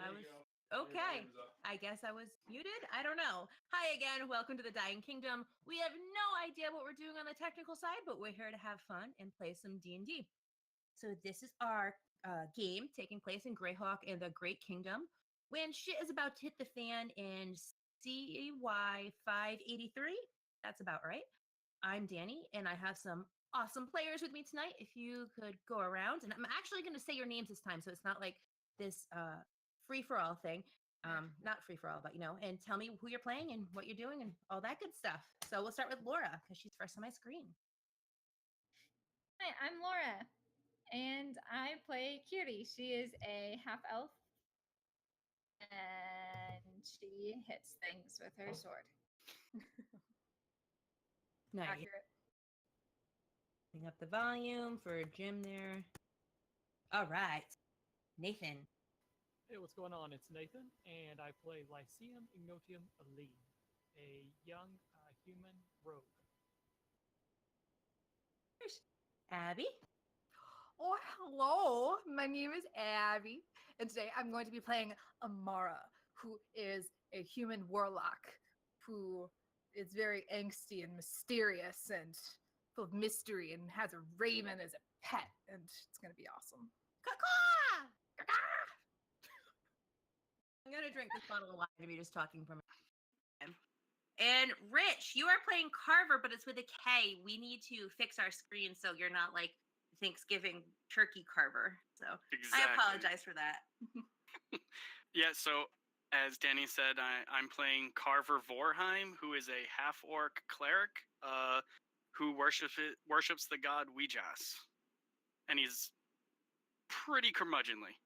I was okay. I guess I was muted. I don't know. Hi again. Welcome to the Dying Kingdom. We have no idea what we're doing on the technical side, but we're here to have fun and play some D&D. So this is our game taking place in Greyhawk and the Great Kingdom when shit is about to hit the fan in CY 583. That's about right. I'm Danny, and I have some awesome players with me tonight. If you could go around, and I'm actually going to say your names this time, so it's not like this free-for-all thing. Not free-for-all, but, and tell me who you're playing and what you're doing and all that good stuff. So we'll start with Laura, because she's first on my screen. Hi, I'm Laura, and I play Cutie. She is a half-elf, and she hits things with her sword. Nice. Accurate. Bring up the volume for Jim there. All right. Nathan. Hey, what's going on? It's Nathan, and I play Lyceum Ignotium Ali, a young human rogue. Abby. Oh, hello. My name is Abby, and today I'm going to be playing Amara, who is a human warlock who is very angsty and mysterious and full of mystery and has a raven as a pet, and it's going to be awesome. Caw-caw! Caw-caw! I'm going to drink this bottle of wine to be just talking for a minute. And Rich, you are playing Carver, but it's with a K. We need to fix our screen so you're not like Thanksgiving turkey carver. So exactly. I apologize for that. Yeah, so as Danny said, I'm playing Carver Vorheim, who is a half-orc cleric who worships the god Ouijas. And he's pretty curmudgeonly.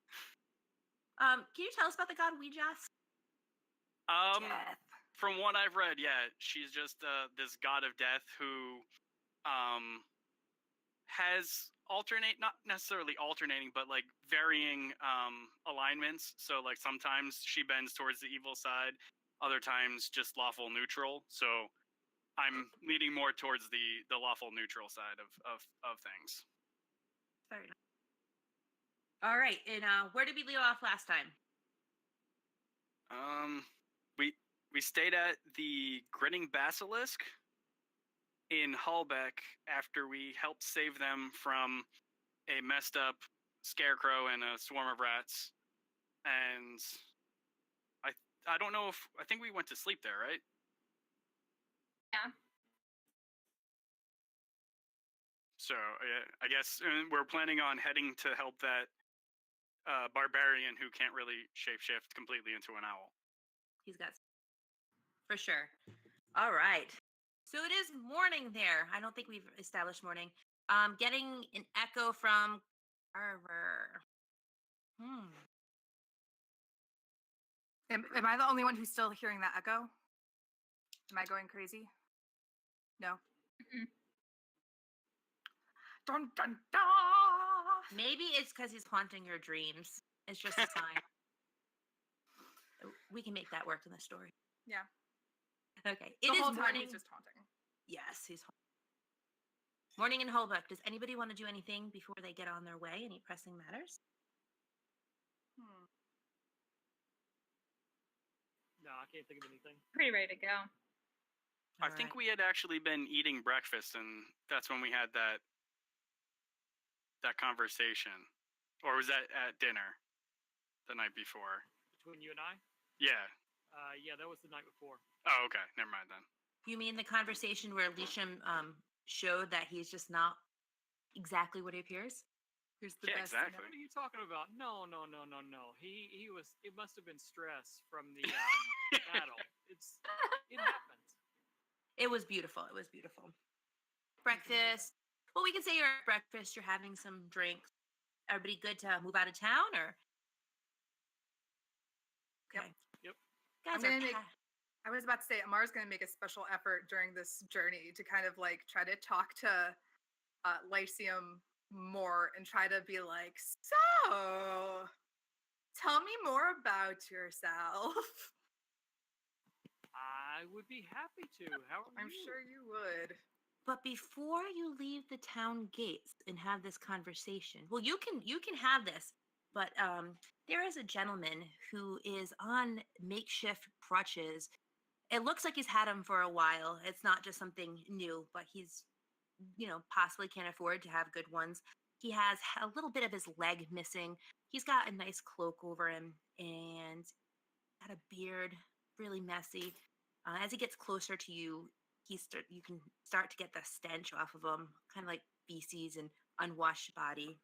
Can you tell us about the god Ouijas? Death. From what I've read, yeah, she's just this god of death who has not necessarily alternating, but like varying alignments. So like sometimes she bends towards the evil side, other times just lawful neutral. So I'm leaning more towards the lawful neutral side of things. Very nice. All right, and where did we leave off last time? We stayed at the Grinning Basilisk in Hallbeck after we helped save them from a messed up scarecrow and a swarm of rats. And I don't know I think we went to sleep there, right? Yeah. So I guess we're planning on heading to help that barbarian who can't really shapeshift completely into an owl. He's got for sure. All right. So it is morning there. I don't think we've established morning. Getting an echo from Carver. Am I the only one who's still hearing that echo? Am I going crazy? No. Mm-mm. Dun dun dun! Maybe it's because he's haunting your dreams. It's just a sign. We can make that work in the story. Yeah. Okay. The whole time he's just haunting. Yes, he's haunting. Morning in Holbuck. Does anybody want to do anything before they get on their way? Any pressing matters? No, I can't think of anything. Pretty ready to go. I think we had actually been eating breakfast, and that's when we had that conversation. Or was that at dinner the night before? Between you and I? Yeah. Yeah, that was the night before. Oh, okay. Never mind then. You mean the conversation where Lisham showed that he's just not exactly what he appears? Here's the best. Exactly. What are you talking about? No. He was. It must have been stress from the battle. It happened. It was beautiful. Breakfast. Well, we can say you're at breakfast. You're having some drinks. Everybody good to move out of town, or? Okay. Yep. Guys I was about to say, Amara's going to make a special effort during this journey to kind of like try to talk to Lyceum more and try to be like, so, tell me more about yourself. I would be happy to. How are I'm sure you would. But before you leave the town gates and have this conversation, well, you can have this. but there is a gentleman who is on makeshift crutches. It looks like he's had them for a while. It's not just something new, but he's, possibly can't afford to have good ones. He has a little bit of his leg missing. He's got a nice cloak over him and got a beard, really messy. As he gets closer to you, you can start to get the stench off of him, kind of like feces and unwashed body.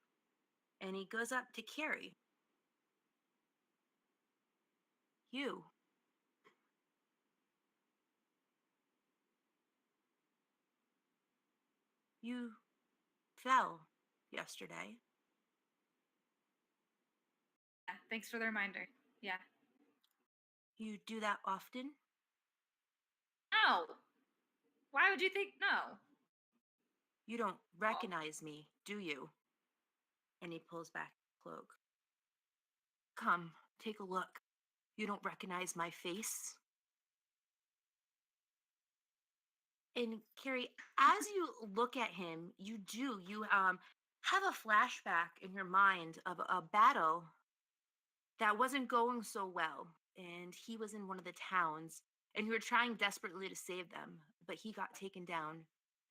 And he goes up to Carrie. You. You fell yesterday. Yeah, thanks for the reminder. Yeah. You do that often? No. Why would you think no? You don't recognize me, do you? And he pulls back his cloak. Come, take a look. You don't recognize my face? And Carrie, as you look at him, you do. You have a flashback in your mind of a battle that wasn't going so well. And he was in one of the towns, and you were trying desperately to save them, but he got taken down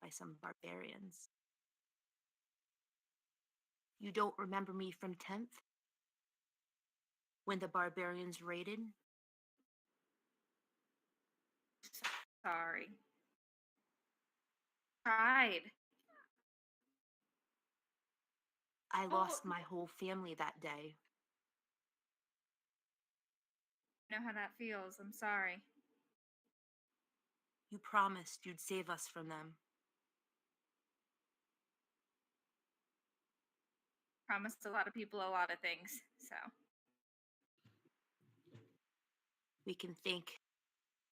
by some barbarians. You don't remember me from 10th? When the barbarians raided? Sorry. Tried. I lost my whole family that day. I know how that feels. I'm sorry. You promised you'd save us from them. Promised a lot of people a lot of things, so. We can thank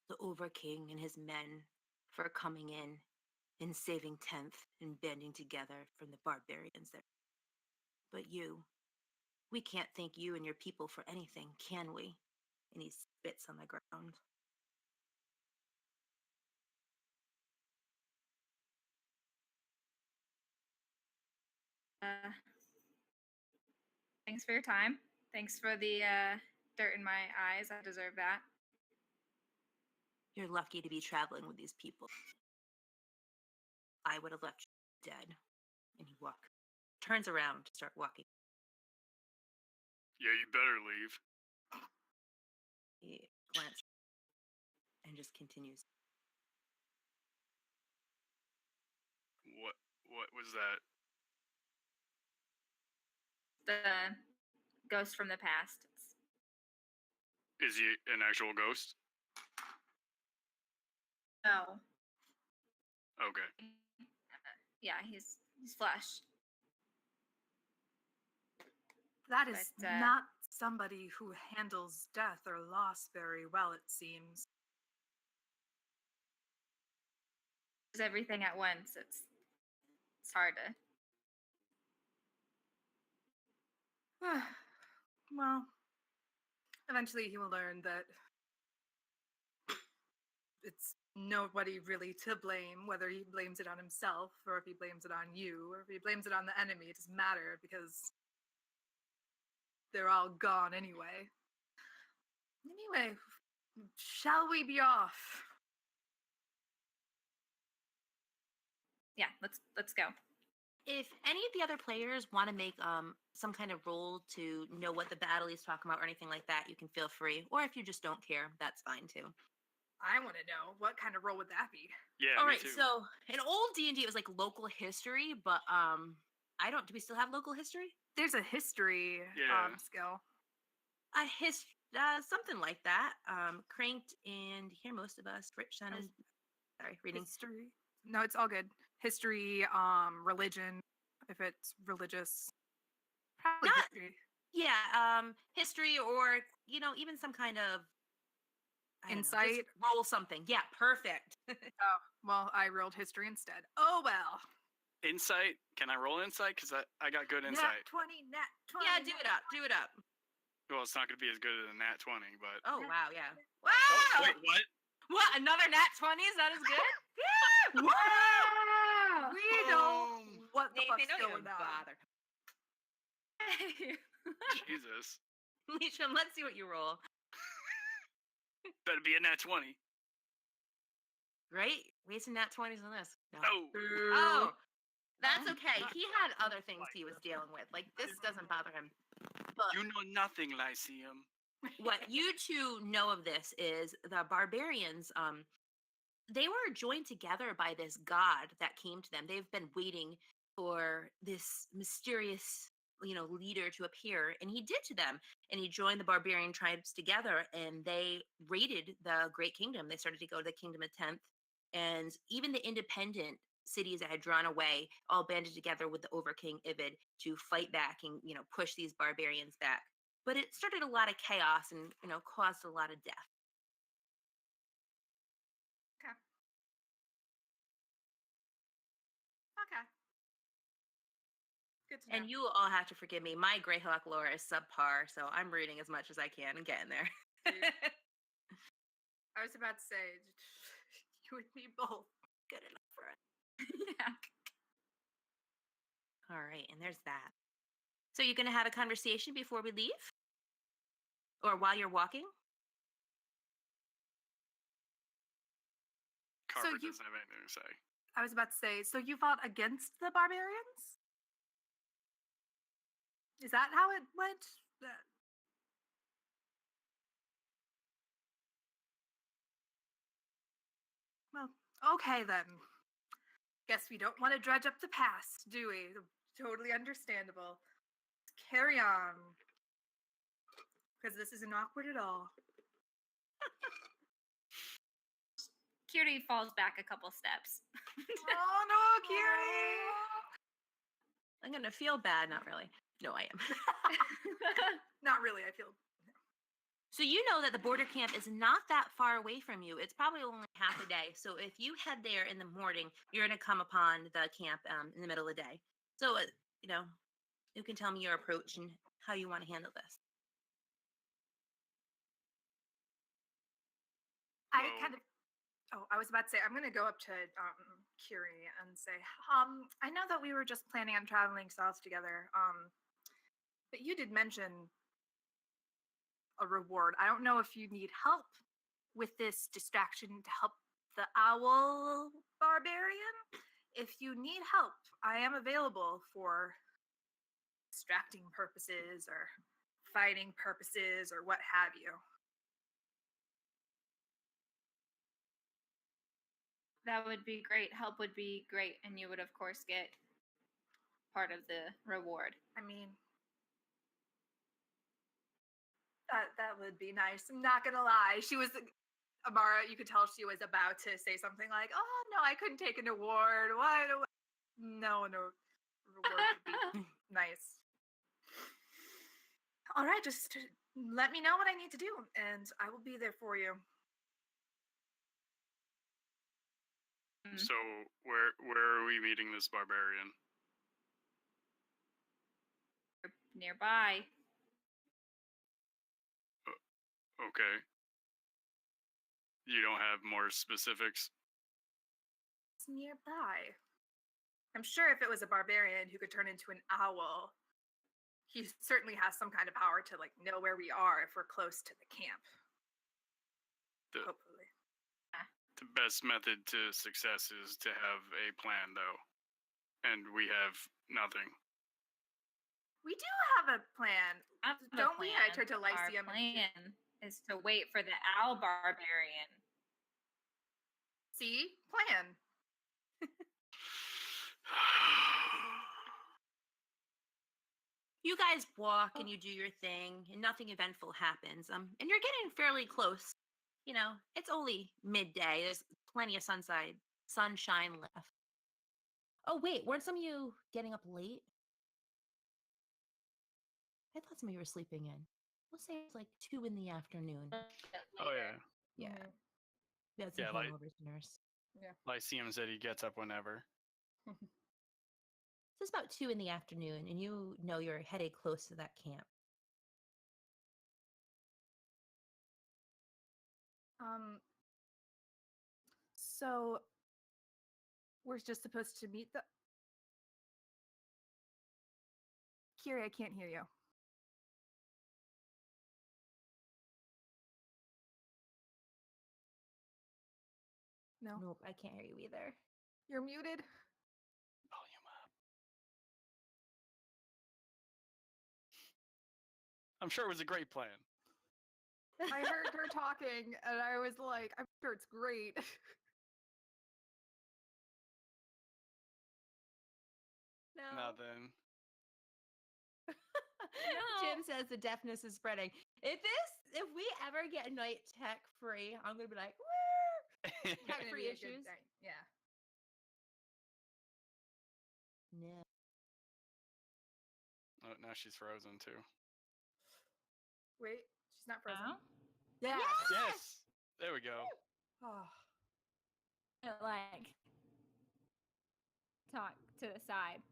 the Overking and his men for coming in and saving 10th and banding together from the barbarians there. But we can't thank you and your people for anything, can we? And he spits on the ground. Thanks for your time. Thanks for the dirt in my eyes. I deserve that. You're lucky to be traveling with these people. I would have left you dead. And he turns around to start walking. Yeah, you better leave. He glances and just continues. What was that? The ghost from the past. Is he an actual ghost? No. Okay. Yeah, he's flesh. That is But, not somebody who handles death or loss very well, it seems. There's everything at once. It's hard to. Well, eventually he will learn that it's nobody really to blame, whether he blames it on himself or if he blames it on you or if he blames it on the enemy. It doesn't matter because they're all gone anyway. Anyway, shall we be off? Yeah, let's go. If any of the other players want to make some kind of roll to know what the battle he's talking about or anything like that, you can feel free. Or if you just don't care, that's fine too. I want to know, what kind of role would that be? Yeah. All me right, too. so in old D&D it was like local history, but do we still have local history? There's a history skill. Something like that. Cranked and here most of us, Rich Shannon. Sorry, reading. History. No, it's all good. History, religion, if it's religious. Probably Not- history. Yeah, history or even some kind of I don't know, just Insight. roll something. Yeah, perfect. Oh, well, I rolled history instead. Oh, well. Insight? Can I roll insight? Because I got good Nat insight. 20, nat 20. Yeah, do it up. Do it up. Well, it's not going to be as good as a nat 20, but... Oh, wow, yeah. Oh, Wow! wait, what? What? Another nat 20? Is that as good? Wow! We know Boom. what the They fuck's don't going even on. bother. Hey. Jesus. Leisham, let's see what you roll. Better be a nat 20. Right? Wasting nat 20s on this. No. Oh. Oh, that's Oh. okay. He had other things he was dealing with. Like, this doesn't bother him. But You know nothing, Lyceum. what you two know of this is the barbarians, they were joined together by this god that came to them. They've been waiting for this mysterious, leader to appear, and he did to them. And he joined the barbarian tribes together, and they raided the Great Kingdom. They started to go to the Kingdom of Tenth, and even the independent cities that had drawn away all banded together with the Overking Ibid to fight back and push these barbarians back. But it started a lot of chaos and caused a lot of death. Okay. Good to know. And you all have to forgive me. My Greyhawk lore is subpar, so I'm reading as much as I can and getting there. I was about to say, you and me both. Good enough for us. Yeah. All right, and there's that. So you're going to have a conversation before we leave? Or while you're walking? Carver you- doesn't have anything to say. I was about to say, so you fought against the barbarians? Is that how it went? Well, okay then. Guess we don't want to dredge up the past, do we? Totally understandable. Carry on. Because this isn't awkward at all. Cutie falls back a couple steps. Oh no, Kiri! I'm going to feel bad. Not really. No, I am. Not really, I feel. So you know that the border camp is not that far away from you. It's probably only half a day. So if you head there in the morning, you're going to come upon the camp in the middle of the day. So, you can tell me your approach and how you want to handle this. I Well- kind of. Oh, I was about to say, I'm going to go up to Kiri and say, I know that we were just planning on traveling south together, but you did mention a reward. I don't know if you need help with this distraction to help the owl barbarian. If you need help, I am available for distracting purposes or fighting purposes or what have you. That would be great. Help would be great, and you would, of course, get part of the reward. I mean, that would be nice. I'm not gonna lie. She was Amara. You could tell she was about to say something like, "Oh no, I couldn't take an award. Why? No, reward would be nice." All right, just let me know what I need to do, and I will be there for you. So where are we meeting this barbarian? Nearby. Okay. You don't have more specifics? It's nearby. I'm sure if it was a barbarian who could turn into an owl, he certainly has some kind of power to know where we are if we're close to the camp. The- Hopefully. The best method to success is to have a plan, though. And we have nothing. We do have a plan. I have a Don't we? I plan. turned to Lyceum. Our plan is to wait for the owl barbarian. See? Plan. You guys walk and you do your thing, and nothing eventful happens. And you're getting fairly close. It's only midday. There's plenty of sunshine left. Oh wait, weren't some of you getting up late? I thought some of you were sleeping in. We'll say it's like 2 in the afternoon. Oh, yeah. Yeah. Mhm. We had some Yeah, like- hangovers, nurse. Lyceum said he gets up whenever. So it's about 2 in the afternoon, and you know you're headed close to that camp. So we're just supposed to meet the Kiri, I can't hear you. No, Nope, I can't hear you either. you're muted. Volume up. I'm sure it was a great plan. I heard her talking, and I was like, I'm sure it's great. No. Now then. Jim says the deafness is spreading. If we ever get night tech free, I'm gonna be like, woo! It's Tech gonna free be a good issues. thing. Yeah. No. Oh, now she's frozen too. Wait, she's not frozen. Oh. Yeah. Yes! There we go. Oh. Like talk to the side.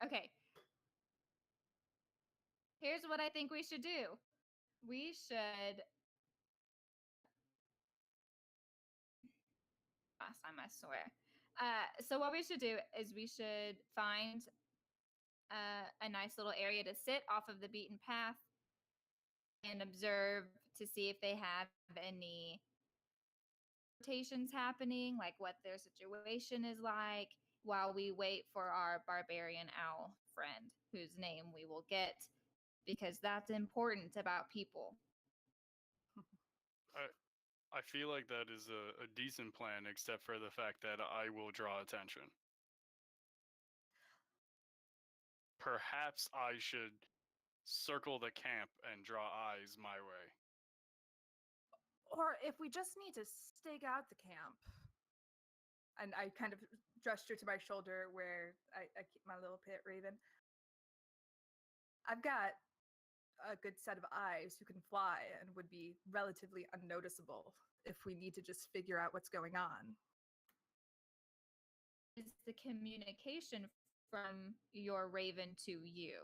Okay. Here's what I think we should do. We should last time, I swear. So what we should do is we should find a nice little area to sit off of the beaten path and observe to see if they have any rotations happening, like what their situation is like, while we wait for our barbarian owl friend, whose name we will get, because that's important about people. I feel like that is a decent plan, except for the fact that I will draw attention. Perhaps I should circle the camp and draw eyes my way. Or if we just need to stake out the camp. And I kind of gesture to my shoulder where I keep my little pit raven. I've got a good set of eyes who can fly and would be relatively unnoticeable if we need to just figure out what's going on. Is the communication from your raven to you?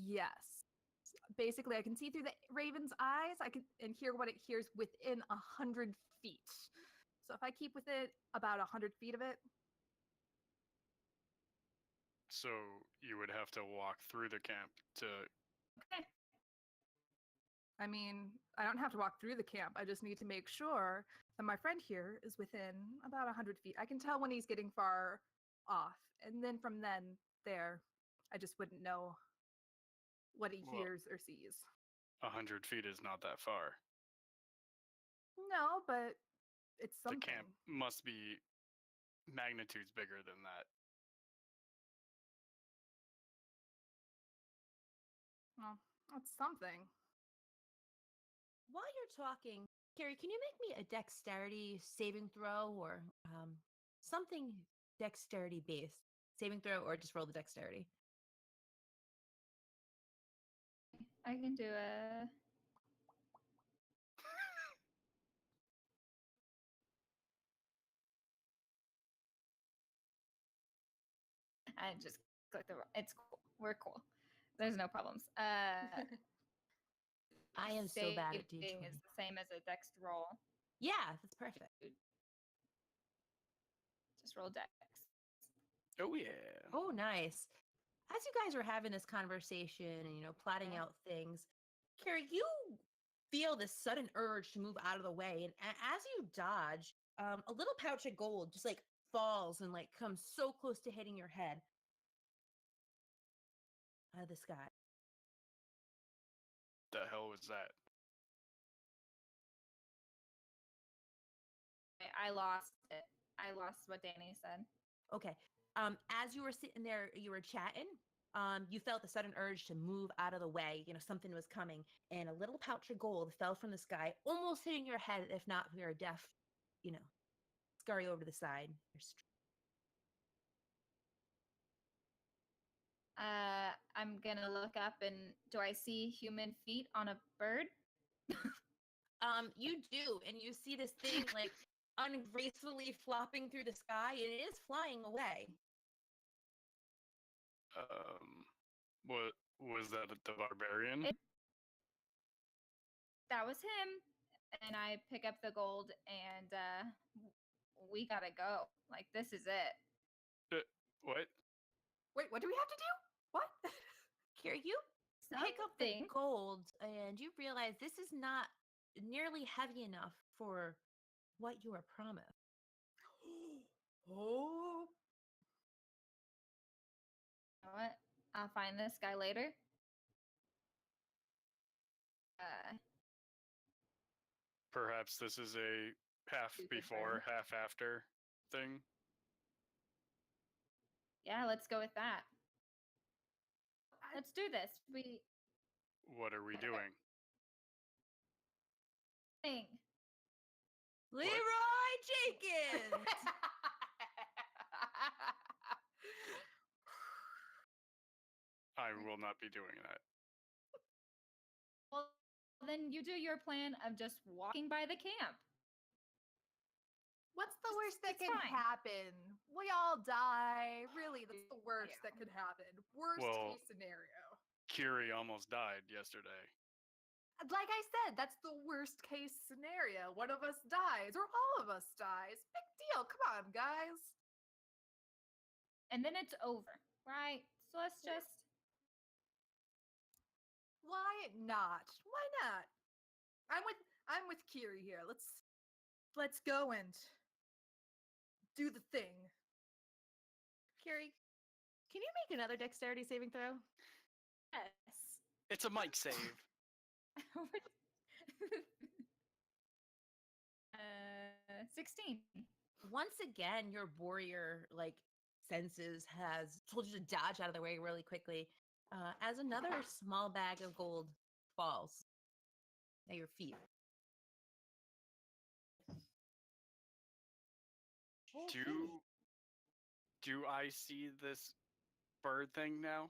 Yes. Basically, I can see through the raven's eyes. I can and hear what it hears within 100 feet. So if I keep with it about 100 feet of it, So you would have to walk through the camp to. Okay. I mean, I don't have to walk through the camp. I just need to make sure that my friend here is within about 100 feet. I can tell when he's getting far off. And then from there, I just wouldn't know what he Well, hears or sees. 100 feet is not that far. No, but it's something. The camp must be magnitudes bigger than that. Well, that's something. While you're talking, Carrie, can you make me a dexterity saving throw or something dexterity based saving throw, or just roll the dexterity? I can do a. I just clicked the. It's cool. We're cool. There's no problems. I am so bad at saving D20. is the same as a dex roll. Yeah, that's perfect. Just roll dex. Oh yeah. Oh, nice. As you guys are having this conversation and, plotting out things, Carrie, you feel this sudden urge to move out of the way. And as you dodge, a little pouch of gold just like falls and like comes so close to hitting your head out of the sky. The hell was that? I lost it. I lost what Danny said. Okay. As you were sitting there, you were chatting. You felt the sudden urge to move out of the way. Something was coming, and a little pouch of gold fell from the sky, almost hitting your head, if not for your death, scurry over to the side. I'm gonna look up, and do I see human feet on a bird? You do, and you see this thing like ungracefully flopping through the sky, and it is flying away. What was that? The barbarian? That was him. And I pick up the gold, and we gotta go. Like, this is it. What? Wait, what do we have to do? What? Here, you pick up the Something. gold and you realize this is not nearly heavy enough for what you were promised. Oh, You know what? I'll find this guy later. Perhaps this is a half Stupid before, bird. half after thing. Yeah, let's go with that. I- Let's do this. We What are we doing? thing. Leroy Jenkins! I will not be doing that. Well, then you do your plan of just walking by the camp. What's the worst that it's can fine. happen? We all die. Really, that's the worst that could happen. Worst Well- case scenario. Kiri almost died yesterday. Like I said, that's the worst case scenario. One of us dies, or all of us dies. Big deal. Come on, guys. And then it's over, right? So let's just Why not? Why not? I'm with Kiri here. Let's go and do the thing. Kiri, can you make another dexterity saving throw? yes. It's a mic save. 16. Once again, your warrior senses has told you to dodge out of the way really quickly as another small bag of gold falls at your feet. Do I see this bird thing now?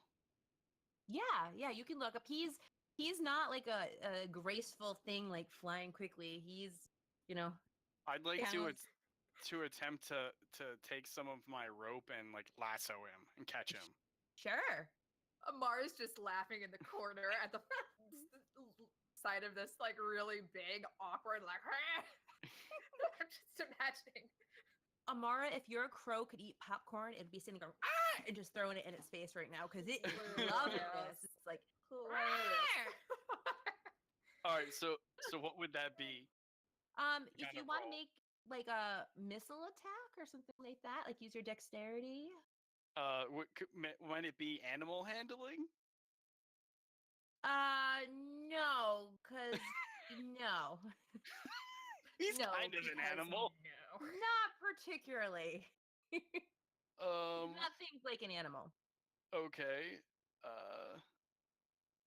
Yeah, you can look up. He's not like a graceful thing like flying quickly. He's, I'd like Yeah. to attempt to take some of my rope and lasso him and catch him. sure. Amara's just laughing in the corner at the side of this really big, awkward, I'm just imagining. Amara, if your crow could eat popcorn, it'd be sitting there going, ah! And just throwing it in its face right now because it loves this. It's like, Hilarious. All right, so what would that be? if Kind you of want to roll. make like a missile attack or something like that, like use your dexterity. Might it be animal handling? No, because no, He's No, kind of an because animal. No. not particularly. Um. Nothing like an animal. Okay.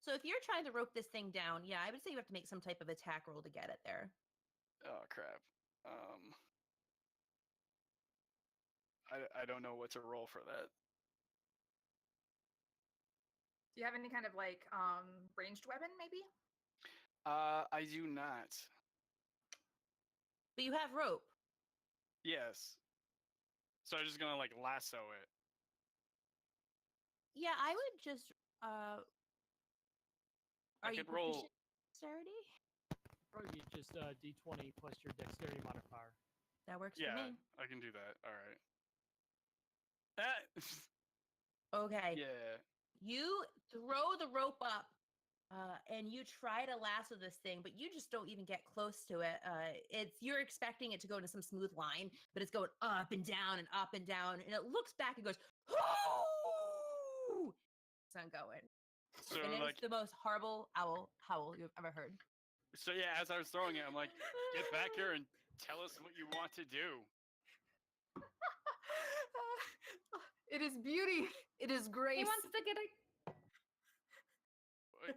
So if you're trying to rope this thing down, yeah, I would say you have to make some type of attack roll to get it there. Oh crap. I don't know what to roll for that. Do you have any kind of ranged weapon, maybe? I do not. But you have rope. Yes. So I'm just gonna lasso it. Yeah, I would just. I Are you could roll. proficient in dexterity? Probably just D20 plus your dexterity modifier. That works Yeah, for me. I can do that. All right. Ah, Okay. yeah. You throw the rope up, and you try to lasso this thing, but you just don't even get close to it. You're expecting it to go into some smooth line, but it's going up and down and up and down, and it looks back and goes, "Hoo!" It's not going. So And it's the most horrible howl you've ever heard. so yeah, as I was throwing it, I'm like, get back here and tell us what you want to do. It is beauty. It is grace. He wants to get a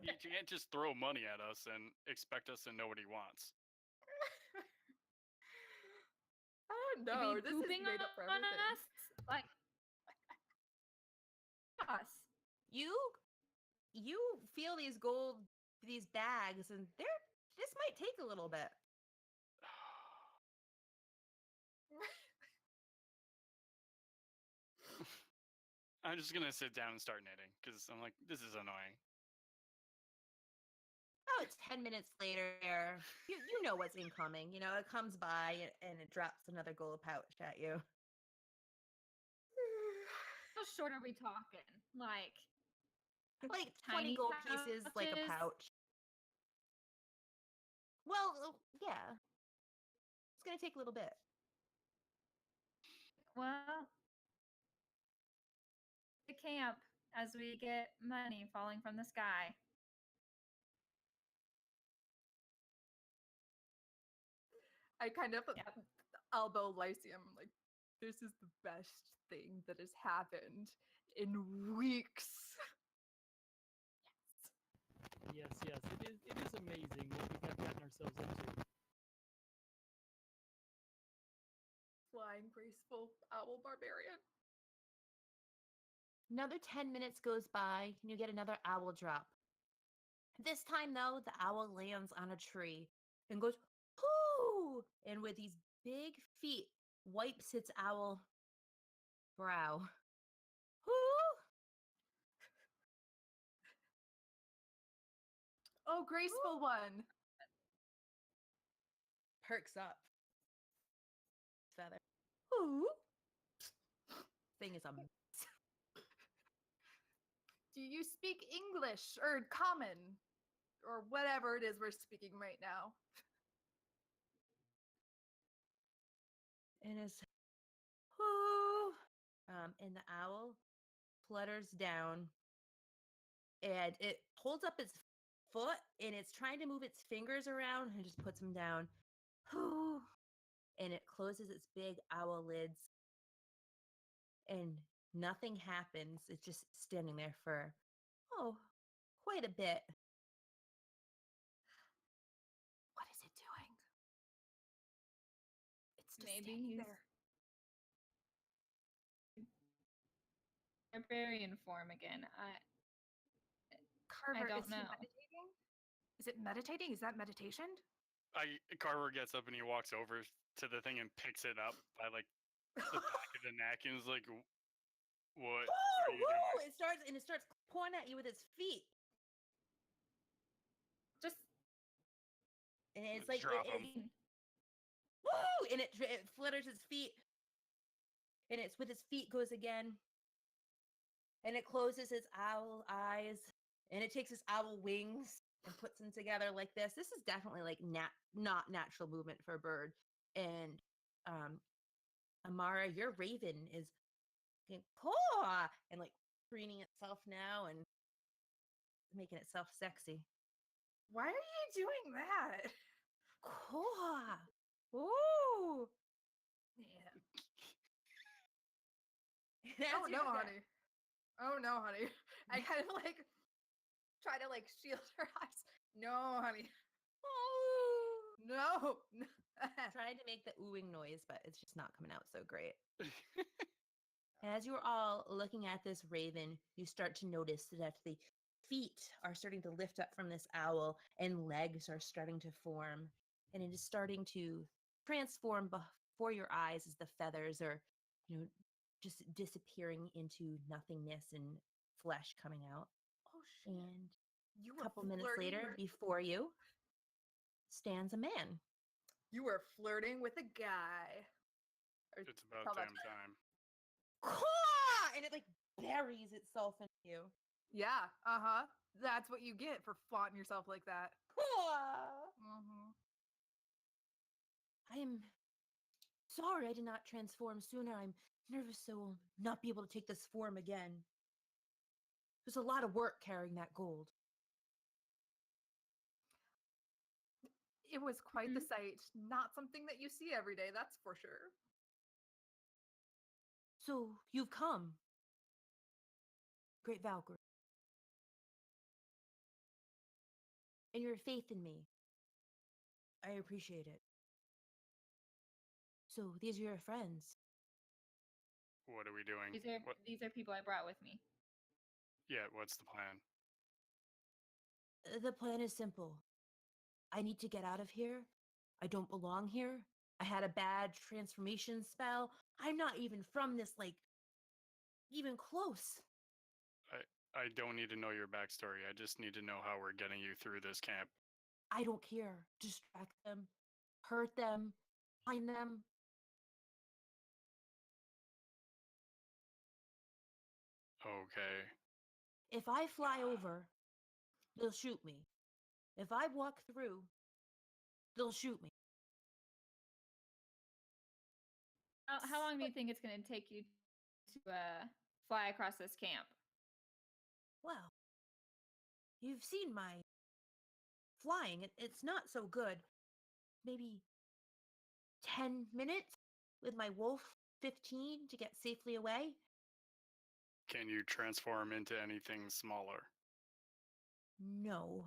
You can't just throw money at us and expect us to know what he wants. I don't to know. be This is pooping made up for on everything. us. Like us. You feel these bags, and this might take a little bit. I'm just gonna sit down and start knitting because I'm like, this is annoying. Oh, it's 10 minutes later. You know what's incoming. It comes by and it drops another gold pouch at you. So short are we talking? Like Like 20 tiny gold pieces, like a pouches? pouch. Well, yeah. It's gonna take a little bit. Well, the camp as we get money falling from the sky. I kind of Yeah. elbow Lycium, like, this is the best thing that has happened in weeks. Yes, yes, it is amazing what we have gotten ourselves into. Flying graceful owl barbarian. Another 10 minutes goes by, and you get another owl drop. This time, though, the owl lands on a tree and goes, "Hoo!" And with these big feet, wipes its owl brow. "Hoo!" Oh, graceful one. Perks up. Feather. "Hoo!" Thing is a mess. Do you speak English or common or whatever it is we're speaking right now? And it's, "Hoo!" And the owl flutters down and it holds up its foot and it's trying to move its fingers around and just puts them down. "Hoo!" And it closes its big owl lids and nothing happens. It's just standing there for, quite a bit. What is it doing? It's just Maybe standing he's there. barbarian form again. Carver, don't is he know. meditating? Is it meditating? Is that meditation? Carver gets up and he walks over to the thing and picks it up by like the back of the neck and is like, "What are you doing?" It starts pawing at you with its feet. Just And it's Let's like, drop 'em. woo! And it flutters its feet. And it's with its feet goes again. And it closes its owl eyes. And it takes its owl wings and puts them together like this. This is definitely like not natural movement for a bird. And Amara, your raven is going, "Caw!" and like preening itself now and making itself sexy. Why are you doing that? "Caw!" Ooh. Yeah. That's Oh your no, guy. honey. Oh no, honey. I kind of like try to like shield her eyes. No, honey. Oh. No. Trying to make the oohing noise, but it's just not coming out so great. As you're all looking at this raven, you start to notice that the feet are starting to lift up from this owl and legs are starting to form. And it is starting to transform before your eyes as the feathers are, just disappearing into nothingness and flesh coming out. Oh shit. And You a were couple minutes flirting later, with- before you stands a man. You were flirting with a guy. Or It's about tell that damn to her. time. Caw! And it like buries itself in you. Yeah, uh-huh. That's what you get for flaunting yourself like that. Caw! Mm-hmm. I am sorry I did not transform sooner. I'm nervous I will not be able to take this form again. There's a lot of work carrying that gold. It was quite the Mhm. sight. Not something that you see every day, that's for sure. So you've come, great Valkyrie. And your faith in me. I appreciate it. So these are your friends. What are we doing? What? These are people I brought with me. Yeah, what's the plan? The plan is simple. I need to get out of here. I don't belong here. I had a bad transformation spell. I'm not even from this, like, even close. I don't need to know your backstory. I just need to know how we're getting you through this camp. I don't care. Distract them, hurt them, find them. Okay. If I fly over, they'll shoot me. If I walk through, they'll shoot me. How long do you think it's going to take you to fly across this camp? Well, you've seen my flying. It's not so good. Maybe 10 minutes with my wolf, 15 to get safely away. Can you transform into anything smaller? No.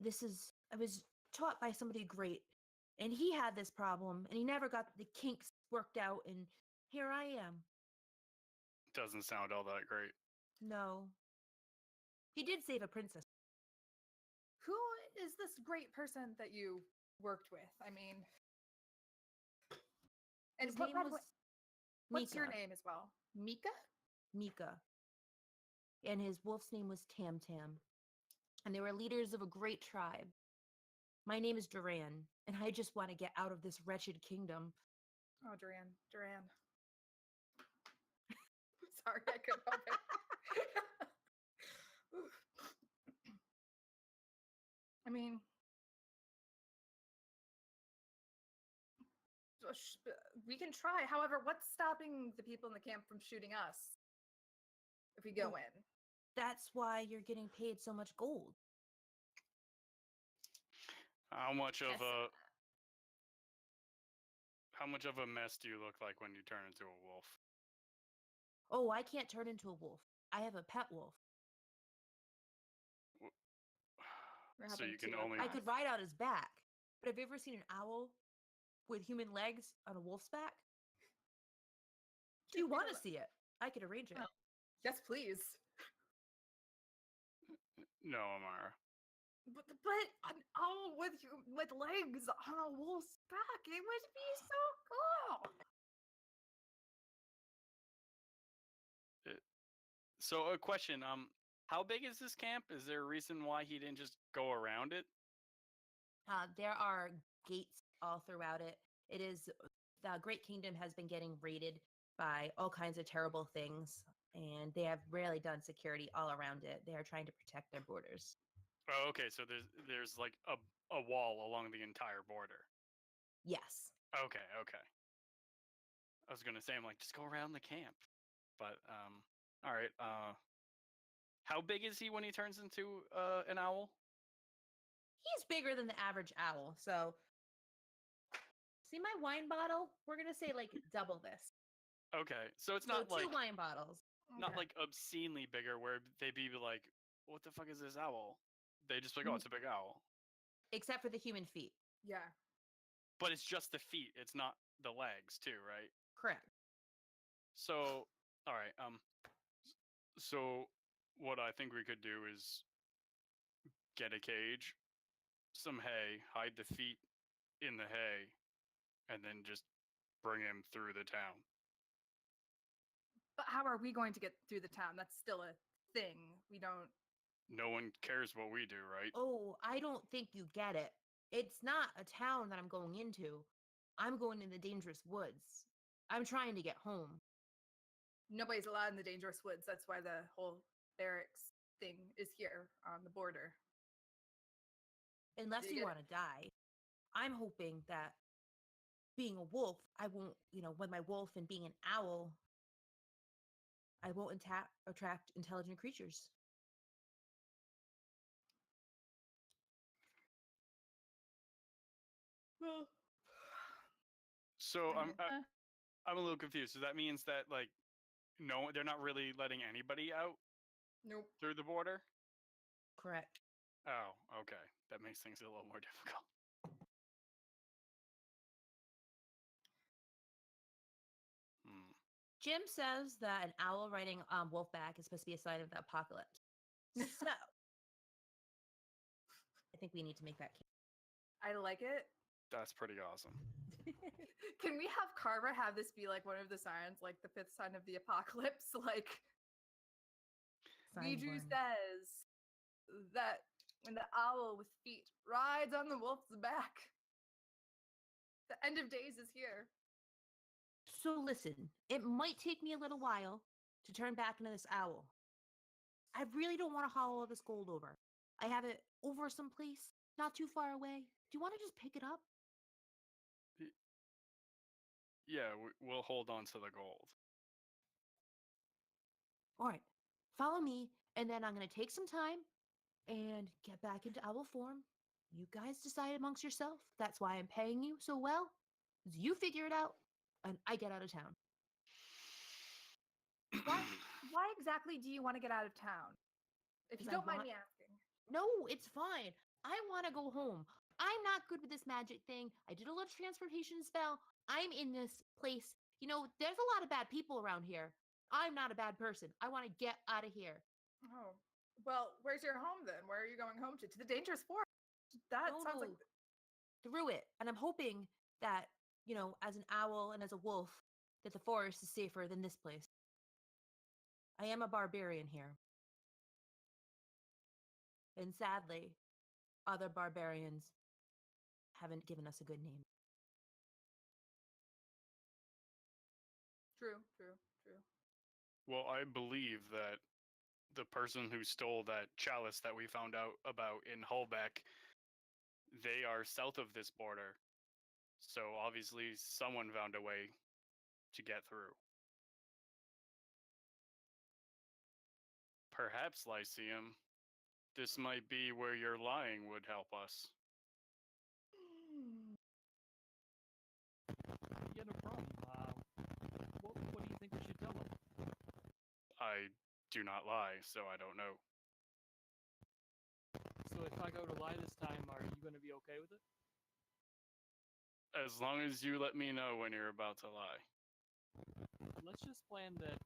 I was taught by somebody great, and he had this problem, and he never got the kinks worked out, and here I am. Doesn't sound all that great. No. He did save a princess. Who is this great person that you worked with? I mean, and His name was what's your Mika. name as well? Mika? Mika. And his wolf's name was Tam Tam. And they were leaders of a great tribe. My name is Duran, and I just want to get out of this wretched kingdom. Oh, Duran. Sorry, I couldn't help it. I mean, we can try. However, what's stopping the people in the camp from shooting us if we go Well, in? That's why you're getting paid so much gold. How much of Yes. a mess do you look like when you turn into a wolf? Oh, I can't turn into a wolf. I have a pet wolf. We're So having you can two only I across. could ride out his back. But have you ever seen an owl with human legs on a wolf's back? Do you We want to don't- see it? I could arrange it. Oh. Yes, please. No, Amara. But an owl with legs on a wolf's back, it would be so cool. So a question, how big is this camp? Is there a reason why he didn't just go around it? There are gates all throughout it. It is the Great Kingdom has been getting raided by all kinds of terrible things, and they have really done security all around it. They are trying to protect their borders. Oh, okay, so there's like a wall along the entire border. Yes. Okay. I was gonna say, I'm like, just go around the camp. But all right. How big is he when he turns into an owl? He's bigger than the average owl. So, see my wine bottle? We're gonna say like double this. Okay, so it's So not two like wine bottles. not Okay. like obscenely bigger, where they'd be like, what the fuck is this owl? They just be like, oh, Mm. it's a big owl. Except for the human feet. Yeah. But it's just the feet. It's not the legs, too, right? Correct. So, all right. So what I think we could do is get a cage, some hay, hide the feet in the hay, and then just bring him through the town. But how are we going to get through the town? That's still a thing. We don't. No one cares what we do, right? Oh, I don't think you get it. It's not a town that I'm going into. I'm going in the dangerous woods. I'm trying to get home. Nobody's allowed in the dangerous woods. That's why the whole barracks thing is here on the border. Unless Do you you get want to die. I'm hoping that being a wolf, I won't, with my wolf and being an owl, I won't attract intelligent creatures. Well, So I mean, I'm a little confused. So that means that like no, they're not really letting anybody out nope. through the border? Correct. Oh, okay. That makes things a little more difficult. Hmm. Jim says that an owl riding on wolfback is supposed to be a sign of the apocalypse. So, I think we need to make that I like it. That's pretty awesome. Can we have Carver have this be like one of the signs, like the fifth sign of the apocalypse? Like, sign Biju one. says that when the owl with feet rides on the wolf's back, the end of days is here. So listen, it might take me a little while to turn back into this owl, I really don't want to haul all this gold over. I have it over someplace, not too far away. Do you want to just pick it up? Yeah, we'll hold on to the gold. All right, follow me, and then I'm going to take some time and get back into owl form. You guys decide amongst yourself. That's why I'm paying you so well. You figure it out, and I get out of town. Why exactly do you want to get out of town? If you 'Cause I don't mind want- me asking. No, it's fine. I want to go home. I'm not good with this magic thing. I did a little transportation spell. I'm in this place. You know, there's a lot of bad people around here. I'm not a bad person. I want to get out of here. Oh. Well, where's your home then? Where are you going home to? To the dangerous forest. That No, sounds no, like through it. And I'm hoping that, you know, as an owl and as a wolf, that the forest is safer than this place. I am a barbarian here. And sadly, other barbarians haven't given us a good name. true. Well, I believe that the person who stole that chalice that we found out about in Hullbeck, they are south of this border. So obviously someone found a way to get through. Perhaps, Lyceum, this might be where your lying would help us. Yeah, no problem. What do you think we should tell them? I do not lie, so I don't know. So if I go to lie this time, are you going to be okay with it? As long as you let me know when you're about to lie. Let's just plan that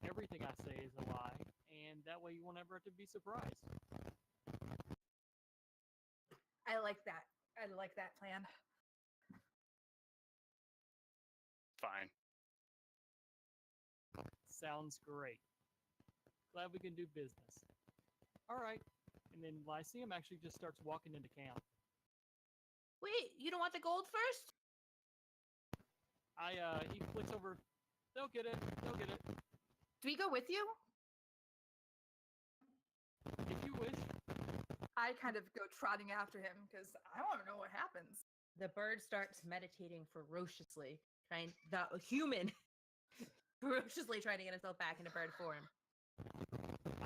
everything I say is a lie, and that way you won't ever have to be surprised. I like that. I like that plan. Fine. Sounds great. Glad we can do business. All right. And then Lyceum actually just starts walking into camp. Wait, you don't want the gold first? He flicks over. They'll get it. They'll get it. Do we go with you? If you wish. I kind of go trotting after him because I want to know what happens. The bird starts meditating ferociously, the human ferociously trying to get himself back into bird form.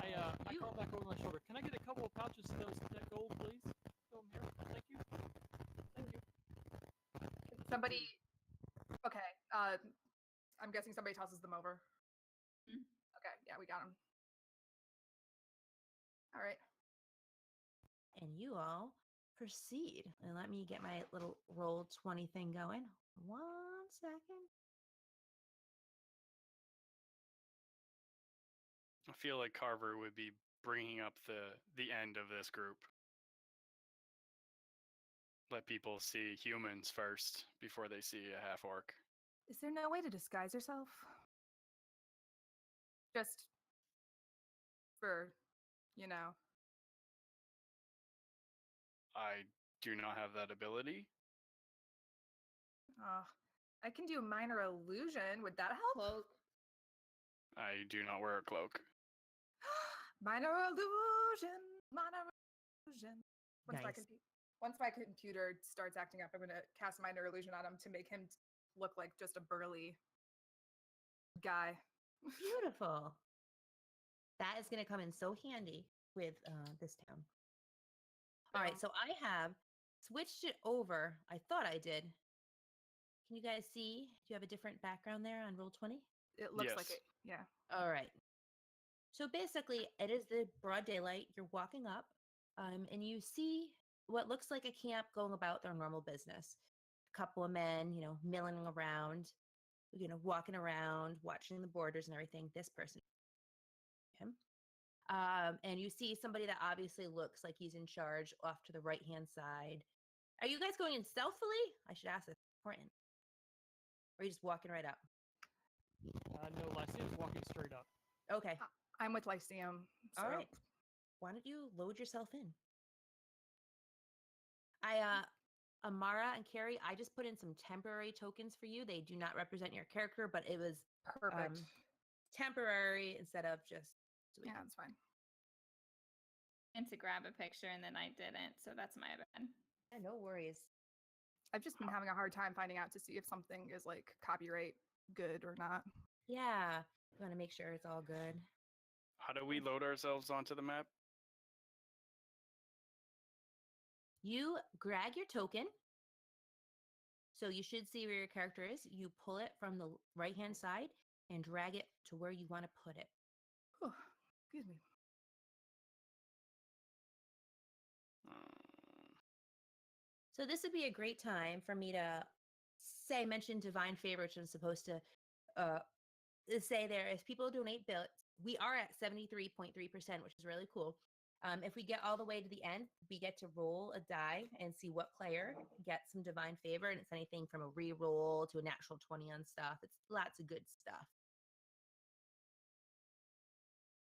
I call back over my shoulder. Can I get a couple of pouches of that gold, please? Throw 'em here. Thank you. Thank you. Somebody. Okay. I'm guessing somebody tosses them over. Mhm. Okay. Yeah, we got them. All right. And you all proceed. And let me get my little roll 20 thing going. 1 second. I feel like Carver would be bringing up the end of this group. Let people see humans first before they see a half orc. Is there no way to disguise yourself? Just for, you know. I do not have that ability. I can do a minor illusion. Would that help? Cloak. I do not wear a cloak. Minor illusion. Minor illusion. Nice. Once my computer starts acting up, I'm gonna cast minor illusion on him to make him look like just a burly guy. Beautiful. That is going to come in so handy with this town. All right, Yeah. so I have switched it over. I thought I did. Can you guys see? Do you have a different background there on Roll20? It looks like Yes. it. Yeah. All right. So basically, it is the broad daylight. You're walking up, and you see what looks like a camp going about their normal business. A couple of men, milling around, walking around, watching the borders and everything. This person, him. And you see somebody that obviously looks like he's in charge off to the right-hand side. Are you guys going in stealthily? I should ask this. Important. Or are you just walking right up? No, Lyceum's walking straight up. Okay. I'm with Lyceum. All so- right. Why don't you load yourself in? Amara and Carrie, I just put in some temporary tokens for you. They do not represent your character, but it was Perfect. temporary instead of just Sweet. Yeah, that's fine. And to grab a picture, and then I didn't, so that's my bad. Yeah, no worries. I've just been having a hard time finding out to see if something is like copyright good or not. Yeah, you want to make sure it's all good. How do we load ourselves onto the map? You drag your token. So you should see where your character is. You pull it from the right-hand side and drag it to where you want to put it. Whew, excuse me. So this would be a great time for me to say, mention divine favor, which I'm supposed to say there. If people donate bits, we are at 73.3%, which is really cool. If we get all the way to the end, we get to roll a die and see what player gets some divine favor. And it's anything from a re-roll to a natural 20 on stuff. It's lots of good stuff.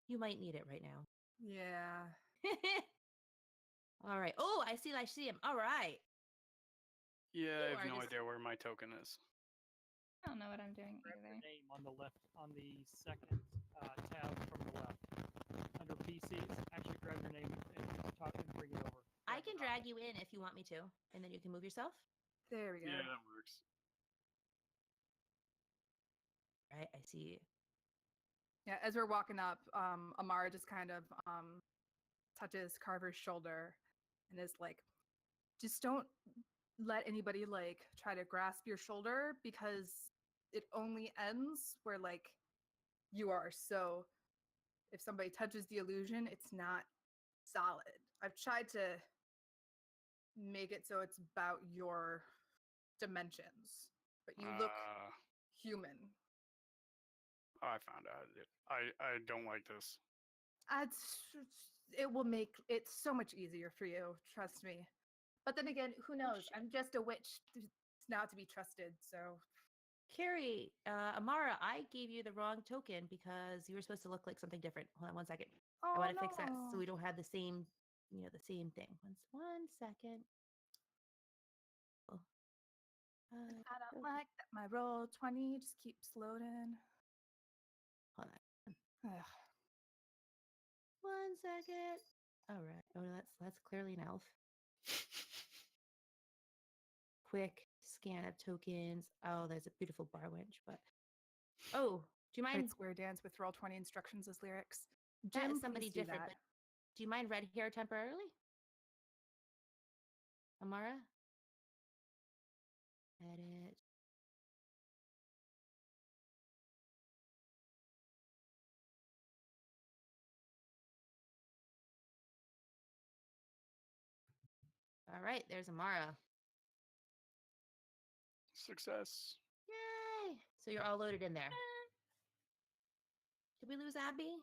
You might need it right now. Yeah. All right. Oh, I see him. All right. Yeah, I You have are no just- idea where my token is. I don't know what I'm doing Grab your either. name on the left, on the second tab from the left. Under PCs, actually grab your name and talk and bring it over. I can drag you in if you want me to, and then you can move yourself. There we go. Yeah, that works. All right. I see you. Yeah, as we're walking up, Amara just kind of touches Carver's shoulder and is like, just don't let anybody like try to grasp your shoulder because it only ends where like you are. So if somebody touches the illusion, it's not solid. I've tried to make it so it's about your dimensions, but you look human. I found out. I don't like this. It will make it so much easier for you, trust me. But then again, who knows? shit. I'm just a witch. It's not to be trusted, so Carrie, Amara, I gave you the wrong token because you were supposed to look like something different. Hold on 1 second. I want to fix that so we don't have the same, the same thing. One second. Oh. I don't like that my roll 20 just keeps loading. Hold on. Ugh. 1 second. All right. Oh, no, that's clearly an elf. Quick scan of tokens. Oh, there's a beautiful bar winch, but oh, do you mind? Right square dance with roll 20 instructions as lyrics. That Jim, is somebody please do different, that. but do you mind red hair temporarily? Amara? Edit. All right, there's Amara. Success. Yay! So you're all loaded in there. Did we lose Abby?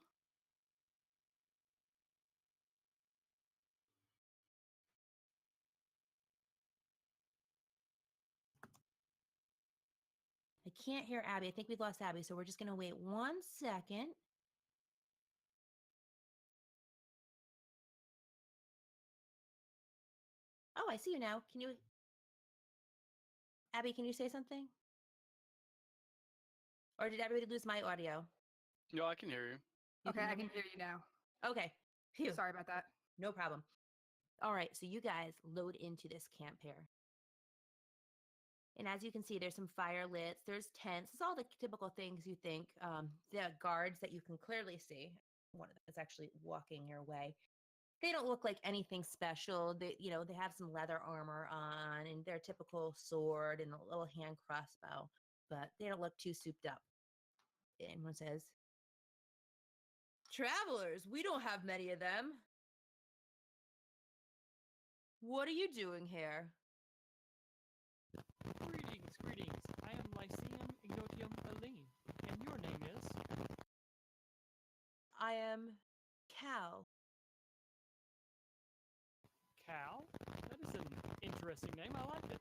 I can't hear Abby. I think we've lost Abby, so we're just going to wait 1 second. Oh, I see you now. Can you... Abby, can you say something? Or did everybody lose my audio? No, I can hear you. You Okay, hear I me? can hear you now. Okay. Phew. Sorry about that. No problem. All right, so you guys load into this camp here. And as you can see, there's some fire lit, there's tents, it's all the typical things you think. The guards that you can clearly see. One of them is actually walking your way. They don't look like anything special. They have some leather armor on and their typical sword and a little hand crossbow, but they don't look too souped up. And one says, "Travelers, we don't have many of them. What are you doing here?" Greetings. I am Lyceum Ignotium Aline, and your name is? "I am Cal." Cal? That is an interesting name. I like it.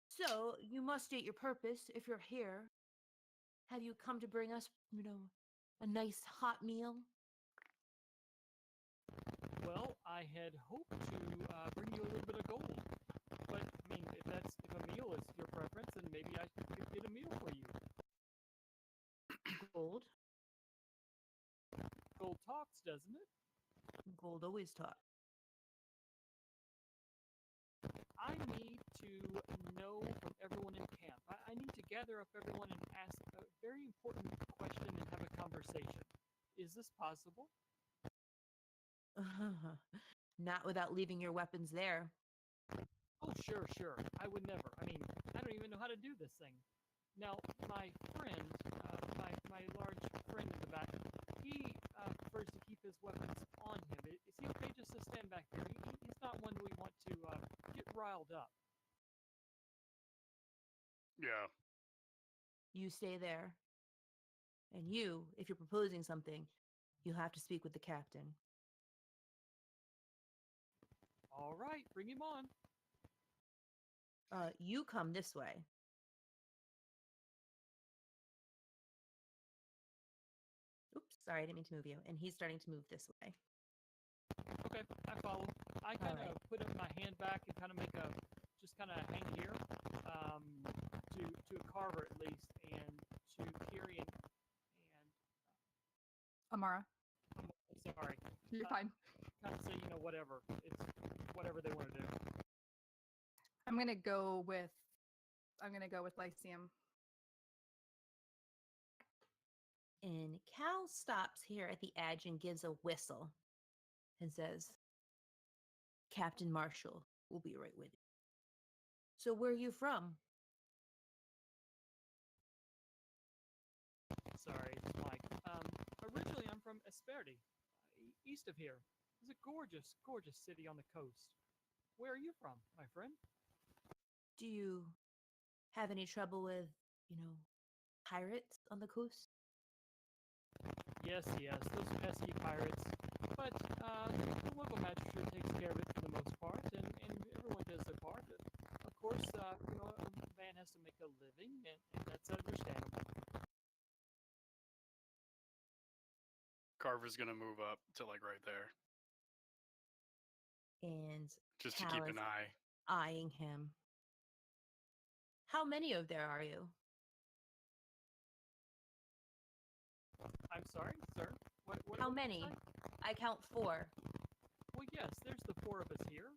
"So, you must state your purpose if you're here. Have you come to bring us, a nice hot meal?" Well, I had hoped to bring you a little bit of gold. But, I mean, if a meal is your preference, then maybe I could get a meal for you. "Gold? gold talks, doesn't it? Gold always talk. I need to know from everyone in camp. I need to gather up everyone and ask a very important question and have a conversation. Is this possible? Not without leaving your weapons there. Oh, sure. I would never. I mean, I don't even know how to do this thing. Now, my friend, my large friend in the back, he prefers to keep his weapons on him. Is he okay just to stand back there? He's not one we want to get riled up. Yeah. You stay there. And you, if you're proposing something, you'll have to speak with the captain. All right, bring him on. You come this way. Oops, sorry, I didn't mean to move you. And he's starting to move this way. Okay, I follow. I kind of right. put up my hand back and kind of make a, just kind of hang here, to a carver at least, and to Kiri and Amara, I'm sorry, you're fine. kind of say, whatever. It's whatever they want to do. I'm gonna go with Lyceum. And Cal stops here at the edge and gives a whistle and says, Captain Marshall will be right with you. So where are you from? Sorry, it's Mike. Originally, I'm from Esperti, east of here. It's a gorgeous city on the coast. Where are you from, my friend? Do you have any trouble with, pirates on the coast? Yes, those pesky pirates. But the local magistrate takes care of it for the most part, and everyone does their part. Of course, a man has to make a living, and that's understandable. Carver's gonna move up to like right there, And just to Cal keep is an eye. eyeing him. How many of there are you? I'm sorry, sir. What How did you many? say? I count 4. Well, yes, there's the 4 of us here.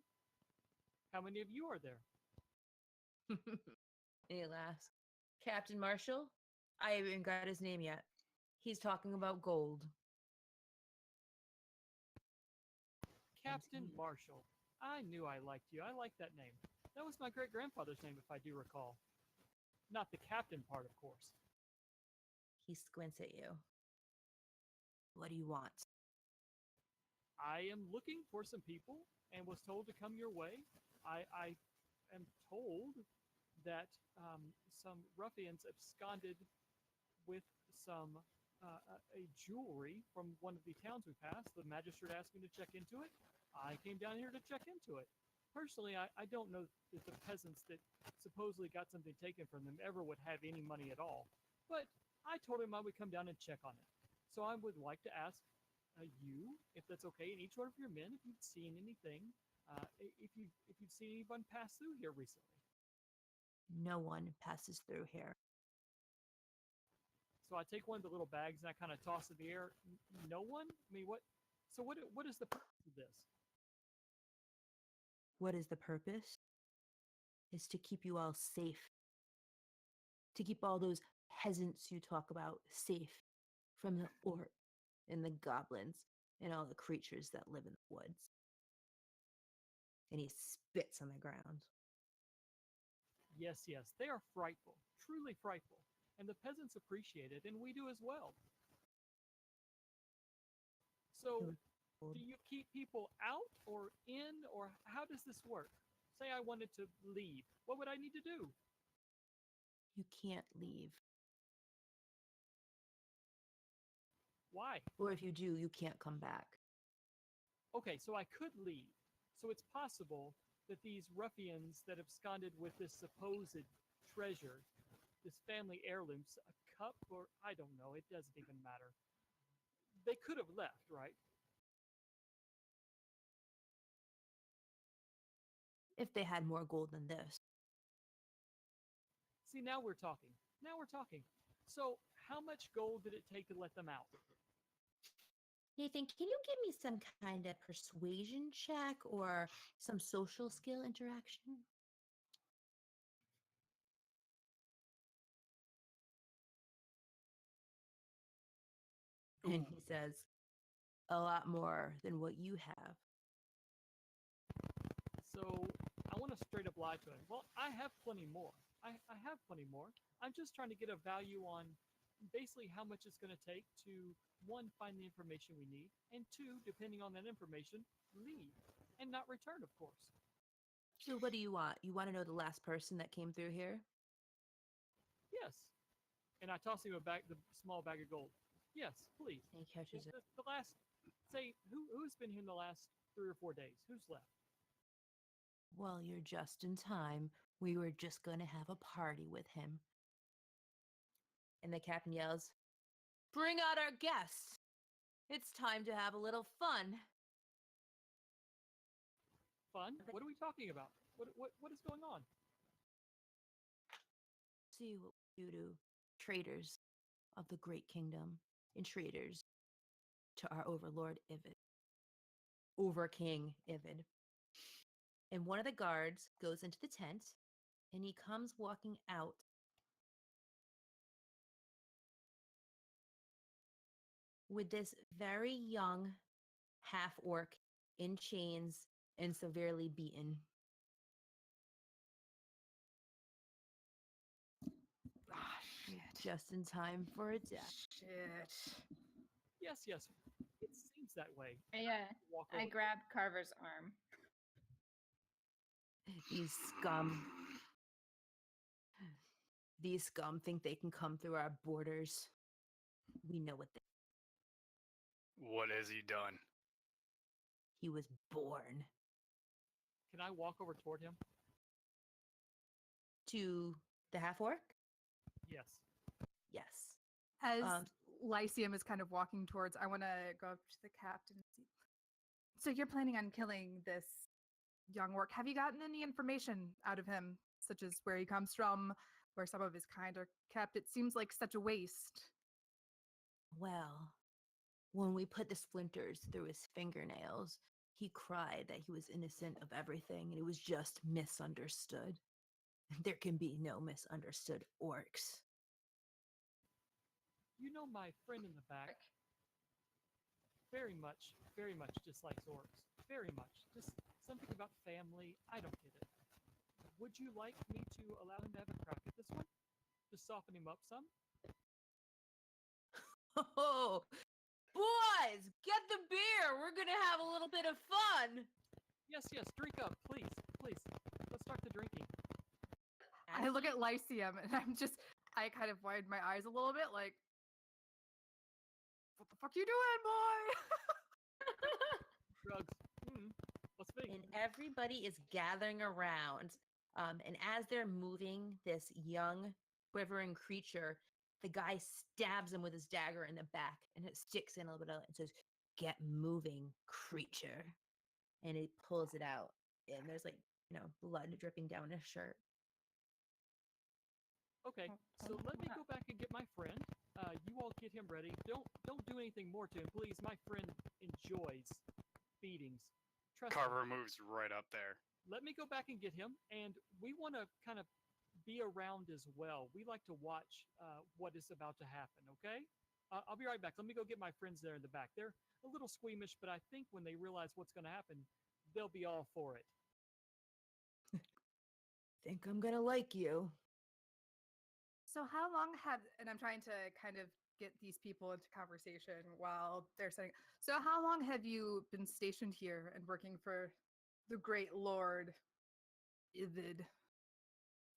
How many of you are there? He laughs. Captain Marshall? I haven't got his name yet. He's talking about gold. Captain he- Marshall. I knew I liked you. I like that name. That was my great-grandfather's name, if I do recall. Not the captain part, of course. He squints at you. What do you want? I am looking for some people and was told to come your way. I am told that some ruffians absconded with some a jewelry from one of the towns we passed. The magistrate asked me to check into it. I came down here to check into it. Personally, I don't know that the peasants that supposedly got something taken from them ever would have any money at all. But I told him I would come down and check on it. So I would like to ask you, if that's okay, and each one of your men, if you've seen anything, if you've seen anyone pass through here recently. No one passes through here. So I take one of the little bags and I kind of toss it in the air. No one? I mean, what? So what is the purpose of this? What is the purpose? Is to keep you all safe. To keep all those peasants you talk about safe from the orc and the goblins and all the creatures that live in the woods. And he spits on the ground. Yes, they are frightful, truly frightful. And the peasants appreciate it, and we do as well. So, do you keep people out or in, or how does this work? Say I wanted to leave. What would I need to do? You can't leave. Why? Or if you do, you can't come back. Okay, so I could leave. So it's possible that these ruffians that absconded with this supposed treasure, this family heirloom, a cup, or I don't know, it doesn't even matter. They could have left, right? If they had more gold than this. See, now we're talking. So, how much gold did it take to let them out? Nathan, can you give me some kind of persuasion check or some social skill interaction? And he says, a lot more than what you have. So I want to straight up lie to him. Well, I have plenty more. I have plenty more. I'm just trying to get a value on basically how much it's going to take to, one, find the information we need, and two, depending on that information, leave. And not return, of course. So what do you want? You want to know the last person that came through here? Yes. And I toss him the small bag of gold. Yes, please. And he catches it. The last, say, who's been here in the last 3 or 4 days? Who's left? Well, you're just in time. We were just going to have a party with him. And the captain yells, bring out our guests. It's time to have a little fun. Fun? What are we talking about? What is going on? See what we do to traitors of the great kingdom and traitors to our overlord Ivid. Over King Ivid. And one of the guards goes into the tent and he comes walking out. With this very young half orc in chains and severely beaten. Ah, shit. Just in time for a death. Shit. Yes. It seems that way. Yeah, Walk I over. grabbed Carver's arm. These scum. These scum think they can come through our borders. We know what they. What has he done? He was born Can I walk over toward him? to the half orc. Yes. Yes. As Um, Lyceum is kind of walking towards, I want to go up to the captain and see. So you're planning on killing this young orc. Have you gotten any information out of him, such as where he comes from, where some of his kind are kept? It seems like such a waste. Well, when we put the splinters through his fingernails, he cried that he was innocent of everything and it was just misunderstood. There can be no misunderstood orcs. You know my friend in the back very much dislikes orcs. Very much. Just something about family. I don't get it. Would you like me to allow him to have a crack at this one? To soften him up some? Oh, boys, get the beer. We're going to have a little bit of fun. Yes, drink up, please. Let's start the drinking. I look at Lyceum and I kind of widen my eyes a little bit, like, what the fuck you doing, boy? Drugs. Let's think. And everybody is gathering around. And as they're moving this young, quivering creature, the guy stabs him with his dagger in the back and it sticks in a little bit and says, get moving, creature. And he pulls it out. And there's blood dripping down his shirt. Okay, so let me go back and get my friend. You all get him ready. Don't do anything more to him, please. My friend enjoys beatings. Trust me. Carver moves right up there. Let me go back and get him, and we want to kind of be around as well. We like to watch what is about to happen, okay? I'll be right back. Let me go get my friends there in the back. They're a little squeamish, but I think when they realize what's going to happen, they'll be all for it. Think I'm gonna like you. So how long and I'm trying to kind of get these people into conversation while they're saying, so how long have you been stationed here and working for the great Lord Ivid?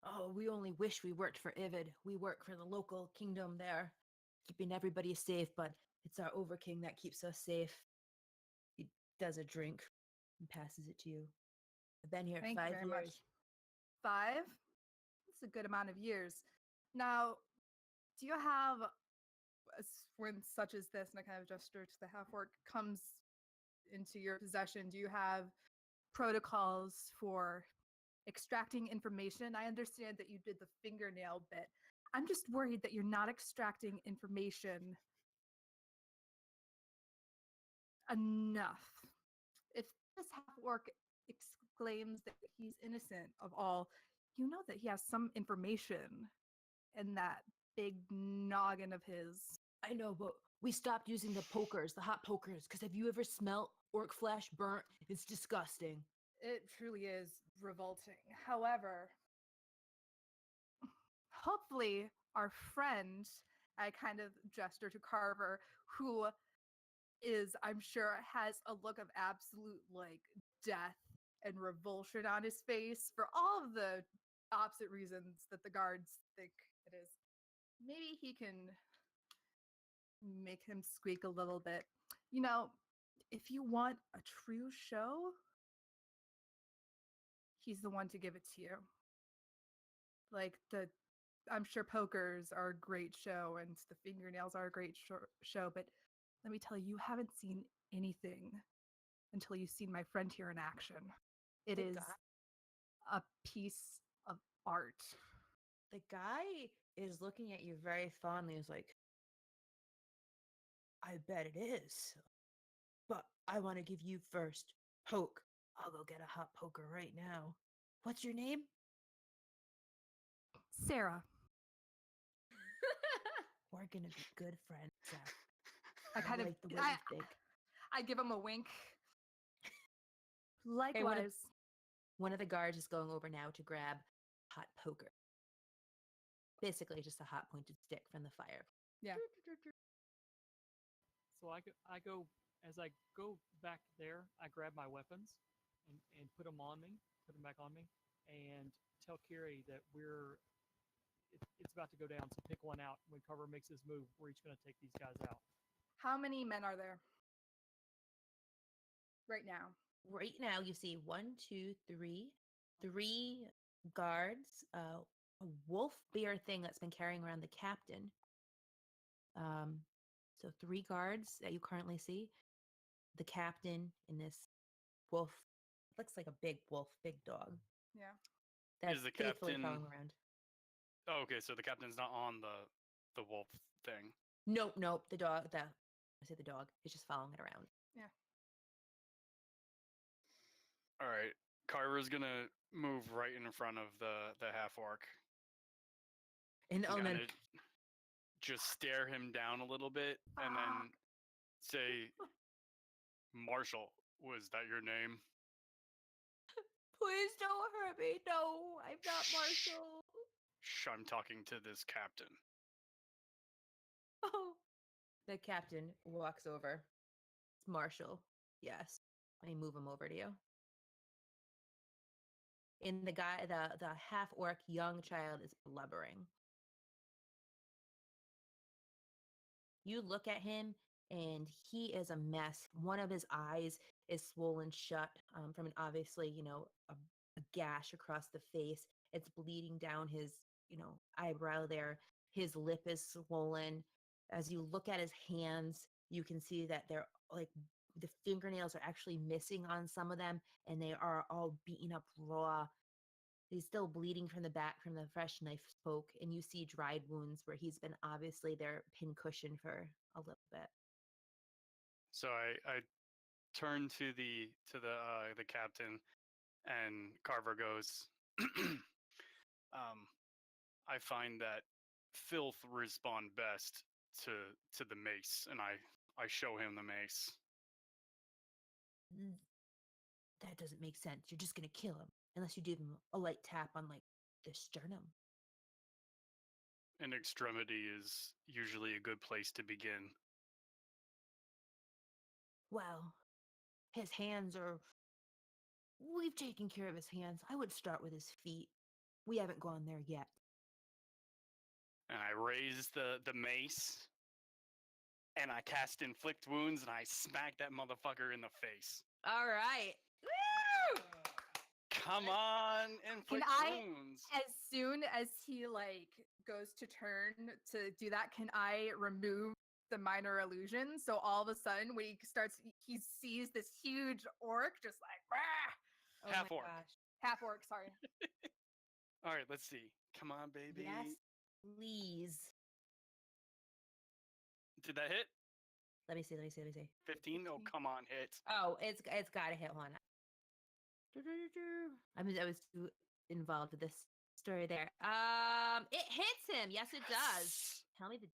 Oh, we only wish we worked for Ivid. We work for the local kingdom there, keeping everybody safe, but it's our Overking that keeps us safe. He does a drink and passes it to you. I've been here Thank 5 you very years. much. 5? That's a good amount of years. Now, do you have, when such as this, and I kind of gesture to the half-orc, comes into your possession, do you have protocols for extracting information? I understand that you did the fingernail bit. I'm just worried that you're not extracting information enough. If this half orc exclaims that he's innocent of all, you know that he has some information in that big noggin of his. I know, but we stopped using the pokers, the hot pokers, because have you ever smelt orc flesh burnt? It's disgusting. It truly is revolting. However, hopefully, our friend, I kind of gesture to Carver, who is, I'm sure, has a look of absolute like death and revulsion on his face for all of the opposite reasons that the guards think it is. Maybe he can make him squeak a little bit. You know, if you want a true show, he's the one to give it to you. Like I'm sure pokers are a great show and the fingernails are a great show, but let me tell you, you haven't seen anything until you've seen my friend here in action. It The is guy- a piece of art. The guy is looking at you very fondly. He's like, I bet it is. But I want to give you first. Poke. I'll go get a hot poker right now. What's your name? Sarah, We're gonna be good friends, Zach. I kind of like the way you think. I give him a wink. Hey, Likewise. one of the guards is going over now to grab hot poker. Basically, just a hot pointed stick from the fire. Yeah. So I go as I go back there. I grab my weapons and put them on me, put them back on me, and tell Kiri that it's about to go down. So pick one out. When Carver makes his move, we're each going to take these guys out. How many men are there right now? Right now, you see 3 guards, a wolf bear thing that's been carrying around the captain. So 3 guards that you currently see, the captain in this wolf, looks like a big wolf, big dog. Yeah. That's Is the faithfully captain- following around. Oh, okay, so the captain's not on the wolf thing. Nope. The dog. I say the dog. He's just following it around. All right, Carver's gonna move right in front of the half orc. And I'm then gonna just stare him down a little bit and then say, Marshall, was that your name? please don't hurt me. No, I'm not Marshall. Shh, I'm talking to this captain. Oh. The captain walks over. It's Marshall. Yes. I move him over to you. And the half orc young child is blubbering. You look at him and he is a mess. One of his eyes is swollen shut from an obviously, a gash across the face. It's bleeding down his, eyebrow there. His lip is swollen. As you look at his hands, you can see that they're like the fingernails are actually missing on some of them and they are all beaten up raw. He's still bleeding from the back from the fresh knife poke, and you see dried wounds where he's been obviously their pincushion for a little bit. So I turn to the captain, and Carver goes, I find that filth respond best to the mace, and I show him the mace. That doesn't make sense. You're just gonna kill him unless you give him a light tap on like the sternum. An extremity is usually a good place to begin. Well, his hands are. We've taken care of his hands. I would start with his feet. We haven't gone there yet. And I raise the mace, and I cast inflict wounds, and I smack that motherfucker in the face. All right. Woo! Come on, inflict I- wounds. As soon as he like goes to turn to do that, can I remove the minor illusion? So all of a sudden, when he sees this huge orc, just like rah! Oh Half my orc. gosh. Half orc. Sorry. All right, let's see. Come on, baby. Yes, please. Did that hit? Let me see. 15? Oh, come on, hit. Oh, it's got to hit. Hold on. I was too involved with this story there. It hits him. Yes, it does. Yes. Tell me the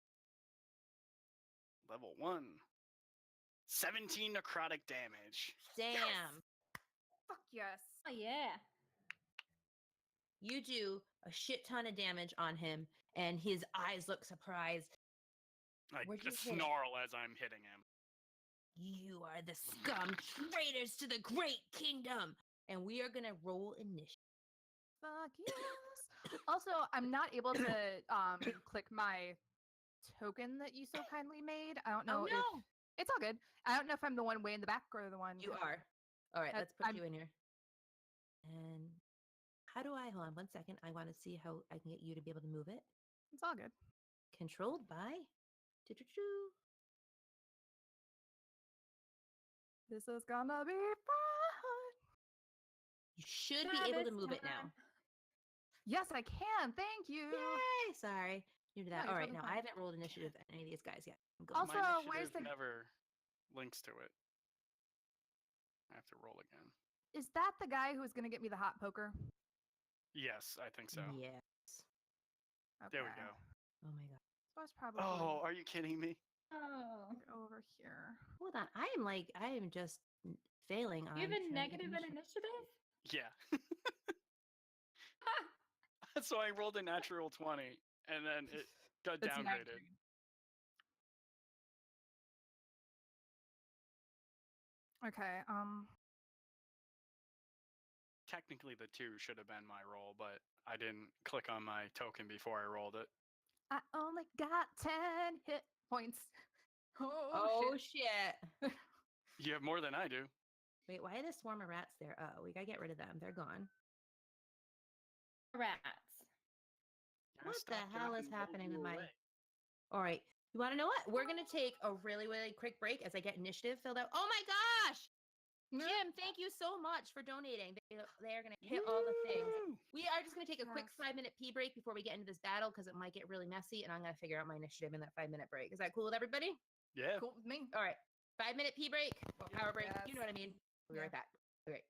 Level 1. 17 necrotic damage. damn. Fuck yes. Oh yeah. You do a shit ton of damage on him, and his eyes look surprised. I Where'd you just hit it? snarl as I'm hitting him. You are the scum traitors to the great kingdom, and we are gonna roll initiative. Fuck yes. Also, I'm not able to click my token that you so kindly made. I don't know if no, it's all good. I don't know if I'm the one way in the back or the one. you are. All right, I- let's put I'm- you in here. And how do I? Hold on 1 second. I want to see how I can get you to be able to move it. It's all good. Controlled by. Choo-choo-choo. This is gonna be fun. You should be able to move it now. Yes, I can. Thank you. Yay! Sorry. You do that. No, All you're right, totally now fine. I haven't rolled initiative on any of these guys yet. I'm good. Also, My where's initiative the- never links to it. I have to roll again. Is that the guy who was gonna get me the hot poker? Yes, I think so. Yes. There we Okay. go. Oh my god. So I was probably Oh, are you kidding me? Oh. over here. Hold on. I am just failing on. You have trying a to get negative in initiative? Yeah. So I rolled a natural 20, and then it got That's downgraded. Okay. Technically, the 2 should have been my roll, but I didn't click on my token before I rolled it. I only got 10 hit points. Oh shit. shit. You have more than I do. Wait, why are there swarm of rats there? Oh, we gotta get rid of them. They're gone. Rats. What the hell is happening with my? All right. You want to know what? We're gonna take a really, really quick break as I get initiative filled out. Oh my gosh! Jim, thank you so much for donating. They are gonna hit all the things. We are just gonna take a quick Yes. 5-minute pee break before we get into this battle because it might get really messy, and I'm gonna figure out my initiative in that 5-minute break. Is that cool with everybody? Yeah. Cool with me. All right. 5-minute pee break or power break. You know Yes. what I mean. We'll be Yeah. right back. Okay.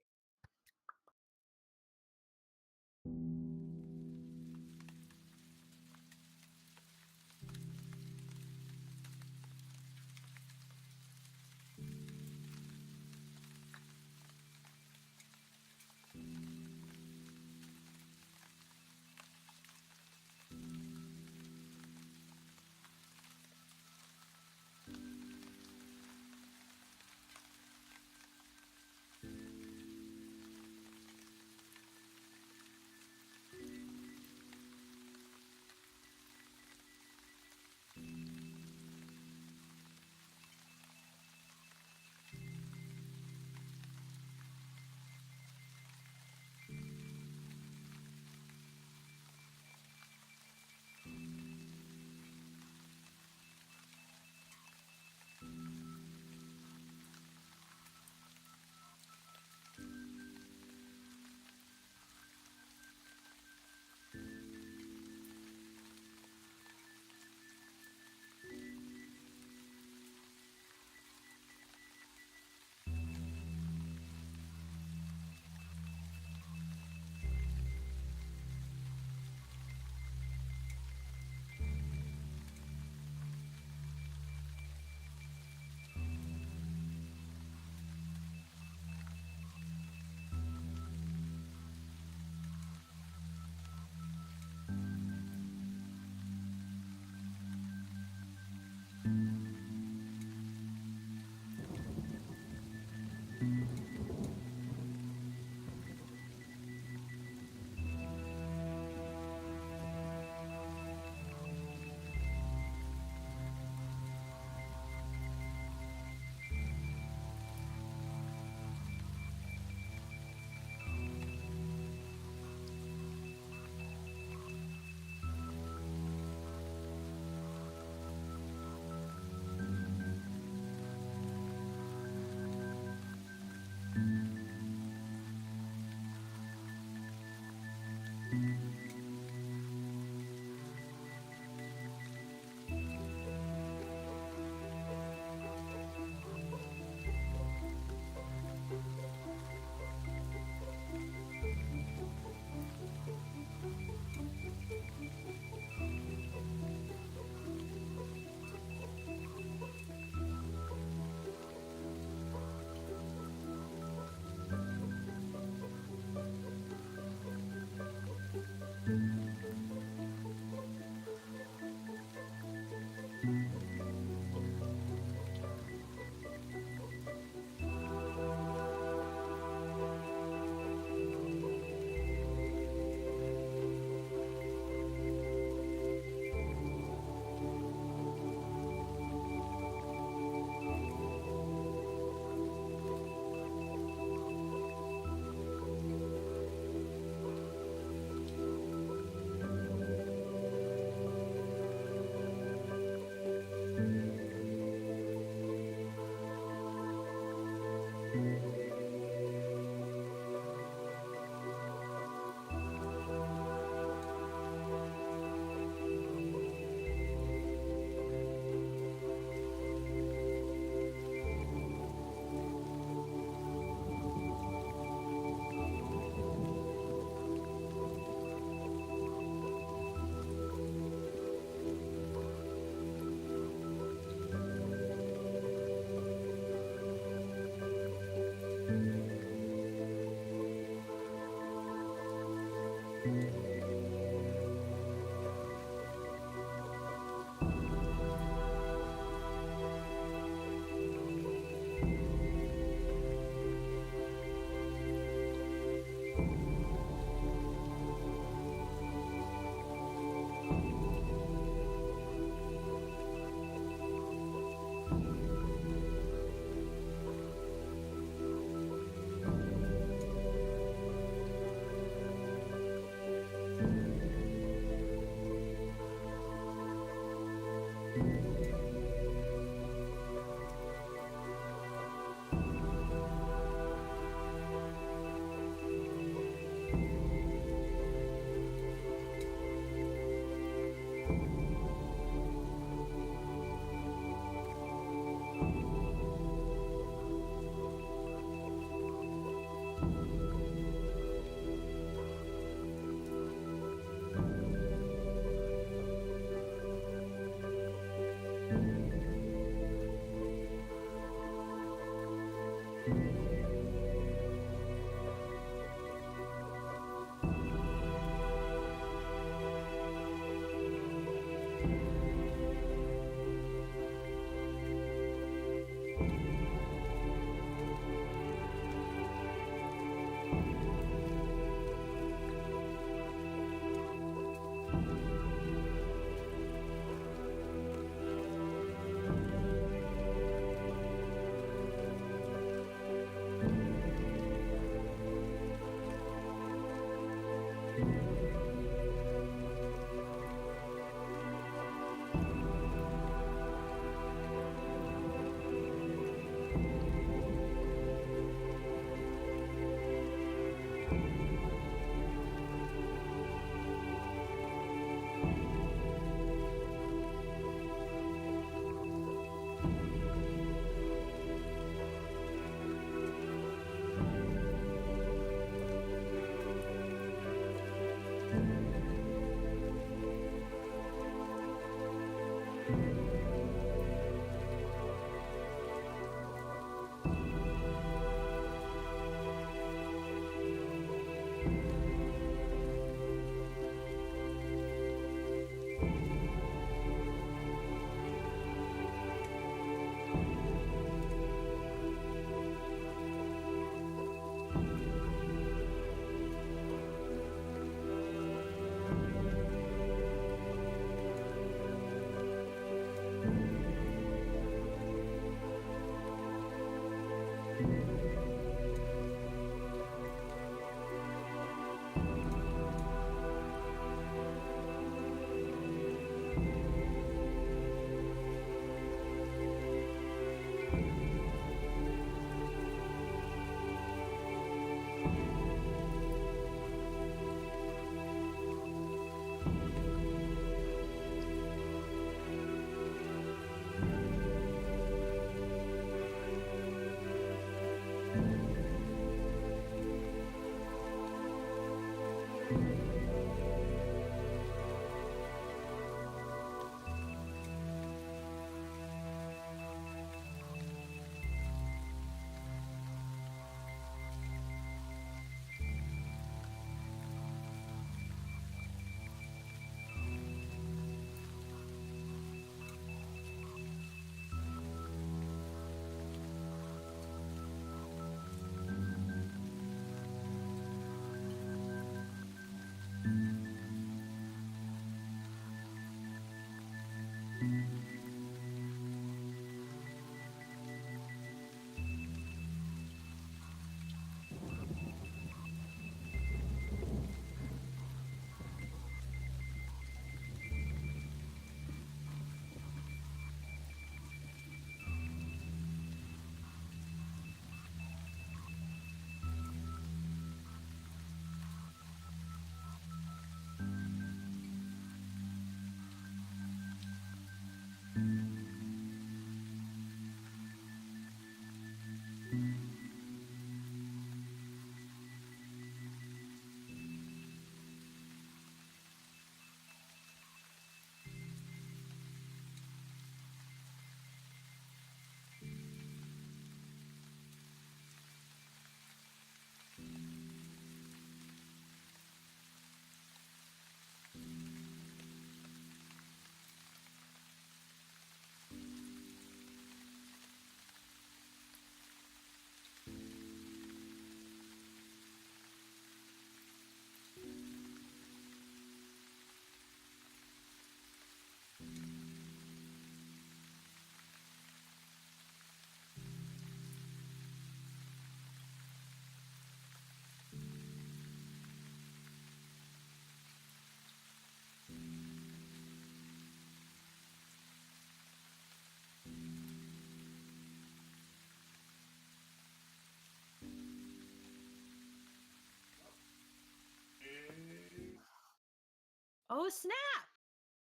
Oh snap!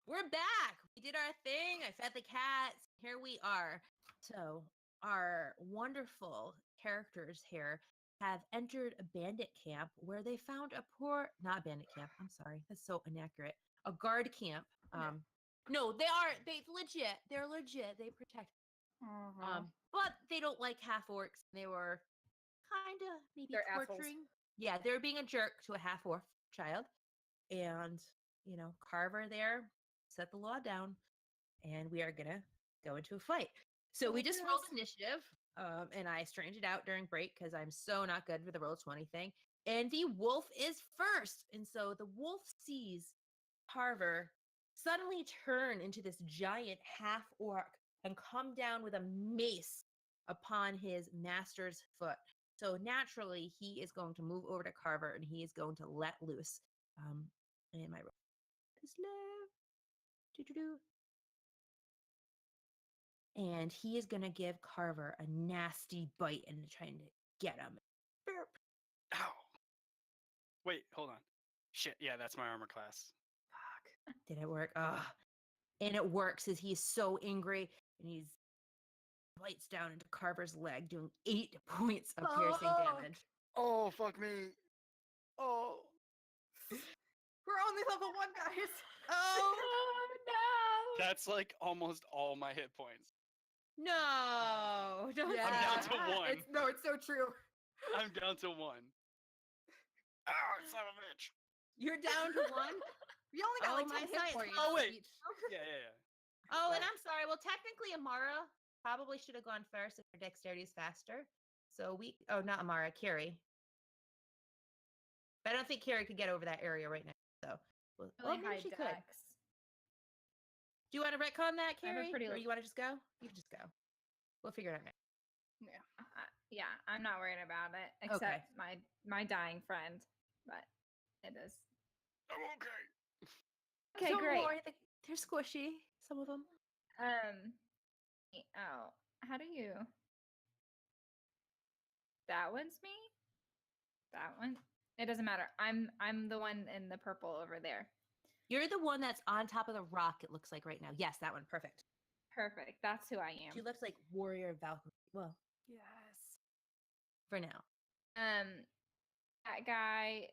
We're back. We did our thing. I fed the cats. Here we are. So our wonderful characters here have entered a bandit camp where they found a not bandit camp. I'm sorry, that's so inaccurate. A guard camp. No, they legit. They're legit. They protect. But they don't like half orcs. They were kind of maybe They're assholes. torturing. Yeah, they were being a jerk to a half orc child. And, Carver there set the law down, and we are gonna go into a fight. So we just rolled initiative, and I straightened it out during break because I'm so not good with the roll 20 thing. And the wolf is first. And so the wolf sees Carver suddenly turn into this giant half orc and come down with a mace upon his master's foot. So naturally, he is going to move over to Carver and he is going to let loose. And my roll is low. Doo-doo-doo. And he is going to give Carver a nasty bite and trying to get him. Burp. Ow. Wait, hold on. Shit, yeah, that's my armor class. Fuck. Did it work? Ugh. And it works as he's so angry and he's bites down into Carver's leg, doing 8 points of piercing damage. Oh, fuck me. Oh. We're only level 1, guys. Oh, no! That's like almost all my hit points. no. Don't Yeah. I'm down to 1. It's so true. I'm down to 1. Oh, son of a bitch. You're down to 1? We only got Oh, like my 10 hit science- points. Oh, wait. each. Yeah. Oh, and I'm sorry. Well, technically, Amara probably should have gone first if her dexterity is faster. So not Amara, Carrie. But I don't think Carrie could get over that area right now. So, Really maybe high she could. dex. Do you want to retcon that, I have a Carrie? pretty Or low- you want to just go? You can just go. We'll figure it out. Yeah, I'm not worried about it, except my dying friend. But it is I'm okay. okay. Don't Great. worry, they're squishy. Some of them. Oh, how do you? That one's me. That one. It doesn't matter. I'm the one in the purple over there. You're the one that's on top of the rock. It looks like right now. Yes, that one. Perfect. Perfect. That's who I am. She looks like Warrior Valkyrie. Well, Yes. for now. That guy.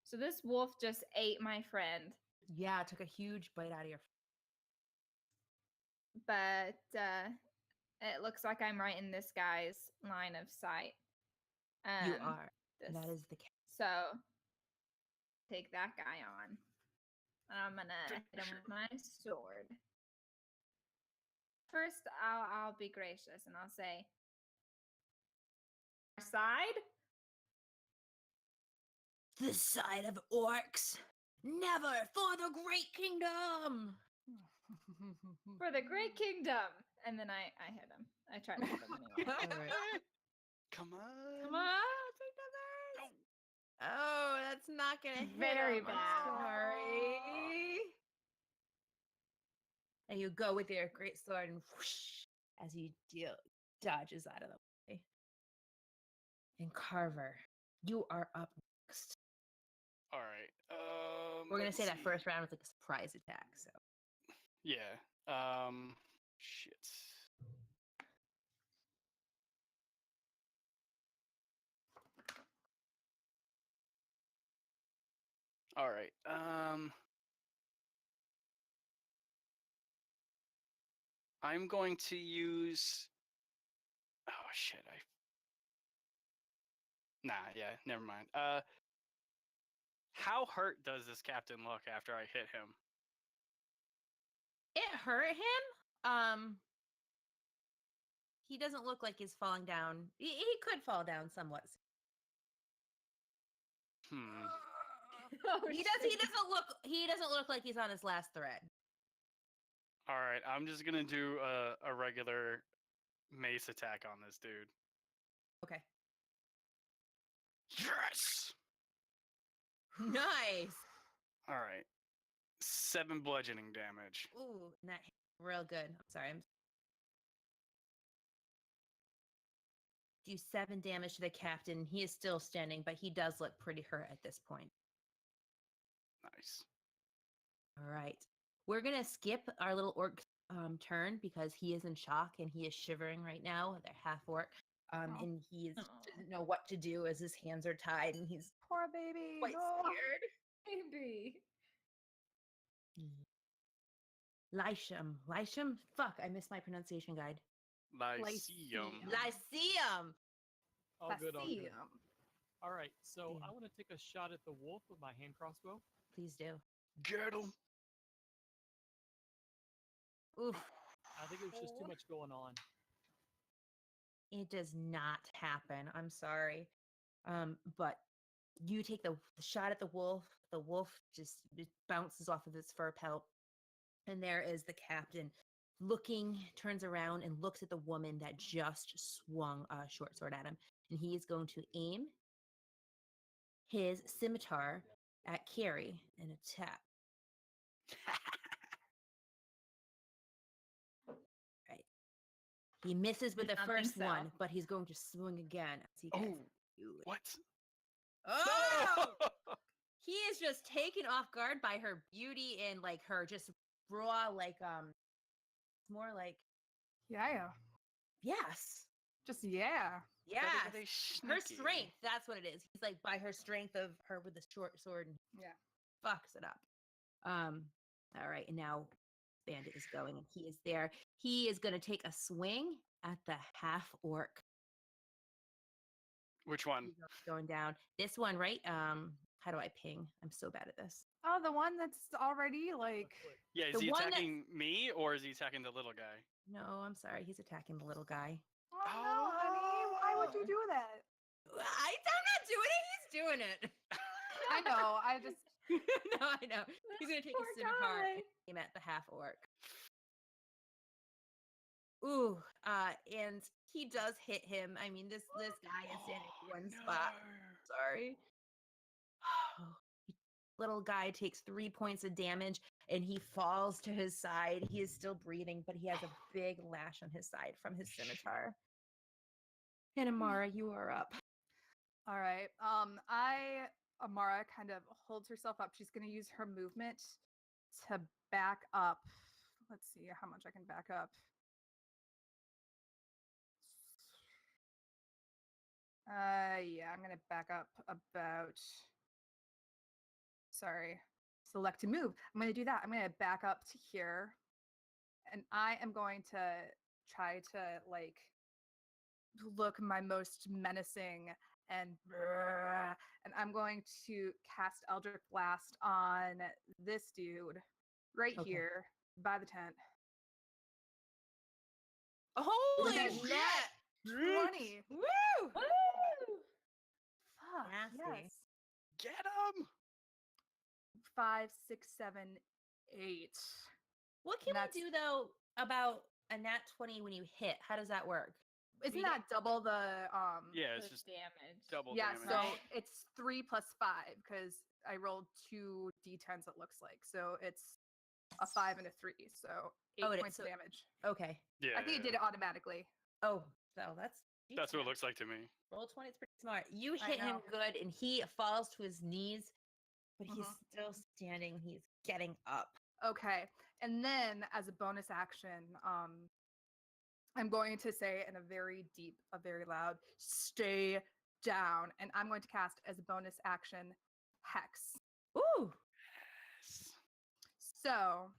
So this wolf just ate my friend, Yeah, it took a huge bite out of your. but it looks like I'm right in this guy's line of sight. You are. This. And that is the cat. So take that guy on. I'm gonna hit him with my sword. First, I'll be gracious and I'll say, "Our side." The side of orcs. Never for the great kingdom. For the great kingdom. And then I hit him. I try to hit him anyway. All right. Come on. Come on, take that No. Oh, that's not gonna hit Very him. I'm bad. sorry. And you go with your great sword and whoosh, as he dodges out of the way. And Carver, you are up next. All right. We're gonna let's say that see. first round with like a surprise attack. So Yeah. Shit. All right. I'm going to use. Oh shit! Nah. Yeah. Never mind. How hurt does this captain look after I hit him? it hurt him. He doesn't look like he's falling down. He could fall down somewhat. Oh, He doesn't look like he's on his last thread. All right. I'm just gonna do a regular mace attack on this dude. Okay. Yes. Nice. All right. 7 bludgeoning damage. Ooh, and that hit real good. I'm sorry. Do 7 damage to the captain. He is still standing, but he does look pretty hurt at this point. Nice. All right. We're gonna skip our little orc turn because he is in shock and he is shivering right now. They're half orc. And he doesn't know what to do as his hands are tied and he's Poor baby. quite Oh. scared. Baby. Lysham? Fuck, I missed my pronunciation guide. Lyceum. Lyceum! All good, all good. Lyceum. All right, so Yeah. I want to take a shot at the wolf with my hand crossbow. Please do. Get him. Oof. I think there's just too much going on. It does not happen. I'm sorry. But you take the shot at the wolf. The wolf just bounces off of its fur pelt. And there is the captain turns around and looks at the woman that just swung a short sword at him. And he is going to aim his scimitar at Carrie and attack. Right. He misses with Did the not think first so. one, but he's going to swing again as he gets Oh, you. what? Oh! No! He is just taken off guard by her beauty and like her just raw, like more like Yeah. yes. Just yeah. Yes. Very Her sneaky. strength, that's what it is. He's like by her strength of her with the short sword and Yeah. fucks it up. All right, and now Bandit is going and he is there. He is gonna take a swing at the half orc. Which one? He's going down. This one, right? How do I ping? I'm so bad at this. Oh, the one that's already like. Yeah, is The he one that- attacking me or is he attacking the little guy? No, I'm sorry. He's attacking the little guy. Oh no, honey! Why would you do that? I'm not doing it. He's doing it. I know. I just. No, I know. He's gonna take Poor a scimitar guy. and aim at the half orc. Ooh, and he does hit him. I mean, this guy is in one spot. Sorry. Little guy takes 3 points of damage and he falls to his side. He is still breathing, but he has a big lash on his side from his scimitar. And Amara, you are up. All right. Amara kind of holds herself up. She's going to use her movement to back up. Let's see how much I can back up. Yeah, I'm going to back up about. Sorry. Select to move. I'm going to do that. I'm going to back up to here. And I am going to try to like look my most menacing and I'm going to cast Eldritch Blast on this dude right Okay. here by the tent. Holy Look at shit! that. 20. Woo! Fuck, Nasty. yes. Get him! 5, 6, 7, 8. What can That's- we do though about a nat 20 when you hit? How does that work? Isn't We that double the Yeah, it's The just damage. double yeah, damage. so Right. it's 3 plus 5 because I rolled 2 d10s, it looks like. So it's a 5 and a 3. So 8 Oh, it is- points of so- damage. Okay. Yeah, I think it did it automatically. Oh, so that's That's what it decent. looks like to me. Roll 20 is pretty smart. You I hit him know. good and he falls to his knees, but he's Mhm. still standing. He's getting up. Okay. And then as a bonus action, I'm going to say in a very deep, a very loud, stay down. And I'm going to cast as a bonus action Hex. Ooh. Yes. So,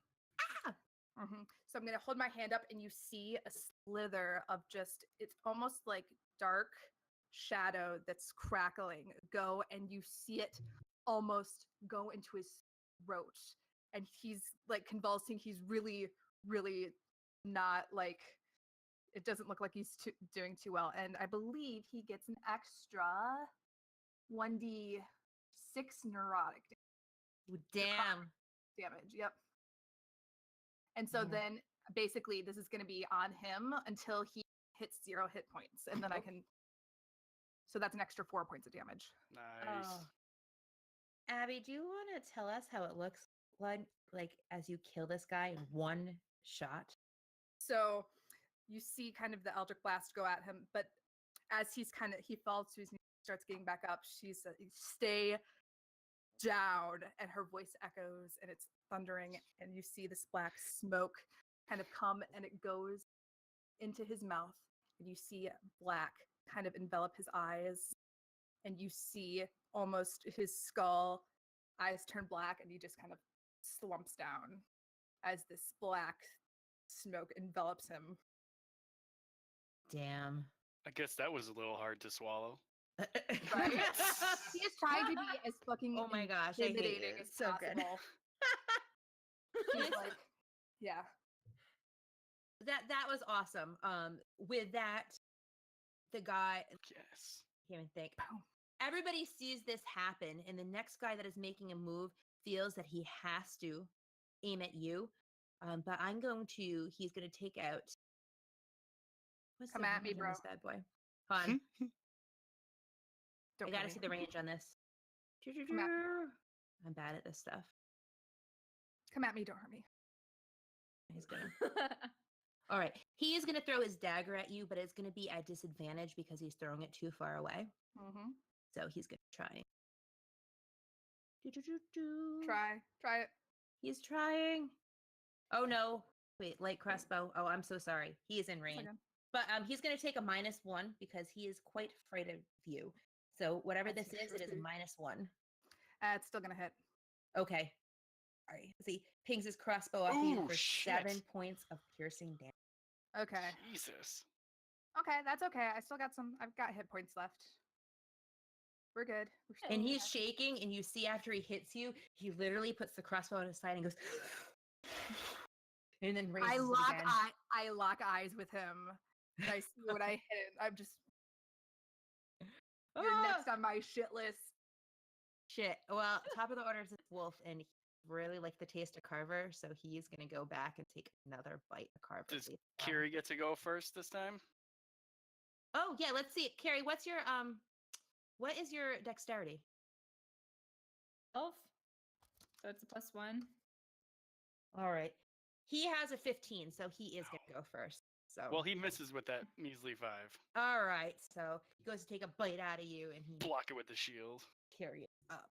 so I'm going to hold my hand up and you see a slither of just, it's almost like dark shadow that's crackling go and you see it almost go into his throat. And he's like convulsing. He's really, really not like, it doesn't look like he's doing too well. And I believe he gets an extra 1d6 neurotic Ooh, damn. damage. Yep. And so Yeah. then basically this is going to be on him until he hits 0 hit points. And then I can, so that's an extra 4 points of damage. Nice. Oh. Abby, do you want to tell us how it looks like as you kill this guy in one shot? So you see kind of the Eldritch Blast go at him, but as he falls to his knees, starts getting back up, she says, stay down. And her voice echoes and it's thundering, and you see this black smoke kind of come, and it goes into his mouth, and you see black kind of envelop his eyes, and you see almost his skull, eyes turn black, and he just kind of slumps down as this black smoke envelops him. Damn. I guess that was a little hard to swallow. Right? He is trying to be as fucking Oh my gosh, I hate intimidating you. as So good. possible. He's like, yeah. That was awesome. With that, the guy Yes. can't even think. Boom. Everybody sees this happen, and the next guy that is making a move feels that he has to aim at you. But he's going to take out. What's Come the at me, range on bro. this bad boy? Hold on. Don't I got to kill see me. the range on this. Come at me. I'm bad at this stuff. Come at me, don't hurt me. He's going to. All right. He is going to throw his dagger at you, but it's going to be at disadvantage because he's throwing it too far away. Mm-hmm. So he's going to try. Try it. He's trying. Oh no. Wait, light crossbow. Oh, I'm so sorry. He is in It's range. okay. But he's going to take a -1 because he is quite afraid of you. So whatever That's this is, it is a trippy. -1. It's still gonna hit. Okay. All right. See, pings his crossbow off you Ooh, for shit. 7 points of piercing damage. Okay. Jesus. Okay, that's okay. I've got hit points left. We're good. We're still And good. he's shaking, and you see after he hits you, he literally puts the crossbow on his side and goes, and then raises it again. I lock eyes with him. And I see what I hit. I'm just you're Ah! next on my shit list. Shit. Well, top of the order is Wolf, and he really liked the taste of Carver, so he's gonna go back and take another bite of Carver. Does see if it's Kiri get to go first this time? Oh yeah, let's see. Carrie, what is your dexterity? 12. So it's a +1. All right. He has a 15, so he is gonna go first. So Well, he misses with that measly 5. all right, so he goes to take a bite out of you, and he Block it with the shield. carries it up.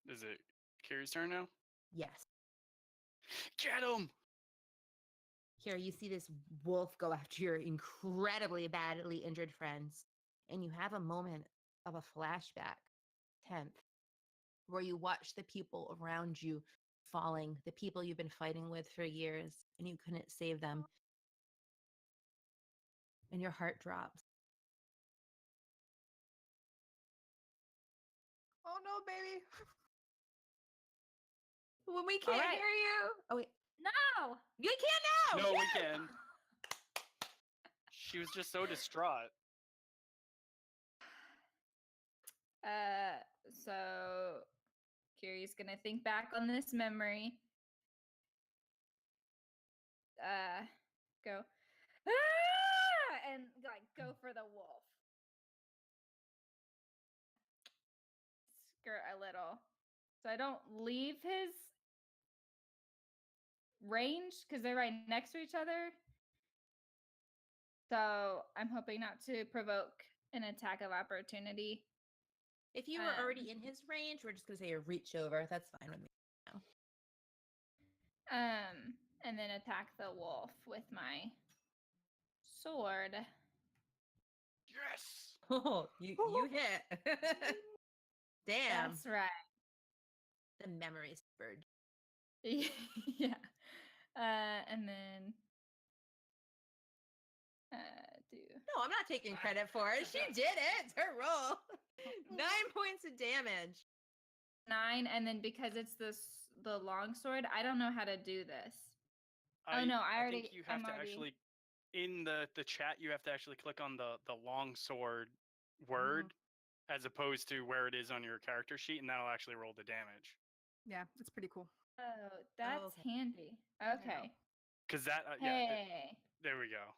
Is it Kiri's turn now? Yes. Get him! Here you see this wolf go after your incredibly badly injured friends, and you have a moment of a flashback, 10th, where you watch the people around you falling, the people you've been fighting with for years, and you couldn't save them. And your heart drops. Oh no, baby. When we All can't right. hear you. Oh wait, No! you can't now. No, we can. She was just so distraught. So Kiri's gonna think back on this memory. Go. Ah! And like go for the wolf. Skirt a little. So I don't leave his range because they're right next to each other. So I'm hoping not to provoke an attack of opportunity. If you were already in his range, we're just gonna say a reach over. That's fine with me. And then attack the wolf with my sword. Yes! Oh, you hit. Damn. That's right. The memory's bird. Yeah. And then do No, I'm not taking credit for it. She did it. It's her roll. 9 points of damage. 9, and then because it's the long sword, I don't know how to do this. Oh, no, I already- think you have I'm to already- actually in the chat. You have to actually click on the long sword word as opposed to where it is on your character sheet, and that'll actually roll the damage. Yeah, it's pretty cool. Oh, that's okay. handy. Okay. Because that Hey. there we go.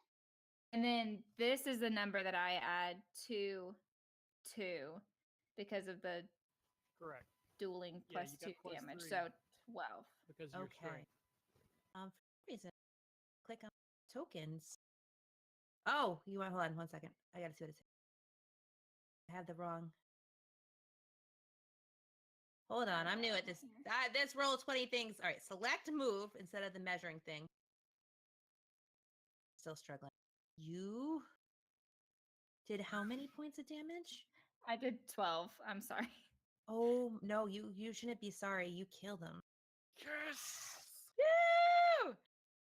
And then this is the number that I add to 2 because of the Correct. dueling Yeah, plus you got 2 plus damage. 3. So 12. Because of your Okay. strength. For some reason, click on tokens. Oh, you want hold on 1 second. I gotta see what it says. I have the wrong. Hold on, I'm new at this. This roll 20 things. All right, select move instead of the measuring thing. Still struggling. You did how many points of damage? I did 12. I'm sorry. Oh no, you shouldn't be sorry. You killed him. Yes. Woo!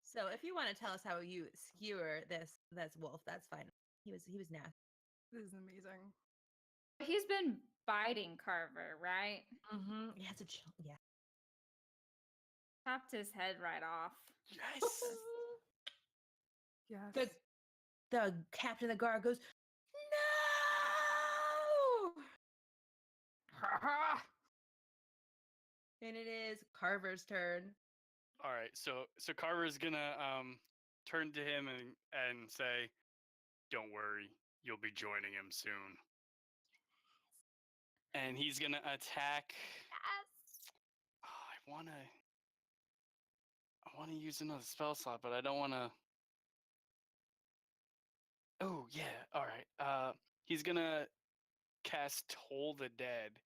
So if you want to tell us how you skewer this wolf, that's fine. He was nasty. This is amazing. He's been biting Carver, right? Mm-hmm. Yeah, yeah. Chopped his head right off. Yes. Yes. The captain of the guard goes, no! And it is Carver's turn. All right. So Carver's gonna turn to him and say, "Don't worry, you'll be joining him soon." And he's gonna attack. Yes. Oh, I wanna use another spell slot, but I don't wanna. Oh yeah. All right. He's gonna cast Toll the Dead.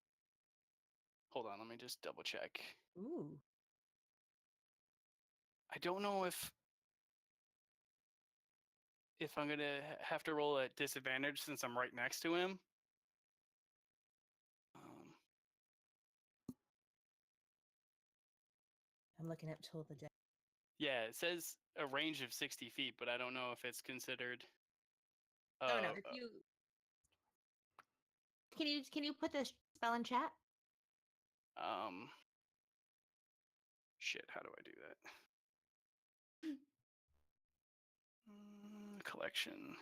Hold on. Let me just double check. Ooh. I don't know if I'm gonna have to roll at disadvantage since I'm right next to him. I'm looking up Toll the Dead. Yeah, it says a range of 60 feet, but I don't know if it's considered. Oh no, if you can you put this spell in chat? Shit, how do I do that? Collection.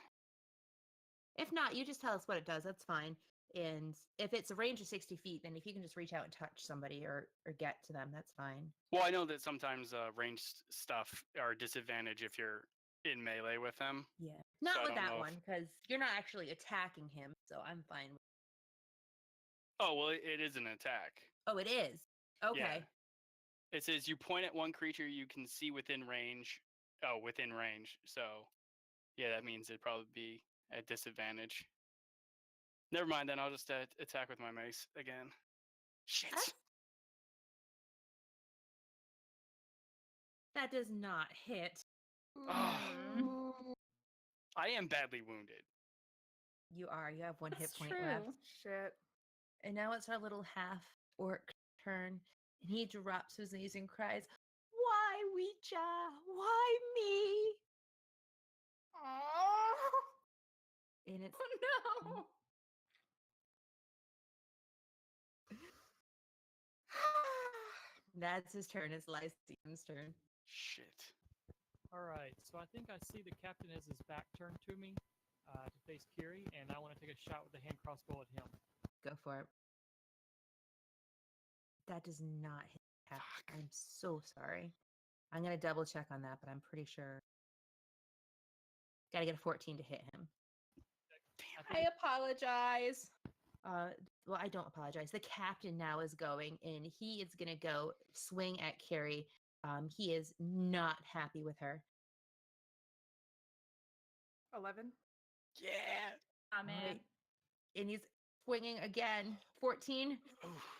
If not, you just tell us what it does. That's fine. And if it's a range of 60 feet, then if you can just reach out and touch somebody or get to them, that's fine. Well, I know that sometimes ranged stuff are disadvantage if you're in melee with them. Yeah. Not I with don't that know one, because you're not actually attacking him, so I'm fine with Oh, well, it is an attack. Oh, it is. Okay. Yeah. It says you point at one creature you can see within range. Oh, within range. So, yeah, that means it'd probably be at disadvantage. Never mind, then I'll just attack with my mace again. Shit. That does not hit. Oh. I am badly wounded. You are. You have one hit That's point true. left. Shit. And now it's our little half orc turn. And he drops his knees and cries, "Why, Ouija? Why me?" Oh. And it's Oh no. that's his turn. It's Lysium's turn. Shit. All right, so I think I see the captain has his back turned to me to face Kiri, and I want to take a shot with the hand crossbow at him. Go for it. That does not hit. Fuck. I'm so sorry. I'm gonna double check on that, but I'm pretty sure. Gotta get a 14 to hit him. I I think apologize. Well, I don't apologize. The captain now is going, and he is gonna go swing at Carrie. He is not happy with her. 11. Yeah. Oh man. Alright. And he's swinging again. 14. Oof.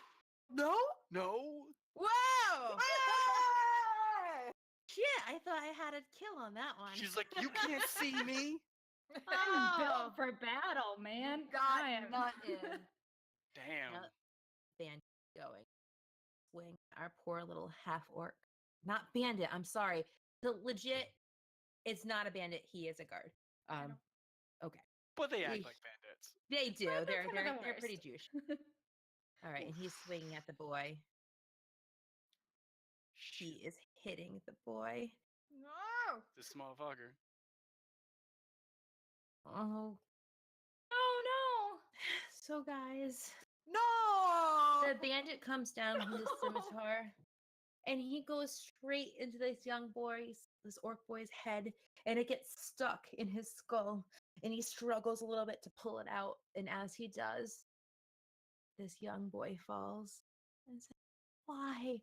No. No. Whoa! Hey! Shit, I thought I had a kill on that one. She's like, you can't see me. I'm Oh. built for battle, man. Got I am nut in. Damn. Yep. Bandit going. Swing our poor little half orc. Not bandit, I'm sorry. The legit, it's not a bandit, he is a guard. Okay. But they act Eesh. like bandits. They do. Well, They're they're kind of the pretty worst. douche. All right, and he's swinging at the boy. He is hitting the boy. No. This motherfucker. Oh. Oh no. So guys, No. the bandit comes down with his scimitar, and he goes straight into this orc boy's head, and it gets stuck in his skull, and he struggles a little bit to pull it out, and as he does, this young boy falls and says, "Why?"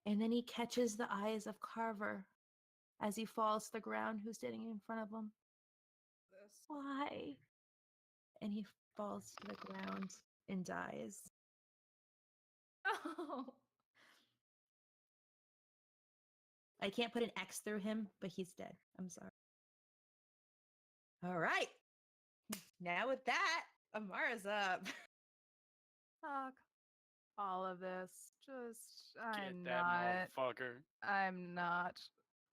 And then he catches the eyes of Carver as he falls to the ground, who's sitting in front of him. Why? And he falls to the ground and dies. Oh. I can't put an X through him, but he's dead. I'm sorry. All right. Now with that, Amara's up. Fuck all of this. Just Get I'm that not. motherfucker. I'm not.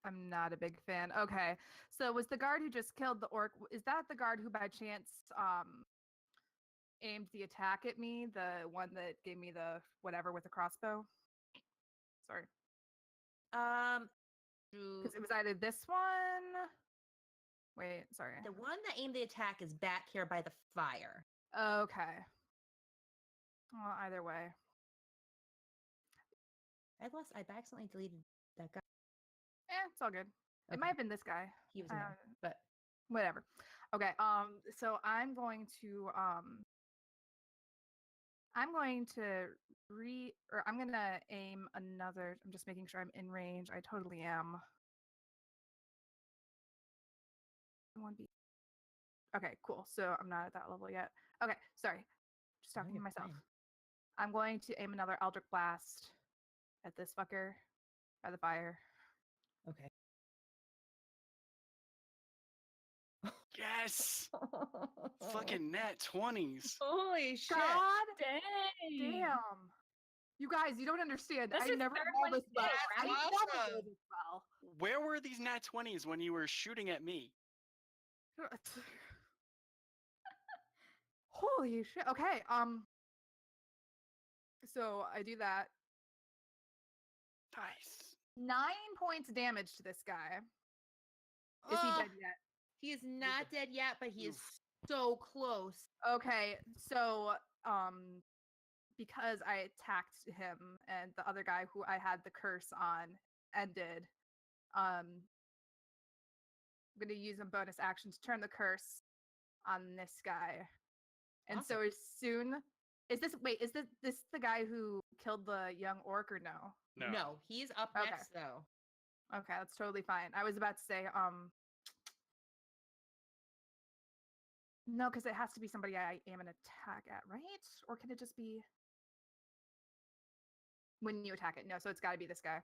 I'm not a big fan. Okay, so was the guard who just killed the orc? Is that the guard who by chance aimed the attack at me? The one that gave me the whatever with the crossbow? Sorry, because it was either this one. Wait, sorry. The one that aimed the attack is back here by the fire. Okay. Well, either way. I've accidentally deleted that guy. It's all good. It Okay. might have been this guy. He was in there, but Whatever. Okay. So I'm going to I'm gonna aim another. I'm just making sure I'm in range. I totally am. 1B. Okay, cool. So I'm not at that level yet. Okay, sorry. Just No, talking to you're myself. fine. I'm going to aim another Eldritch Blast at this fucker by the fire. Okay. Yes! Fucking nat 20s. Holy shit. God Dang. damn. You guys, you don't understand. That's I his never third roll one this well. today, I right? never Awesome. roll this well. Where were these nat 20s when you were shooting at me? Holy shit. Okay. So I do that. Nice. 9 points damage to this guy. Is he dead yet? He is not dead yet, but he is Oof. so close. Okay, so because I attacked him and the other guy who I had the curse on ended, I'm gonna use a bonus action to turn the curse on this guy. And so as soon is this the guy who killed the young orc or no? No. He's up Okay. next though. Okay, that's totally fine. I was about to say, no, because it has to be somebody I aim an attack at, right? Or can it just be when you attack it? No, so it's got to be this guy.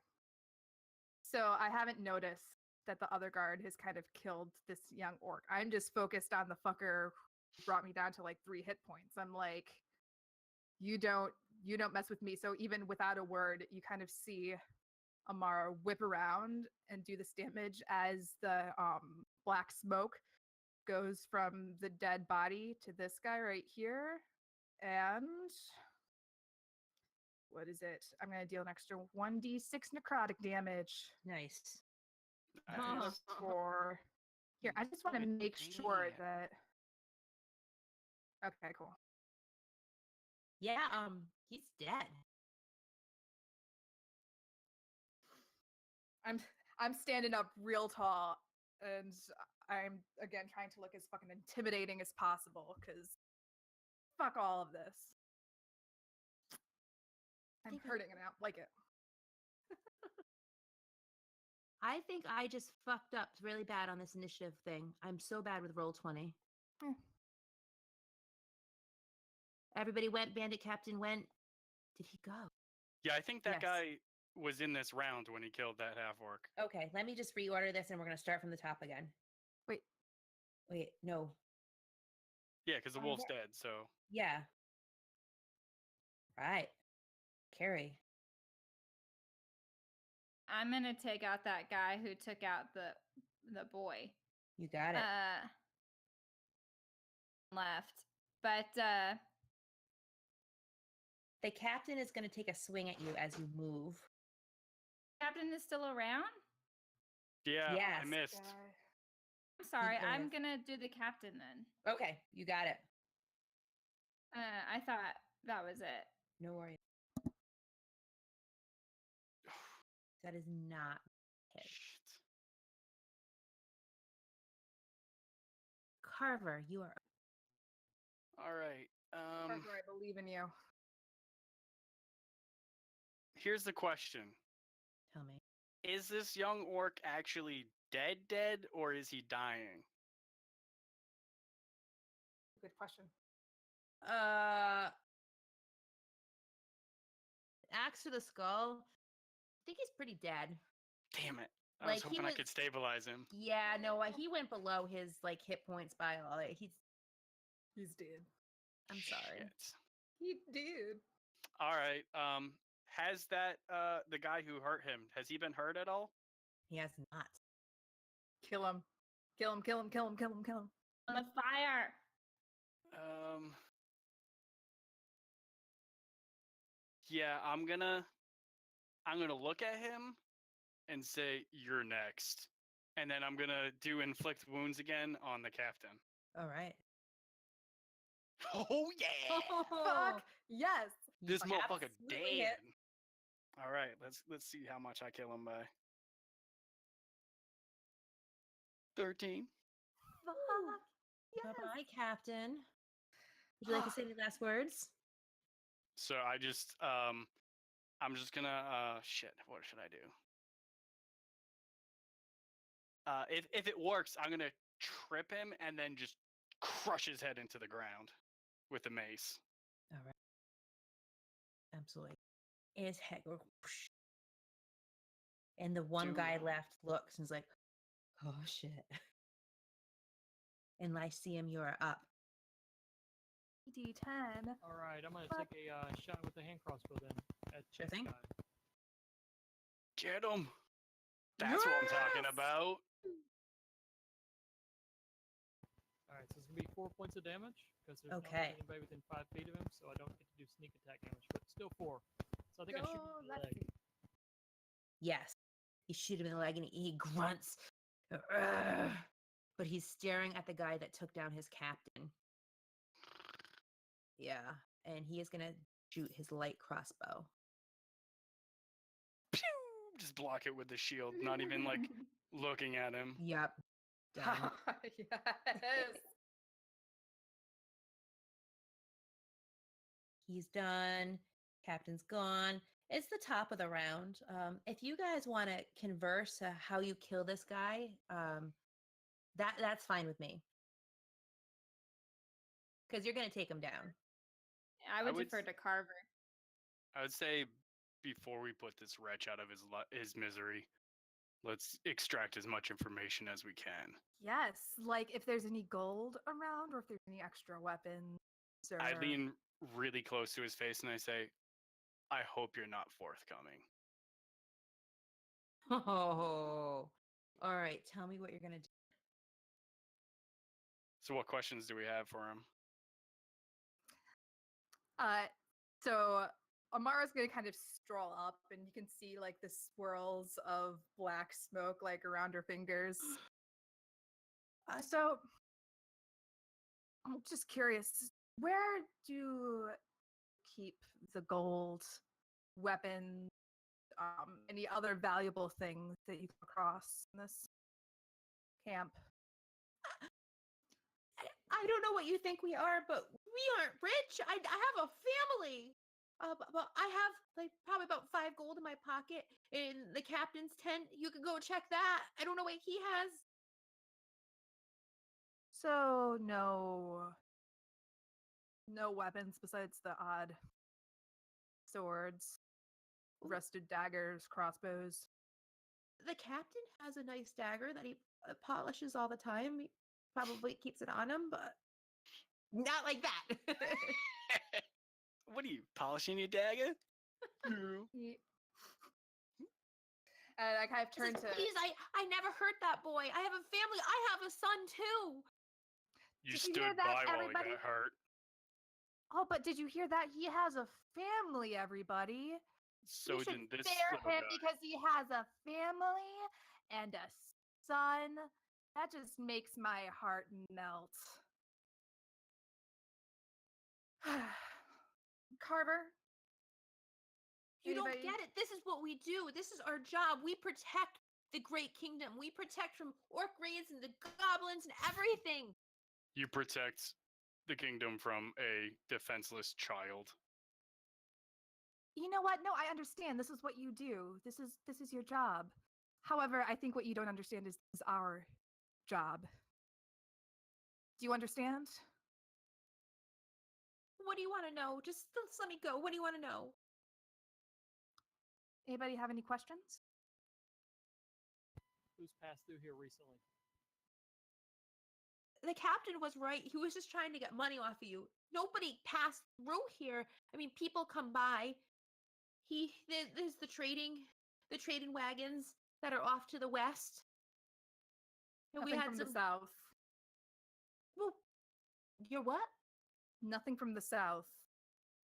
So I haven't noticed that the other guard has kind of killed this young orc. I'm just focused on the fucker who brought me down to like 3 hit points. I'm like, you don't mess with me. So even without a word, you kind of see Amara whip around and do this damage as the black smoke goes from the dead body to this guy right here. And what is it? I'm going to deal an extra 1d6 necrotic damage Nice. Nice. for here. I just want to Good make sure man. that. Okay, cool. Yeah, he's dead. I'm standing up real tall, and I'm again trying to look as fucking intimidating as possible because fuck all of this. I'm think I- hurting and I don't like it. I think I just fucked up really bad on this initiative thing. I'm so bad with roll 20. Hmm. Everybody went, Bandit Captain went. Did he go? Yeah, I think that Yes. guy was in this round when he killed that half orc. Okay, let me just reorder this and we're going to start from the top again. Wait. Wait, no. Yeah, because the Oh, wolf's yeah. dead, so. Yeah. Right. Carrie. I'm gonna take out that guy who took out the boy. You got it. Left. But The captain is going to take a swing at you as you move. Captain is still around? Yeah, Yes. I missed. I'm sorry. is. I'm gonna do the captain then. Okay, you got it. I thought that was it. No worries. That is not hit. Shit. Carver, you are. All right. Parker, I believe in you. Here's the question. Tell me. Is this young orc actually dead, or is he dying? Good question. Axe to the skull. I think he's pretty dead. Damn it! I was Like, he hoping I was- could stabilize him. Yeah, no, he went below his like hit points by a lot. He's dead. I'm sorry. Shit. He did. All right. Has that the guy who hurt him, has he been hurt at all? He has not. Kill him. Kill him. Kill him. Kill him. Kill him. Kill him. On the fire. Yeah, I'm gonna look at him and say you're next, and then I'm gonna do inflict wounds again on the captain. All right. Oh yeah! Fuck yes. This motherfucker absolutely dead. hit. All right, let's see how much I kill him by. 13. Fuck. Yes. Bye-bye, Captain. Would you like to say any last words? So I'm just gonna shit. What should I do? If it works, I'm gonna trip him and then just crush his head into the ground with the mace. All right. Absolutely. And his head goes whoosh. And the one guy left looks and is like, oh shit. And Lyceum, you are up. D10. All right, I'm gonna take a shot with the hand crossbow then. At Sure this thing. guy. Get him. That's what I'm talking Yes! about. All right, so it's gonna be 4 points of damage because there's Okay. not anybody within 5 feet of him, so I don't get to do sneak attack damage, but still 4. So I think I shoot him Go, in the leg. Lexi. Yes. You shoot him in the leg and he grunts. "Ugh." But he's staring at the guy that took down his captain. Yeah. And he is going to shoot his light crossbow. Pew! Just block it with the shield, not even like looking at him. Yep. Done. Yes. He's done. Captain's gone. It's the top of the round. If you guys want to converse how you kill this guy, that's fine with me. Because you're going to take him down. I would would defer s- to Carver. I would say before we put this wretch out of his misery, let's extract as much information as we can. Yes. Like if there's any gold around or if there's any extra weapons. Or... I lean really close to his face and I say, I hope you're not forthcoming. Oh. All right. Tell me what you're going to do. So what questions do we have for him? So Amara's gonna kind of stroll up and you can see like the swirls of black smoke like around her fingers. So I'm just curious, where do you keep the gold, weapons, any other valuable things that you come across in this camp? I don't know what you think we are, but we aren't rich. I have a family. But I have like probably about 5 gold in my pocket in the captain's tent. You could go check that. I don't know what he has. So no weapons besides the odd swords, rusted daggers, crossbows. The captain has a nice dagger that he polishes all the time. He probably keeps it on him, but not like that. What are you, polishing your dagger? No. And I kind of turn to Please, I never hurt that boy. I have a family. I have a son too. You Did you hear stood that, by while everybody? he got hurt. Oh, but did you hear that? He has a family, everybody. So we should didn't this spare little him guy. because he has a family and a son. That just makes my heart melt. Carver? You don't Anybody? get it. This is what we do. This is our job. We protect the Great Kingdom. We protect from orc raids and the goblins and everything. You protect the kingdom from a defenseless child. You know what? No, I understand. This is what you do. This is your job. However, I think what you don't understand is our job. Do you understand? What do you want to know? Just let me go. What do you want to know? Anybody have any questions? Who's passed through here recently? The captain was right. He was just trying to get money off of you. Nobody passed through here. I mean, people come by. There's the trading wagons that are off to the west. And Nothing from the south. Well, you're what? Nothing from the south.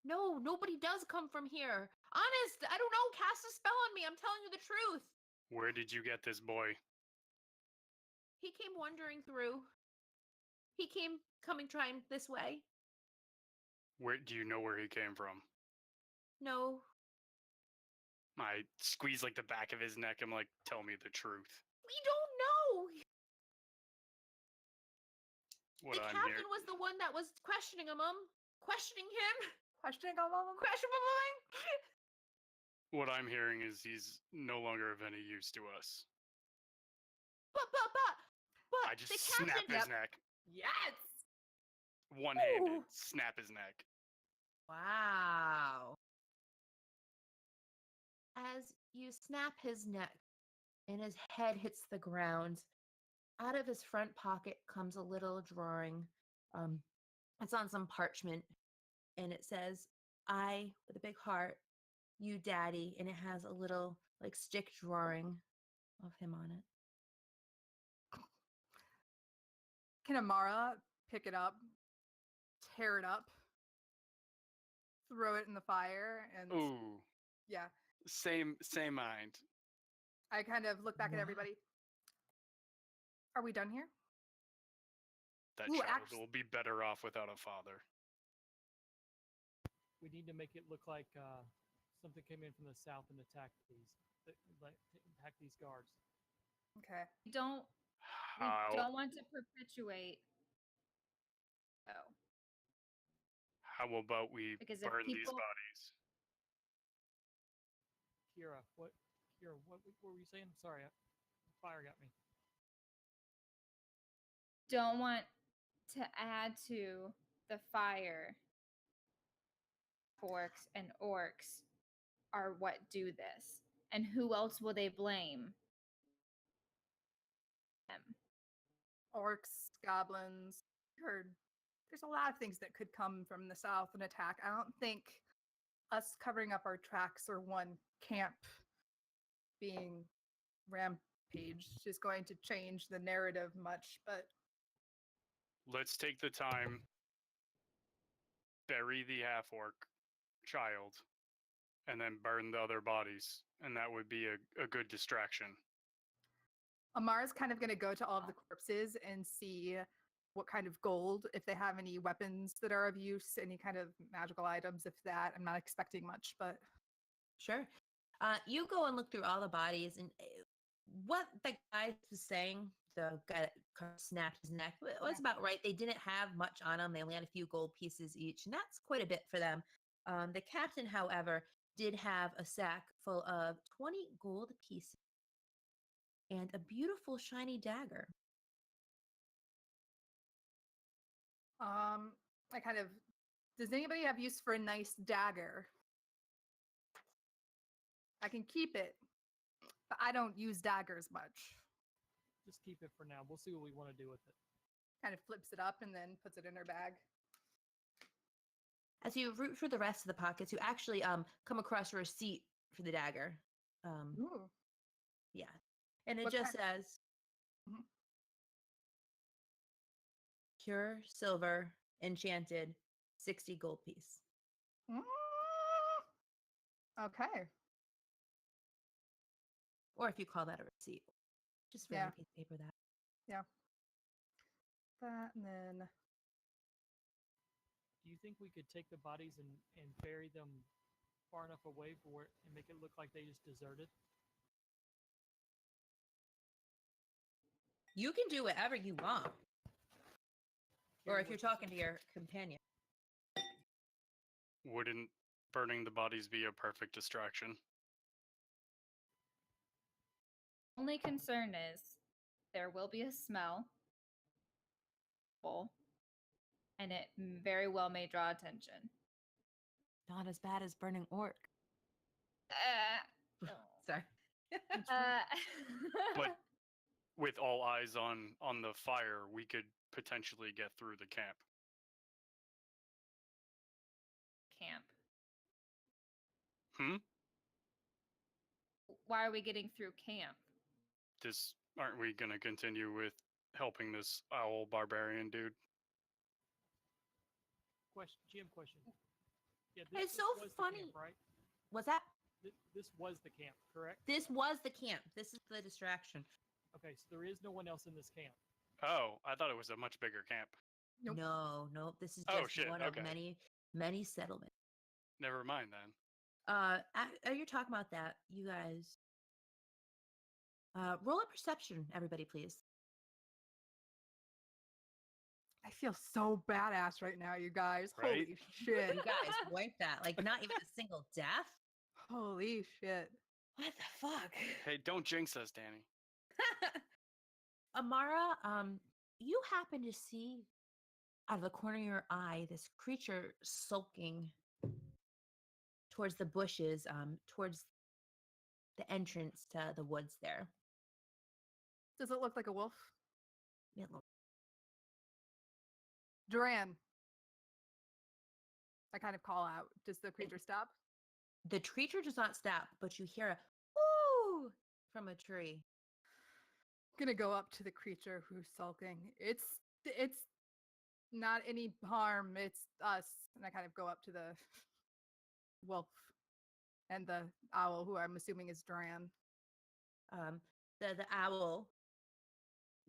No, nobody does come from here. Honest, I don't know. Cast a spell on me. I'm telling you the truth. Where did you get this boy? He came wandering through. He came trying this way. Where do you know where he came from? No. I squeeze like the back of his neck. I'm like, tell me the truth. We don't know. What The I'm captain here. was the one that was questioning him. Questioning him. Questioning all of them? Questioning. What I'm hearing is he's no longer of any use to us. But I just the snap captain. his neck. Yes! One-handed. Ooh. Snap his neck. Wow. As you snap his neck and his head hits the ground, out of his front pocket comes a little drawing. It's on some parchment, and it says, "I," with a big heart, "you, Daddy," and it has a little like stick drawing of him on it. Can Amara pick it up, tear it up, throw it in the fire, and Ooh. yeah. Same mind. I kind of look back at What? everybody. Are we done here? That Ooh, child will be better off without a father. We need to make it look like something came in from the south and attacked these guards. Okay. We don't How want to perpetuate. Oh, how about we Because if burn these people- bodies? Kira, what were you saying? Sorry, fire got me. don't want to add to the fire. Orcs and orcs are what do this, and who else will they blame? Them. Orcs, goblins. Heard there's a lot of things that could come from the south and attack. I don't think us covering up our tracks or one camp being rampaged is going to change the narrative much, but Let's take the time, bury the half-orc child, and then burn the other bodies, and that would be a good distraction. Amara's kind of going to go to all of the corpses and see what kind of gold, if they have any weapons that are of use, any kind of magical items, if that. I'm not expecting much, but Sure. You go and look through all the bodies, and what the guy was saying, the guy that kind of snapped his neck, was about right. They didn't have much on them. They only had a few gold pieces each, and that's quite a bit for them. The captain, however, did have a sack full of 20 gold pieces and a beautiful shiny dagger. I kind of, does anybody have use for a nice dagger? I can keep it, but I don't use daggers much. Just keep it for now. We'll see what we want to do with it. Kind of flips it up and then puts it in her bag. As you root through the rest of the pockets, you actually come across a receipt for the dagger. Ooh. Yeah, and it What just kind- says Mhm. pure silver, enchanted, 60 gold piece. Mm. Okay. Or if you call that a receipt, just for Yeah. a piece of paper that. That and then Do you think we could take the bodies and bury them far enough away for where and make it look like they just deserted? You can do whatever you want. Or Kira, if you're what you talking say? to your companion. Wouldn't burning the bodies be a perfect distraction? Only concern is there will be a smell. and it very well may draw attention. Not as bad as burning orc. Sorry. But with all eyes on the fire, we could potentially get through the camp. Camp. Hmm? Why are we getting through camp? Aren't we gonna continue with helping this owl barbarian dude? GM question. Yeah, It's so was the funny. camp, right? What's that? This was the camp, correct? This was the camp. This is the distraction. Okay, so there is no one else in this camp. Oh, I thought it was a much bigger camp. Nope. No. This is Oh, just shit, one okay. of many settlements. Never mind then. You're talking about that, you guys. Roll a perception, everybody, please. I feel so badass right now, you guys. Right? Holy shit. You guys wiped that. Like, not even a single death? Holy shit. What the fuck? Hey, don't jinx us, Danny. Amara, you happen to see out of the corner of your eye this creature sulking towards the bushes, towards the entrance to the woods there. Does it look like a wolf? It looks Duran. I kind of call out. Does the creature stop? The creature does not stop, but you hear a woo from a tree. Gonna go up to the creature who's sulking. It's not any harm. It's us. And I kind of go up to the wolf and the owl, who I'm assuming is Duran. The owl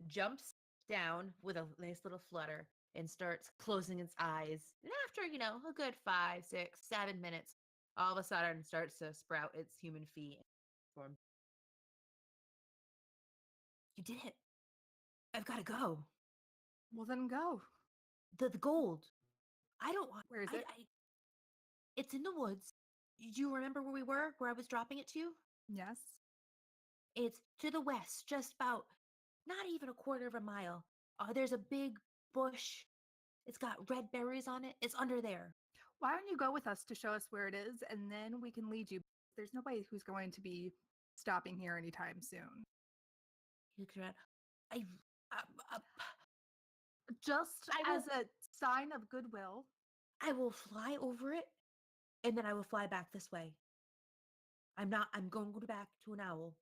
jumps down with a nice little flutter and starts closing its eyes. And after, a good 5, 6, 7 minutes, all of a sudden starts to sprout its human feet. Form. You did it. I've got to go. Well, then go. The gold. I don't want. Where is it? It's in the woods. Do you remember where we were? Where I was dropping it to? Yes. It's to the west, just about not even a quarter of a mile. There's a big bush. It's got red berries on it. It's under there. Why don't you go with us to show us where it is, and then we can lead you. There's nobody who's going to be stopping here anytime soon. He looks around. Just I as a sign of goodwill. I will fly over it, and then I will fly back this way. I'm going to go back to an owl.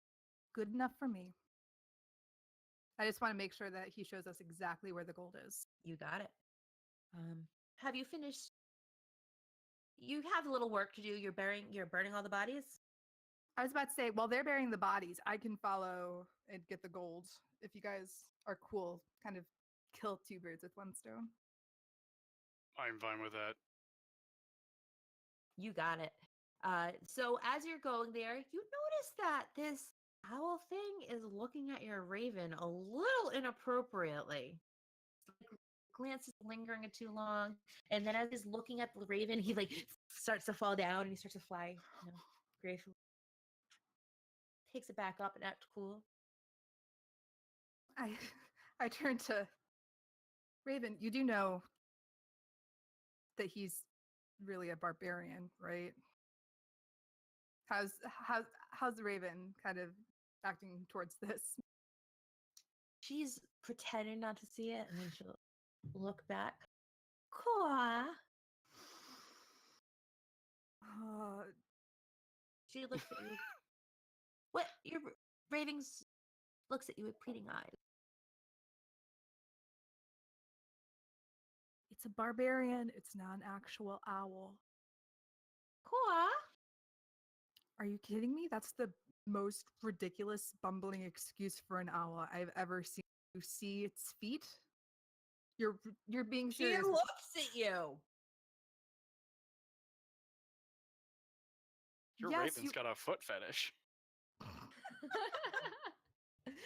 Good enough for me. I just want to make sure that he shows us exactly where the gold is. You got it. Have you finished? You have a little work to do. You're burning all the bodies. I was about to say, while they're burying the bodies, I can follow and get the gold. If you guys are cool, kind of kill two birds with one stone. I'm fine with that. You got it. So as you're going there, you notice that this owl thing is looking at your raven a little inappropriately. Like, glances lingering too long, and then as he's looking at the raven, he starts to fall down and he starts to fly, gracefully. Takes it back up and acts cool. I turn to Raven. You do know that he's really a barbarian, right? How's Raven kind of acting towards this? She's pretending not to see it, and then she'll look back. Cool. She looks at you. What? Your Ravens looks at you with pleading eyes. It's a barbarian. It's not an actual owl. Cool. Are you kidding me? That's the most ridiculous, bumbling excuse for an owl I've ever seen. You see its feet? You're being She serious. looks at you. Your Yes, raven's got a foot fetish.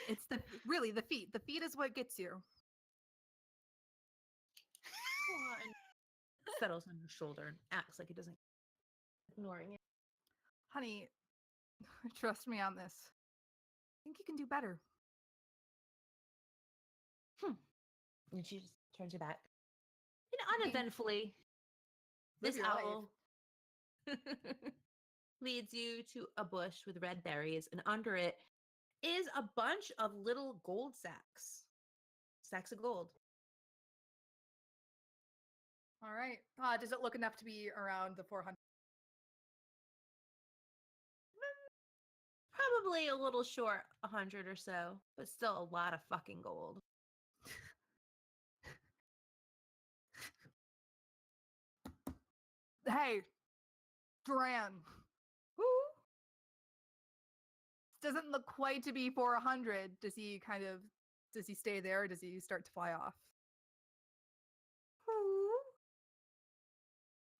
It's the feet. The feet is what gets you. Settles on your shoulder and acts like it doesn't, ignoring it. Honey, trust me on this. I think you can do better. And she just turns her back. uneventfully, Live this your life. owl leads you to a bush with red berries, and under it is a bunch of little gold sacks of gold. All right. Does it look enough to be around the 400? Probably a little short 100 or so, but still a lot of fucking gold. Hey, Duran. Who? Doesn't look quite to be 400. Does he stay there or does he start to fly off? Who?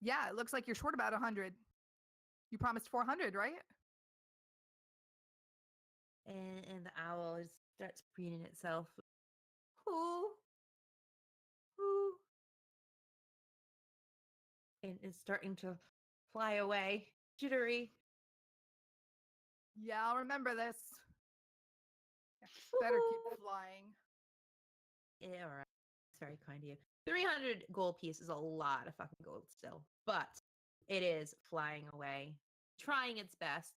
Yeah, it looks like you're short about 100. You promised 400, right? And the owl starts preening itself. Who? Who? And is starting to fly away, jittery. Yeah, I'll remember this. Yeah, better keep flying. Yeah, all right. It's very kind of you. 300 gold piece is a lot of fucking gold still, but it is flying away, trying its best.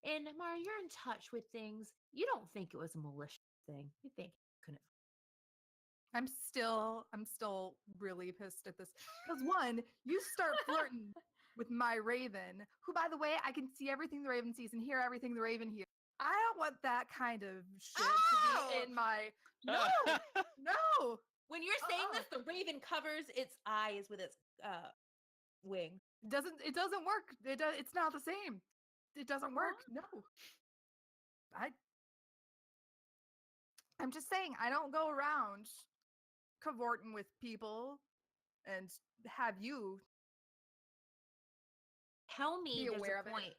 And Mara, you're in touch with things. You don't think it was a malicious thing. You think it couldn't. I'm still really pissed at this. Because one, you start flirting with my raven, who, by the way, I can see everything the raven sees and hear everything the raven hears. I don't want that kind of shit to be in my. No, no. When you're saying this, the raven covers its eyes with its wing. It doesn't work. It's not the same. It doesn't work. No. I'm just saying, I don't go around cavorting with people and have you Tell me be there's aware a of it. point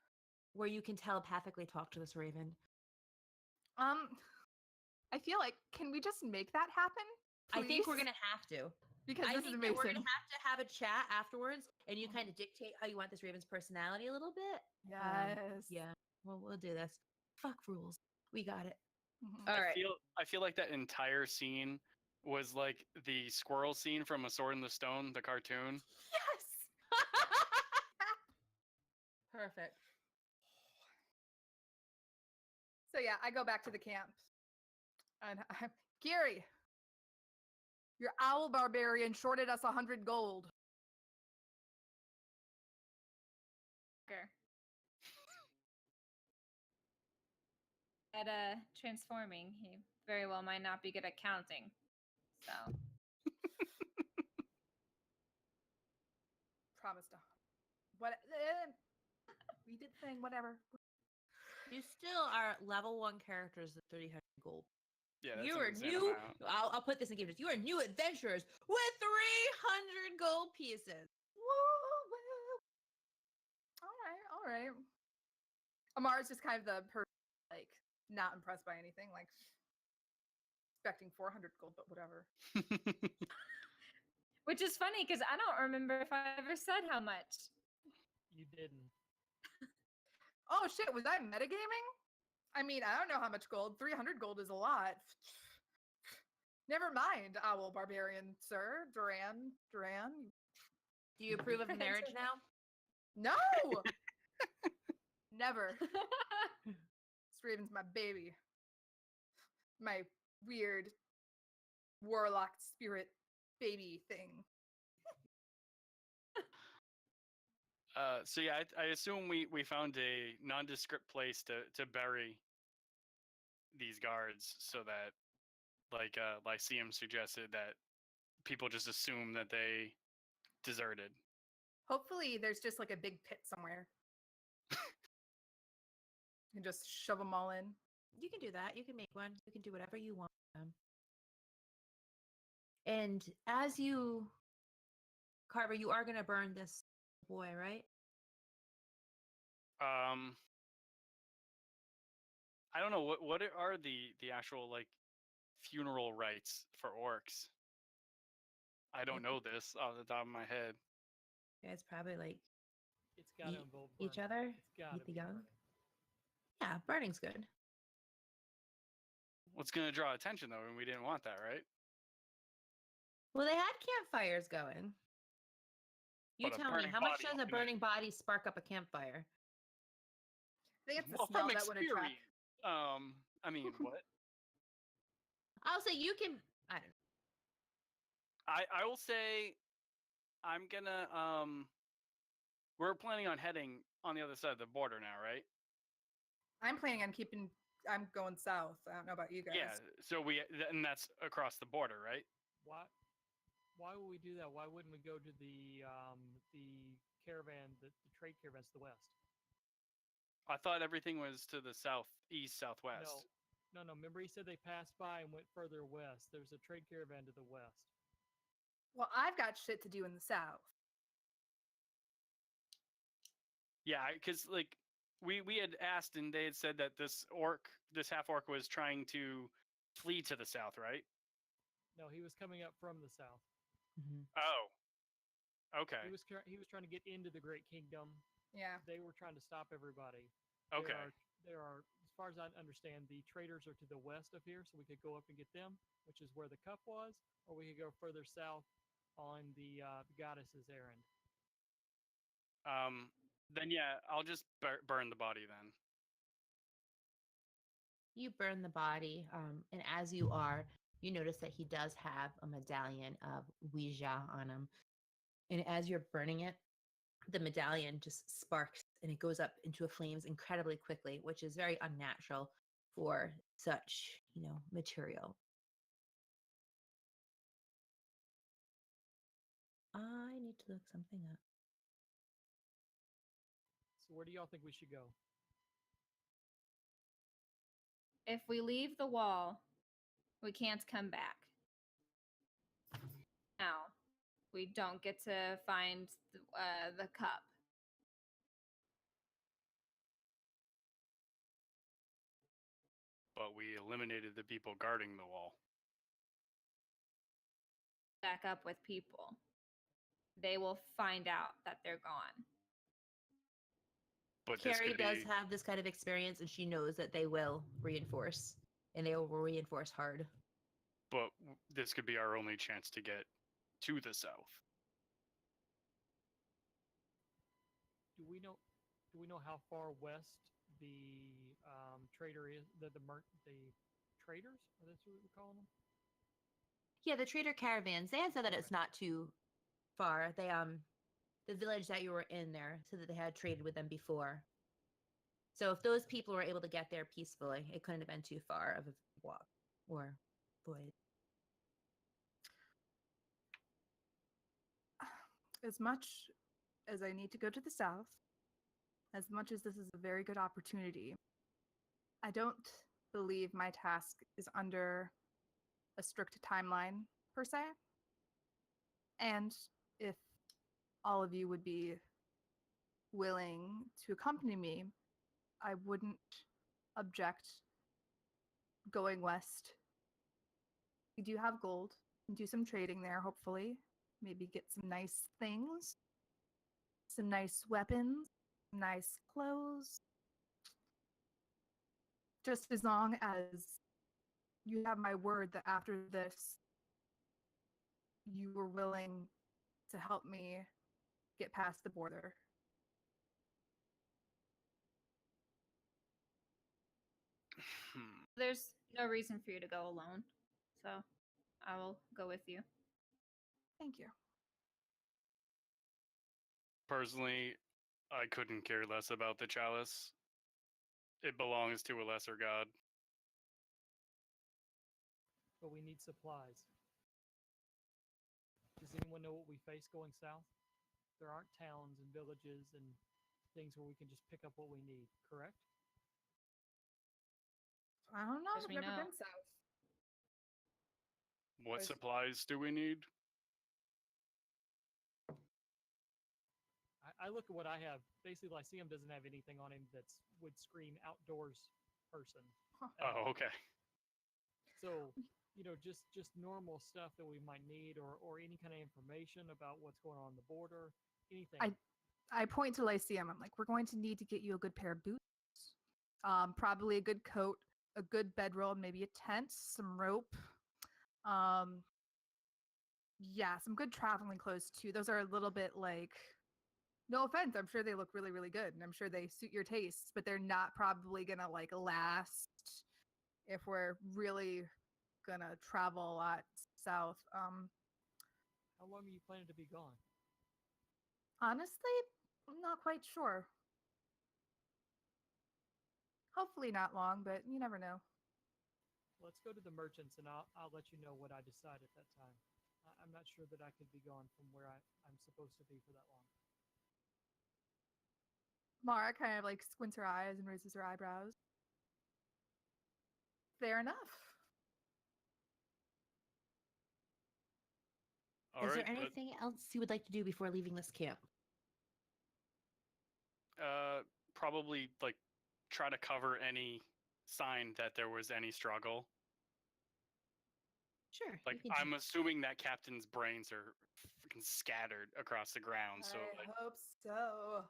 where you can telepathically talk to this raven. I feel like, can we just make that happen? I think we're please? gonna have to. Because I this is think that we're amazing. gonna have a chat afterwards, and you kind of dictate how you want this raven's personality a little bit. Yes. Yeah. Well, we'll do this. Fuck rules. We got it. Mhm. All right. I feel like that entire scene was like the squirrel scene from A Sword in the Stone, the cartoon. Yes. Perfect. So yeah, I go back to the camp, and Gary, your owl barbarian shorted us 100 gold. Fucker. At transforming, he very well might not be good at counting. So Promised to. What? We did thing. Whatever. You still are level 1 characters at 300 gold. Yeah, that's You an are insane new. amount. I'll put this in games. You are new adventurers with 300 gold pieces. Woo. All right. Amara's just kind of the person, like, not impressed by anything, like expecting 400 gold, but whatever. which is funny because I don't remember if I ever said how much. You didn't. Oh shit, was I metagaming? I mean, I don't know how much gold. 300 gold is a lot. Never mind, owl barbarian, sir. Duran. Do you approve of marriage now? No! Never. This raven's my baby. My weird warlock spirit baby thing. So yeah, I assume we found a nondescript place to bury these guards, so that, like Lyceum suggested, that people just assume that they deserted. Hopefully, there's just like a big pit somewhere. And just shove them all in. You can do that. You can make one. You can do whatever you want. And as you, Carver, you are going to burn this boy, right? I don't know what are the actual like funeral rites for orcs. I don't know this off the top of my head. Yeah, it's probably like It's got to eat involve each burning. other. It's got to eat the be young. burning. Yeah, burning's good. What's gonna draw attention though, and we didn't want that, right? Well, they had campfires going. You But a tell me, burning how much body does a can- burning body spark up a campfire? I think it's the Well, smell from that would attract. experience. I mean, what? I'll say you can. I don't know. I will say, I'm gonna We're planning on heading on the other side of the border now, right? I'm planning on keeping. I'm going south. I don't know about you guys. Yeah. So and that's across the border, right? Why would we do that? Why wouldn't we go to the caravan, the trade caravans to the west? I thought everything was to the southeast, southwest. No. Remember, he said they passed by and went further west. There's a trade caravan to the west. Well, I've got shit to do in the south. Yeah, because like we had asked and they had said that this half orc was trying to flee to the south, right? No, he was coming up from the south. Oh. Okay. He was trying to get into the Great Kingdom. Yeah. They were trying to stop everybody. Okay. There are, as far as I understand, the traders are to the west of here, so we could go up and get them, which is where the cup was, or we could go further south on the goddess's errand. Then yeah, I'll just burn the body then. You burn the body, and as you are, you notice that he does have a medallion of Ouija on him. And as you're burning it, the medallion just sparks and it goes up into flames incredibly quickly, which is very unnatural for such, material. I need to look something up. So where do y'all think we should go? If we leave the wall, we can't come back. Now, we don't get to find the cup. But we eliminated the people guarding the wall. Back up with people. They will find out that they're gone. But this Carrie could does be, have this kind of experience, and she knows that they will reinforce, and they will reinforce hard. but this could be our only chance to get to the south. Do we know how far west the trader is? The traders? Are that what we're calling them? Yeah, the trader caravans. They had said that it's Okay. not too far. They the village that you were in there said that they had traded with them before. So if those people were able to get there peacefully, it couldn't have been too far of a walk or voyage. As much as I need to go to the south, as much as this is a very good opportunity, I don't believe my task is under a strict timeline per se. And if all of you would be willing to accompany me, I wouldn't object going west. We do have gold. We can do some trading there, hopefully. Maybe get some nice things, some nice weapons, nice clothes. Just as long as you have my word that after this, you were willing to help me get past the border. There's no reason for you to go alone. So I will go with you. Thank you. Personally, I couldn't care less about the chalice. It belongs to a lesser god. But we need supplies. Does anyone know what we face going south? There aren't towns and villages and things where we can just pick up what we need, correct? I don't know. As I've we never know. been south. What Guys- supplies do we need? I look at what I have. Basically, Lyceum doesn't have anything on him that would scream outdoors person. Huh. at all. Oh, okay. So, just normal stuff that we might need, or any kind of information about what's going on the border, anything. I point to Lyceum. I'm like, we're going to need to get you a good pair of boots, probably a good coat, a good bedroll, maybe a tent, some rope. Yeah, some good traveling clothes too. Those are a little bit like, no offense, I'm sure they look really, really good, and I'm sure they suit your tastes, but they're not probably gonna like last if we're really gonna travel a lot south. How long are you planning to be gone? Honestly, I'm not quite sure. Hopefully not long, but you never know. Let's go to the merchants, and I'll let you know what I decide at that time. I'm not sure that I could be gone from where I'm supposed to be for that long. Mara kind of like squints her eyes and raises her eyebrows. Fair enough. All Is right, there anything else you would like to do before leaving this camp? probably like try to cover any sign that there was any struggle. Sure. Like you can I'm assuming that captain's brains are freaking scattered across the ground. So like I hope so.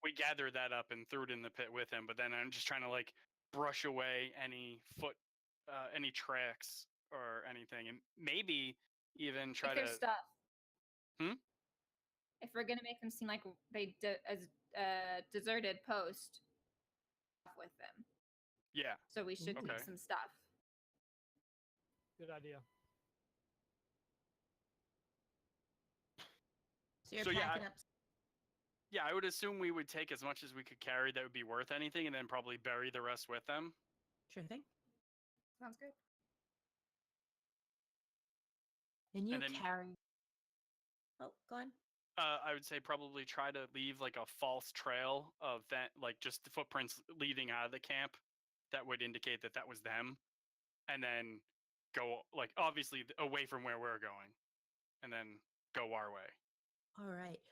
we gathered that up and threw it in the pit with him. But then I'm just trying to like brush away any any tracks or anything, and maybe even try If to. there's stuff. Hmm? If we're gonna make them seem like they as deserted post with them, Yeah. so we should Okay. take some stuff. Good idea. So you're So, yeah, packing up. Yeah, I would assume we would take as much as we could carry that would be worth anything, and then probably bury the rest with them. Sure thing. Sounds good. And you And then- carry. Oh, go on. I would say probably try to leave like a false trail of that, like just the footprints leading out of the camp that would indicate that that was them, and then go like obviously away from where we're going, and then go our way. All right.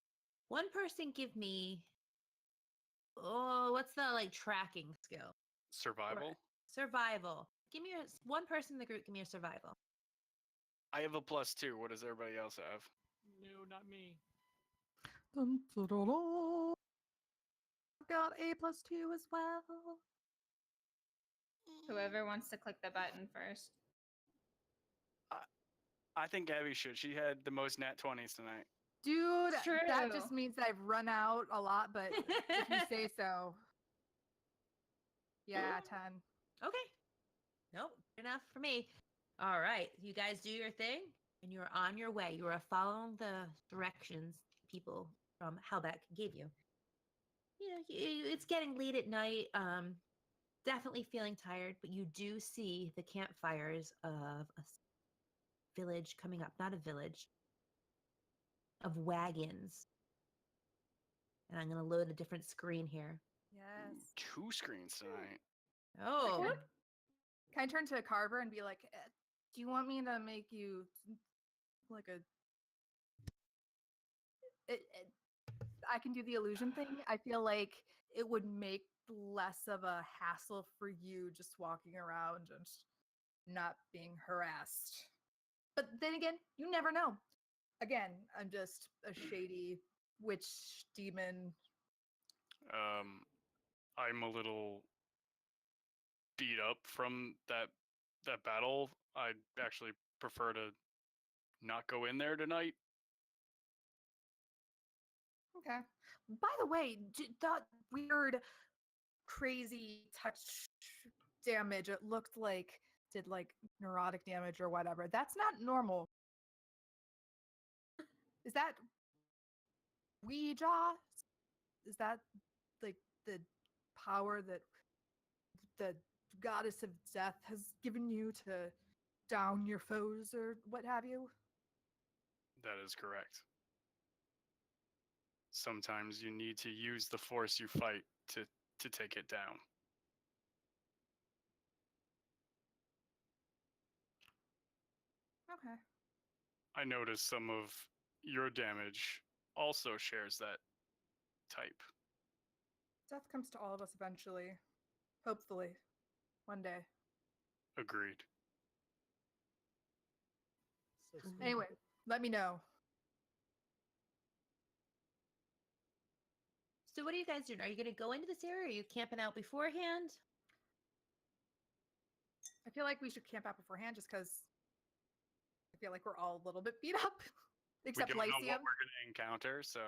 One person give me. Oh, what's the like tracking skill? Survival. Survival. Give me one person in the group. Give me a survival. I have a +2. What does everybody else have? No, not me. Dun, dun, dun, dun. I've got a +2 as well. Whoever wants to click the button first. I think Abby should. She had the most nat 20s tonight. Dude, It's that true. just means that I've run out a lot, but if you say so. Yeah, 10. Okay. Nope. Good enough for me. All right. You guys do your thing and you're on your way. You are following the directions people from Halbeck gave you. You know, it's getting late at night. Definitely feeling tired, but you do see the campfires of a village coming up. Not a village, of wagons. And I'm going to load a different screen here. Yes. 2 screens tonight. Oh, Can I turn to Carver and be like, do you want me to make you like a... I can do the illusion thing. I feel like it would make less of a hassle for you just walking around and not being harassed. But then again, you never know. Again, I'm just a shady witch demon. I'm a little beat up from that battle. I'd actually prefer to not go in there tonight. Okay. By the way, that weird, crazy touch damage, it looked like did like neurotic damage or whatever. That's not normal. Is that Ouija? Is that like the power that the goddess of death has given you to down your foes or what have you? That is correct. Sometimes you need to use the force you fight to take it down. Okay. I noticed some of your damage also shares that type. Death comes to all of us eventually. Hopefully. One day. Agreed. So speaking Anyway, let me know. so what are you guys doing? Are you going to go into this area? Or are you camping out beforehand? I feel like we should camp out beforehand just because I feel like we're all a little bit beat up, except we don't know Lyceum. what we're going to encounter, so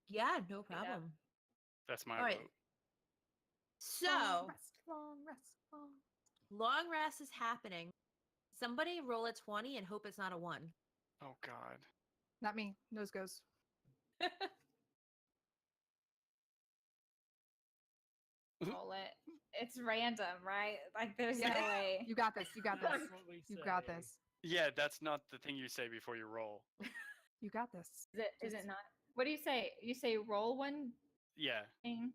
Yeah, no Yeah. problem. that's my All right. vote. So, Long rest, long rest, long. long rest is happening. Somebody roll a 20 and hope it's not a 1. Oh God. Not me. Nose goes. Roll it. It's random, right? Like there's Yeah. no way. You got this. You got this. That's what we You say. got this. Yeah, that's not the thing you say before you roll. You got this. Is it not? What do you say? You say roll one Yeah. thing?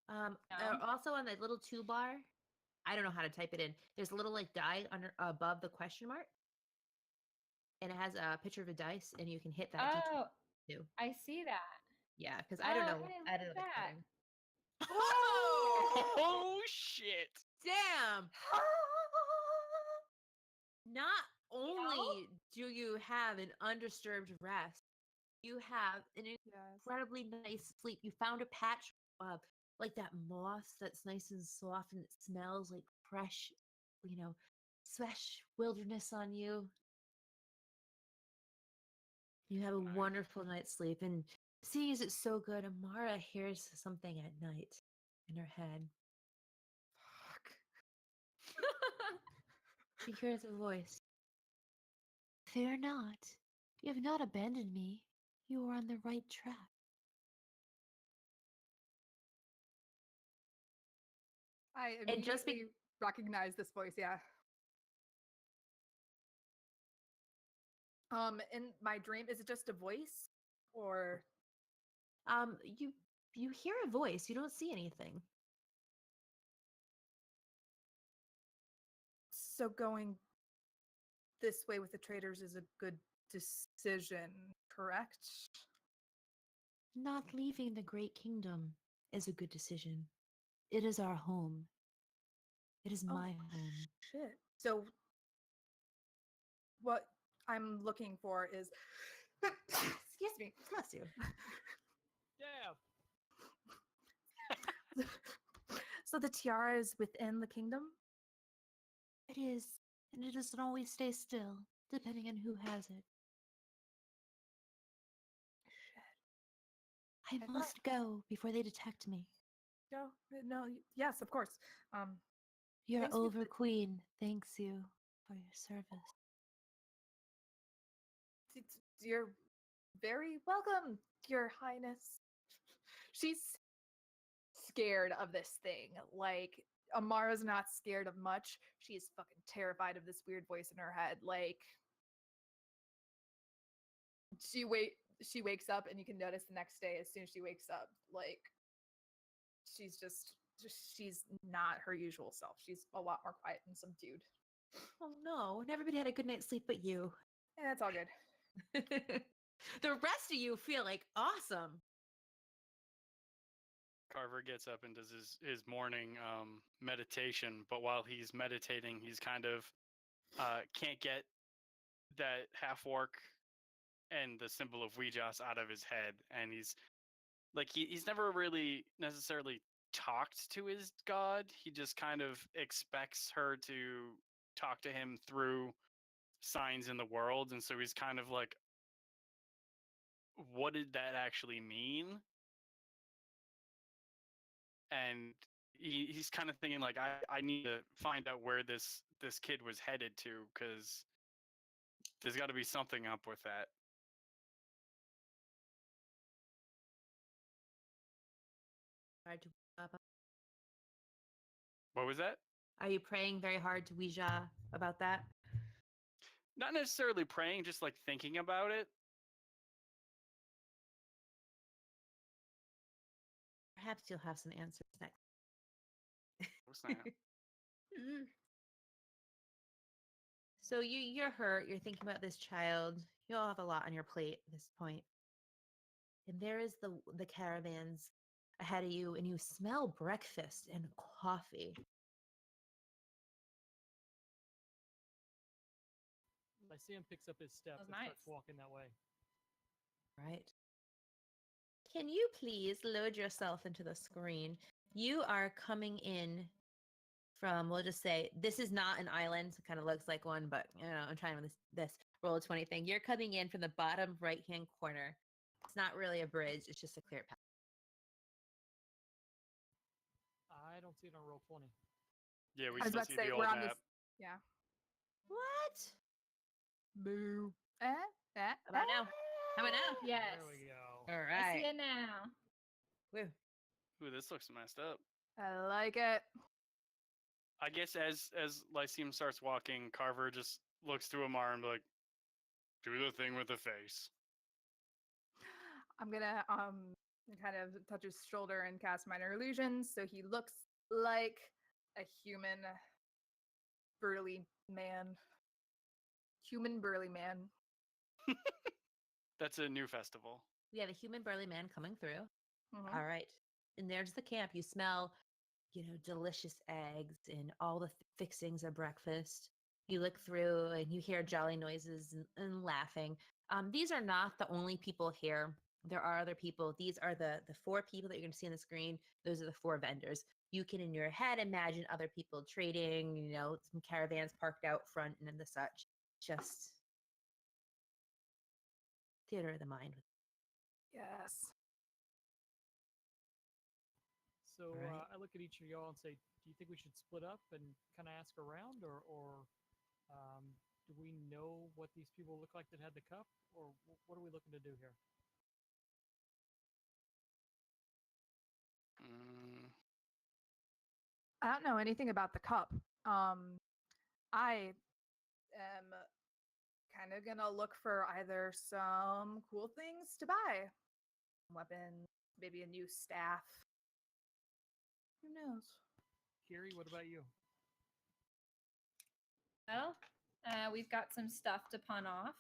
No. Also on that little toolbar, I don't know how to type it in. There's a little like die under above the question mark, and it has a picture of a dice, and you can hit that. Oh, D2 too. I see that. Yeah, because I don't Oh, know. I I didn't don't know look the at counting. Oh shit. Damn! Not only do you have an undisturbed rest, you have an Yes. incredibly nice sleep. You found a patch of like that moss that's nice and soft and it smells like fresh, fresh wilderness on you. You have a Nice. wonderful night's sleep. And seeing as it's so good, Amara hears something at night in her head. She hears a voice. Fear not. You have not abandoned me. You are on the right track. I And just immediately recognize this voice. Yeah. In my dream, is it just a voice, or You hear a voice. You don't see anything. so going this way with the traders is a good decision, correct? Not leaving the great kingdom is a good decision. It is our home. It is Oh, my home. Shit. So what I'm looking for is excuse me. Bless you. Yeah. So the tiara is within the kingdom? It is, and it doesn't always stay still, depending on who has it. I thought- must go before they detect me. No, yes, of course. Your Thanks for over the- queen thanks you for your service. You're very welcome, Your Highness. She's scared of this thing. Like, Amara's not scared of much. She's fucking terrified of this weird voice in her head. Like, she wakes up, and you can notice the next day, as soon as she wakes up, like, she's she's not her usual self. She's a lot more quiet and subdued. Oh no, and everybody had a good night's sleep but you. And that's all good. The rest of you feel like awesome. Carver gets up and does his morning meditation, but while he's meditating, he's kind of can't get that half orc and the symbol of Ouijas out of his head, and he's like he's never really necessarily talked to his god. He just kind of expects her to talk to him through signs in the world, and so he's kind of like, what did that actually mean? And he's kind of thinking like, I need to find out where this kid was headed to, because there's got to be something up with that. Hard to up. What was that? Are you praying very hard to Ouija about that? Not necessarily praying, just like thinking about it. Perhaps you'll have some answers next. Oh, snap. So you're hurt. You're thinking about this child. You all have a lot on your plate at this point. And there is the caravans ahead of you, and you smell breakfast and coffee. Lyceum picks up his steps Smells and starts nice. walking that way. Right. Can you please load yourself into the screen? You are coming in from, we'll just say, this is not an island. It kind of looks like one, but I'm trying with this roll of 20 thing. You're coming in from the bottom right-hand corner. It's not really a bridge. It's just a clear path. I don't see it on roll 20. Yeah, we I was still about see to say the we're old on map. this. Yeah. What? Boo. How about now? How about now? Yes. There we go. All I see right. it now. Woo. Ooh, this looks messed up. I like it. I guess as Lyceum starts walking, Carver just looks to Amar and be like, "Do the thing with the face." I'm gonna kind of touch his shoulder and cast minor illusions, so he looks like a human burly man. Human burly man. That's a new festival. We have a human burly man coming through. Mhm. All right. And there's the camp. You smell, delicious eggs and all the fixings of breakfast. You look through and you hear jolly noises and laughing. These are not the only people here. There are other people. These are the 4 people that you're going to see on the screen. Those are the 4 vendors. You can, in your head, imagine other people trading, some caravans parked out front and the such. Just theater of the mind. Yes. So Alright. I look at each of y'all and say, do you think we should split up and kind of ask around, or do we know what these people look like that had the cup, or what are we looking to do here? Mm, I don't know anything about the cup. I am kind of gonna look for either some cool things to buy, weapons, maybe a new staff. Who knows? Kiri, what about you? Well, we've got some stuff to pawn off.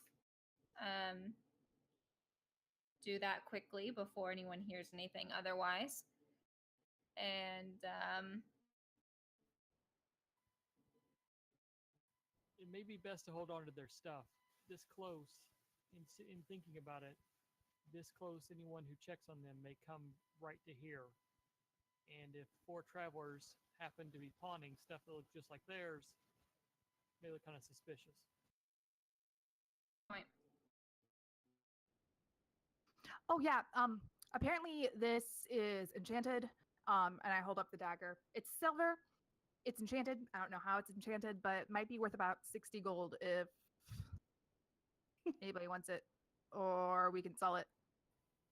Do that quickly before anyone hears anything otherwise. And It may be best to hold on to their stuff. This close, in thinking about it, this close, anyone who checks on them may come right to here. And if 4 travelers happen to be pawning stuff that looks just like theirs, they look kind of suspicious. point. Oh yeah. Apparently this is enchanted. And I hold up the dagger. It's silver. It's enchanted. I don't know how it's enchanted, but it might be worth about 60 gold if anybody wants it, or we can sell it.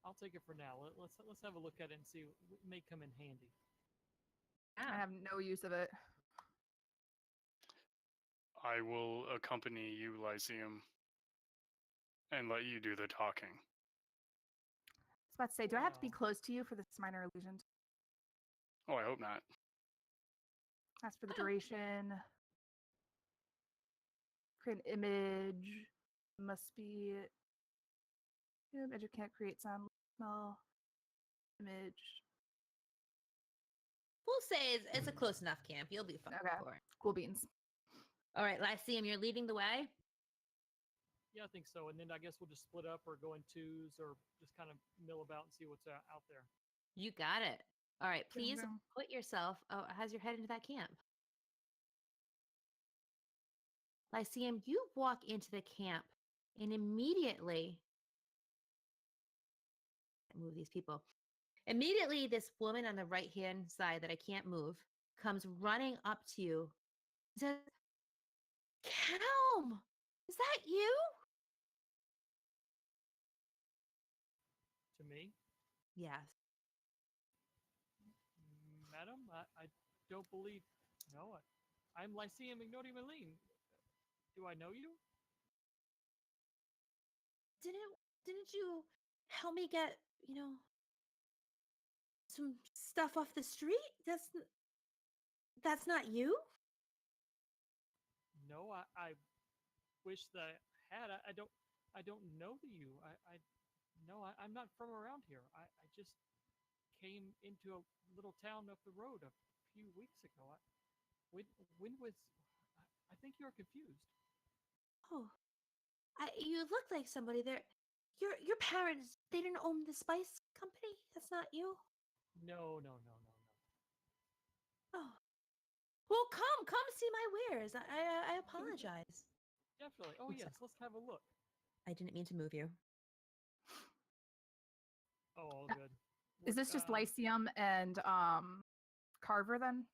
I'll take it for now. Let's have a look at it and see. It may come in handy. I Yeah. have no use of it. I will accompany you, Lyceum, and let you do the talking. I was about to say, do I have to be Wow. close to you for this minor illusion? Oh, I hope not. As for the duration, create an image. Must be image. Can't create sound, smell, image. We'll say it's a close enough camp. You'll be fine Okay. for it. Cool beans. All right, Lyceum, you're leading the way. Yeah, I think so. And then I guess we'll just split up or go in twos or just kind of mill about and see what's out there. You got it. All right, please Boom. put yourself as you're heading to that camp. Lyceum, you walk into the camp and immediately move these people. Immediately, this woman on the right-hand side that I can't move comes running up to you and says, Kelm, is that you? To me, Yes. madam, I don't believe. No, I'm Lyceum Ignoti Maline. Do I know you? Didn't you help me get, some stuff off the street? That's not you? No, I wish that I had. I don't know you. I'm not from around here. I just came into a little town up the road a few weeks ago. When was? I think you're confused. Oh, you look like somebody there. Your parents, they didn't own the spice company? That's not you? No. Oh. Well, come see my wares. I apologize. Definitely. Oh I'm yes, let's have a look. I didn't mean to move you. Oh, all Uh, good. Is this just Um, Lyceum and Carver then?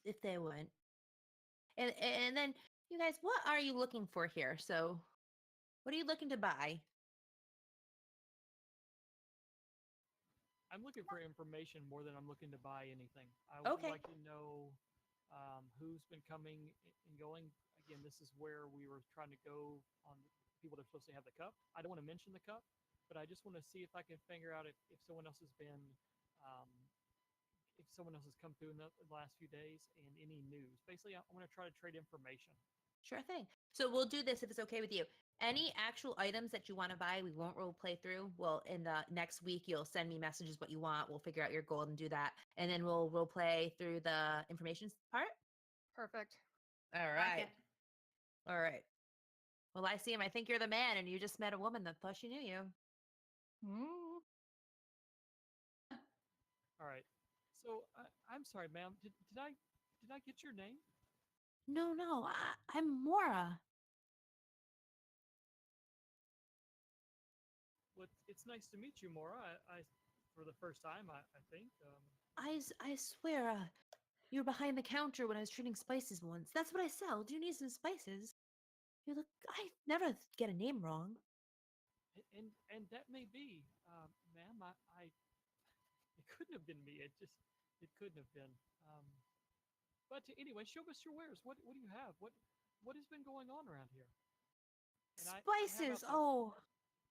If they would. And then you guys, what are you looking for here? So, what are you looking to buy? I'm looking for information more than I'm looking to buy anything. I would Okay. like to know who's been coming and going. Again, this is where we were trying to go on the people that are supposed to have the cup. I don't want to mention the cup, but I just want to see if I can figure out if someone else has been, um, if someone else has come through in the last few days and any news. Basically, I want to try to trade information. Sure thing. So we'll do this if it's okay with you. Any actual items that you want to buy, we won't role play through. Well, in the next week, you'll send me messages what you want. We'll figure out your goal and do that, and then we'll role play through the information part. Perfect. All Like right. it. All right. Well, I see him. I think you're the man, and you just met a woman that thought she knew you. Mm. All right. So I'm sorry, ma'am. Did I get your name? No, I'm Mora. Well, it's nice to meet you, Mora. I for the first time, I think. I swear, you were behind the counter when I was trading spices once. That's what I sell. Do you need some spices? You look. I never get a name wrong. And that may be, ma'am. It couldn't have been me. It couldn't have been. Um, but anyway, show us your wares. What do you have? What has been going on around here? And I have Spices. out Oh,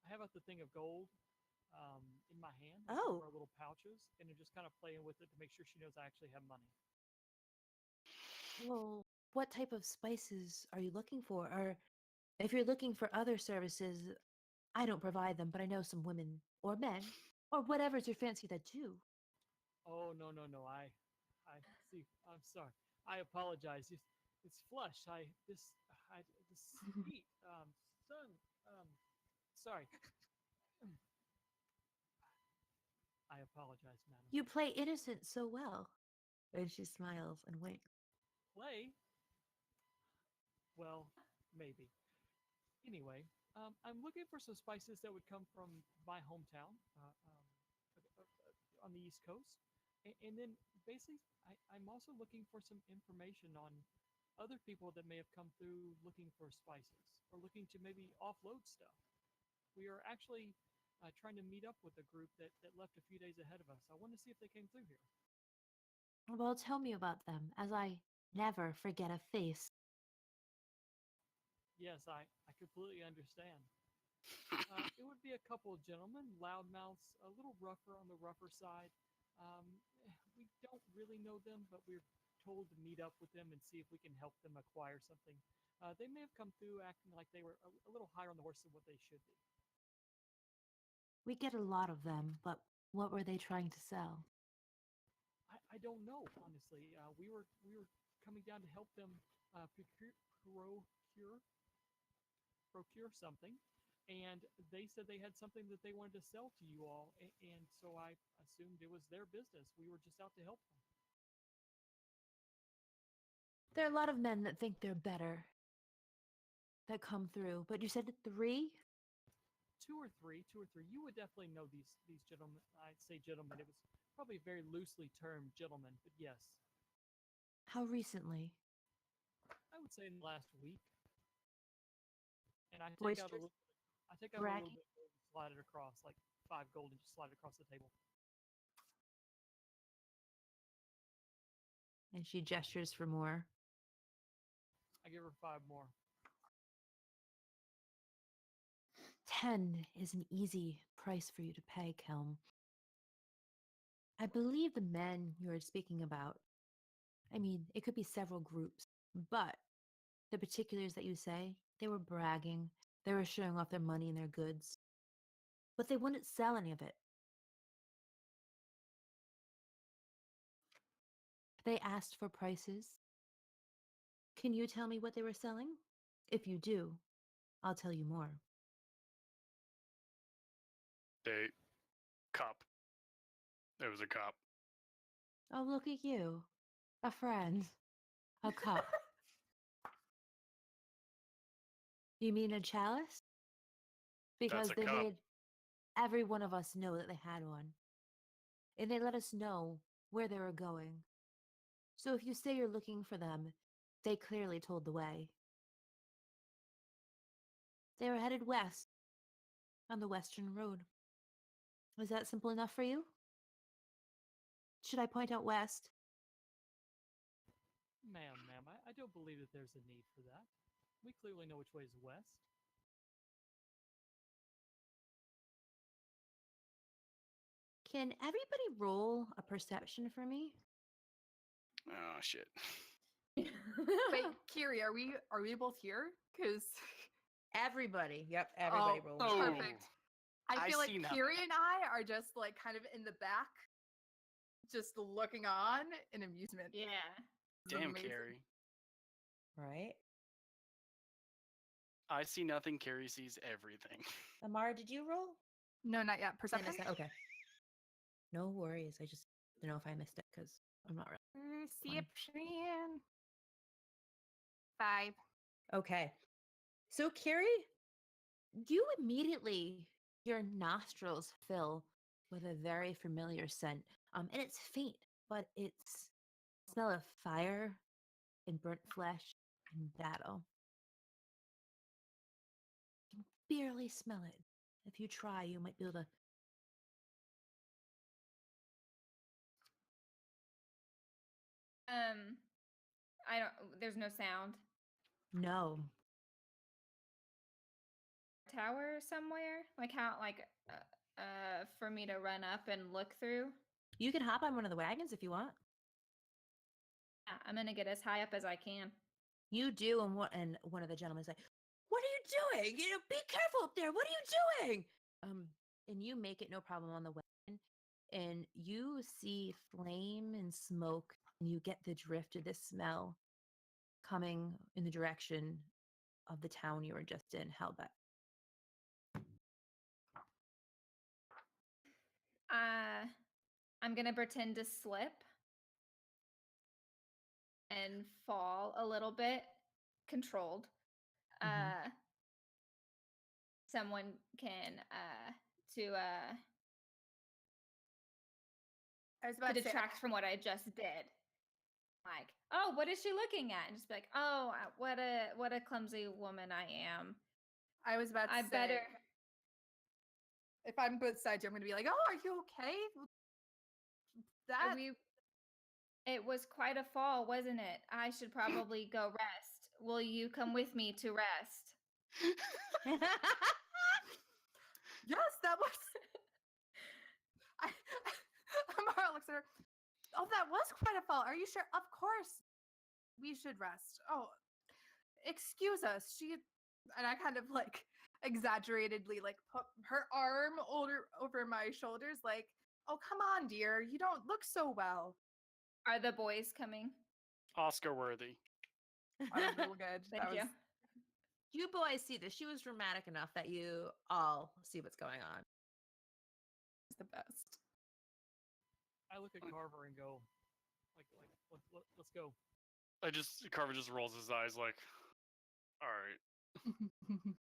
I have out the thing of gold in my hand, in oh. our little pouches, and I'm just kind of playing with it to make sure she knows I actually have money. Well, what type of spices are you looking for? Or if you're looking for other services, I don't provide them, but I know some women or men or whatever's your fancy that do. Oh no. I see. I'm sorry. I apologize. It's flush. This heat. Sun. Um, sorry. I apologize, madam. You play innocent so well. And she smiles and winks. Play? Well, maybe. Anyway, I'm looking for some spices that would come from my hometown on the East Coast. And then basically, I'm also looking for some information on other people that may have come through looking for spices or looking to maybe offload stuff. We are actually trying to meet up with a group that left a few days ahead of us. I want to see if they came through here. Well, tell me about them, as I never forget a face. Yes, I completely understand. It would be a couple of gentlemen, loudmouths, a little rougher on the rougher side. We don't really know them, but we're told to meet up with them and see if we can help them acquire something. They may have come through acting like they were a little higher on the horse than what they should be. We get a lot of them, but what were they trying to sell? I don't know, honestly. We were coming down to help them procure procure something, and they said they had something that they wanted to sell to you all, and so I assumed it was their business. We were just out to help them. There are a lot of men that think they're better that come through, but you said three? Two or three. You would definitely know these gentlemen. I'd say gentlemen. It was probably very loosely termed gentlemen, but yes, How recently? I would say in the last week. And I take out a Boisterous? little. I take out a little Bragging? bit and slide it across, like 5 gold, and just slide it across the table. And she gestures for more. I give her 5 more. 10 is an easy price for you to pay, Kelm. I believe the men you are speaking about, I mean, it could be several groups, but the particulars that you say, they were bragging, they were showing off their money and their goods, but they wouldn't sell any of it. They asked for prices. Can you tell me what they were selling? If you do, I'll tell you more. They cup. It was a cup. Oh, look at you. A friend. A cup. You mean a chalice? Because a they cup. made every one of us know that they had one. And they let us know where they were going. So if you say you're looking for them, they clearly told the way. They were headed west on the Western Road. Was that simple enough for you? Should I point out west? Ma'am, I don't believe that there's a need for that. We clearly know which way is west. Can everybody roll a perception for me? Oh shit. Wait, Kiri, are we both here? Because Everybody. Yep, everybody roll. Oh. perfect. I I feel like see nothing. Kiri and I are just like kind of in the back, just looking on in amusement. Yeah. This is Damn, amazing. Carrie. Right? I see nothing. Carrie sees everything. Amara, did you roll? No, not yet. Did I Perception. miss that? Okay. No worries. I just don't know if I missed it because I'm not really. Perception. 5. Okay. So, Carrie, you immediately, your nostrils fill with a very familiar scent. And it's faint, but it's smell of fire and burnt flesh and battle. You can barely smell it. If you try, you might be able to. I don't. There's no sound. No. Tower somewhere? Like how? For me to run up and look through. You can hop on one of the wagons if you want. Yeah, I'm gonna get as high up as I can. You do, and one of the gentlemen is like, "What are you doing? You know, be careful up there. What are you doing?" And you make it no problem on the wagon, and you see flame and smoke, and you get the drift of this smell coming in the direction of the town you were just in, Hellbeck. I'm gonna pretend to slip and fall a little bit, controlled. Mhm. Someone can I was about to to say, detract from what I just did. Like, oh, what is she looking at? And just be like, oh, what a clumsy woman I am. I was about to I say, better. if I'm beside you, I'm gonna be like, "Oh, are you okay?" That It was quite a fall, wasn't it? I should probably go rest. Will you come with me to rest? yes, that was. I, Amara looks at her. Oh, that was quite a fall. Are you sure? Of course, we should rest. Oh, excuse us. She and I kind of like exaggeratedly like put her arm over my shoulders, like, "Oh, come on, dear. You don't look so well." Are the boys coming? Oscar worthy. That was real good. Thank that was you. You boys see this. She was dramatic enough that you all see what's going on. the best. I look at Carver and go, let's go. Carver just rolls his eyes like, all right.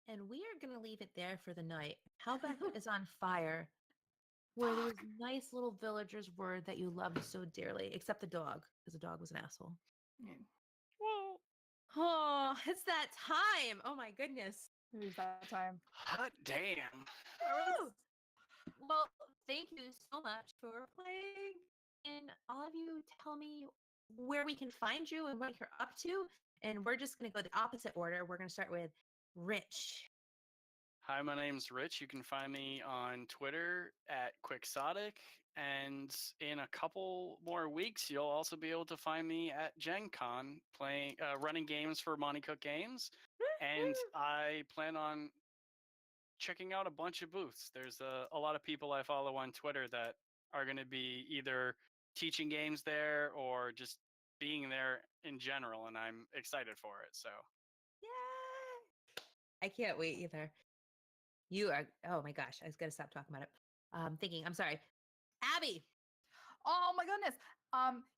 And we are going to leave it there for the night. Hellbeck is on fire, where those nice little villagers were that you loved so dearly, except the dog, because the dog was an asshole. Whoa. Oh, it's that time. Oh my goodness. It is that time. Hot damn. Woo! Well, thank you so much for playing. And all of you tell me where we can find you and what you're up to. And we're just going to go the opposite order. We're going to start with Rich. Hi, my name's Rich. You can find me on Twitter at Quixotic. And in a couple more weeks, you'll also be able to find me at Gen Con running games for Monty Cook Games. And I plan on checking out a bunch of booths. There's a lot of people I follow on Twitter that are going to be either teaching games there or just being there in general. And I'm excited for it. So, Yay! I can't wait either. You are, oh my gosh, I was going to stop talking about it. I'm sorry. Abby. Oh my goodness.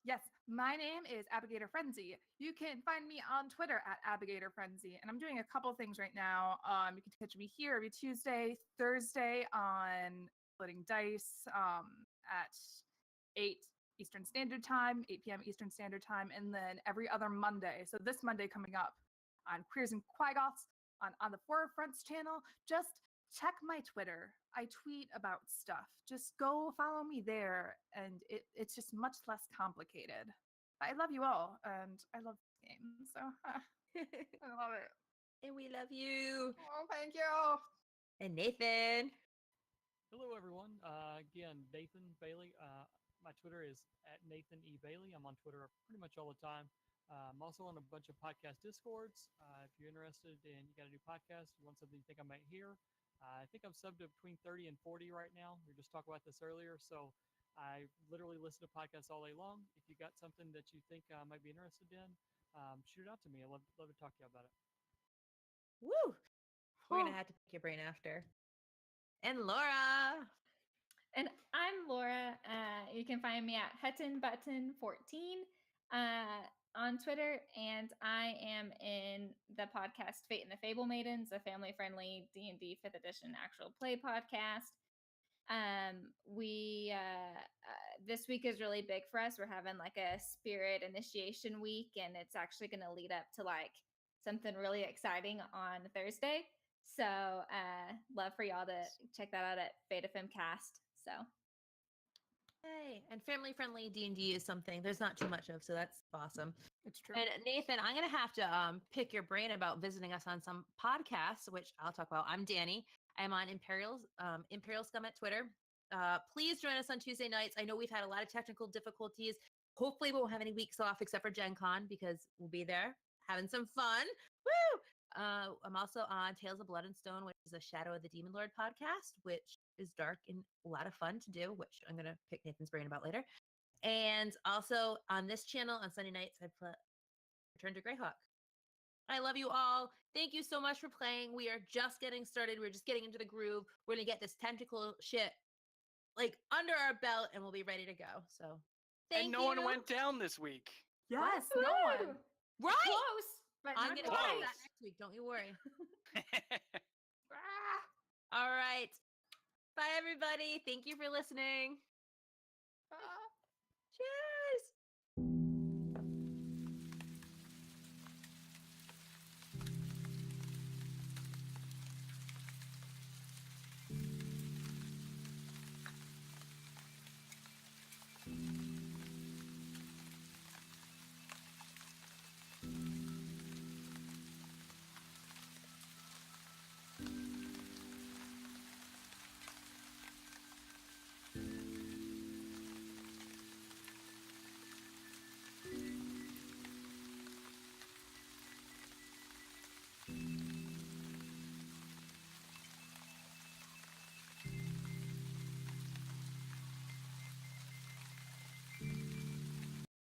Yes, my name is Abigator Frenzy. You can find me on Twitter at Abigator Frenzy, and I'm doing a couple things right now. You can catch me here every Tuesday, Thursday on Splitting Dice at 8 Eastern Standard Time, 8 p.m. Eastern Standard Time, and then every other Monday. So this Monday coming up on Queers and Quaggoths on the Forefronts channel. Just check my Twitter. I tweet about stuff. Just go follow me there, and it's just much less complicated. I love you all, and I love this game, so I love it. And we love you. Oh, thank you. And Nathan. Hello, everyone. Again, Nathan Bailey. My Twitter is at Nathan E. Bailey. I'm on Twitter pretty much all the time. I'm also on a bunch of podcast Discords. If you're interested and you got a new podcast, you want something you think I might hear, I think I'm subbed to between 30 and 40 right now. We were just talking about this earlier. So I literally listen to podcasts all day long. If you got something that you think I might be interested in, shoot it out to me. I'd love to talk to you about it. Woo! We're going Whew. to have to pick your brain after. And Laura. And I'm Laura. You can find me at HuttonButton14 on Twitter, and I am in the podcast Fate and the Fable Maidens, a family-friendly D&D 5th edition actual play podcast. We this week is really big for us. We're having like a spirit initiation week, and it's actually going to lead up to like something really exciting on Thursday. So love for y'all to check that out at Beta Femcast. So Hey, and family-friendly D&D is something there's not too much of, so that's awesome. It's true. And Nathan, I'm going to have to pick your brain about visiting us on some podcasts, which I'll talk about. I'm Danny. I'm on Imperial Scum at Twitter. Please join us on Tuesday nights. I know we've had a lot of technical difficulties. Hopefully we won't have any weeks off except for Gen Con, because we'll be there having some fun. Woo! I'm also on Tales of Blood and Stone, which is a Shadow of the Demon Lord podcast, which is dark and a lot of fun to do, which I'm going to pick Nathan's brain about later. And also on this channel on Sunday nights, I return to Greyhawk. I love you all. Thank you so much for playing. We are just getting started. We're just getting into the groove. We're going to get this tentacle shit like under our belt, and we'll be ready to go. So thank And you. no one went down this week. Yes, Woo! no one. Right? Close, but I'm not going to quite. fix that next week. Don't you worry. Ah, All right. Bye, everybody. Thank you for listening. ah. Cheers.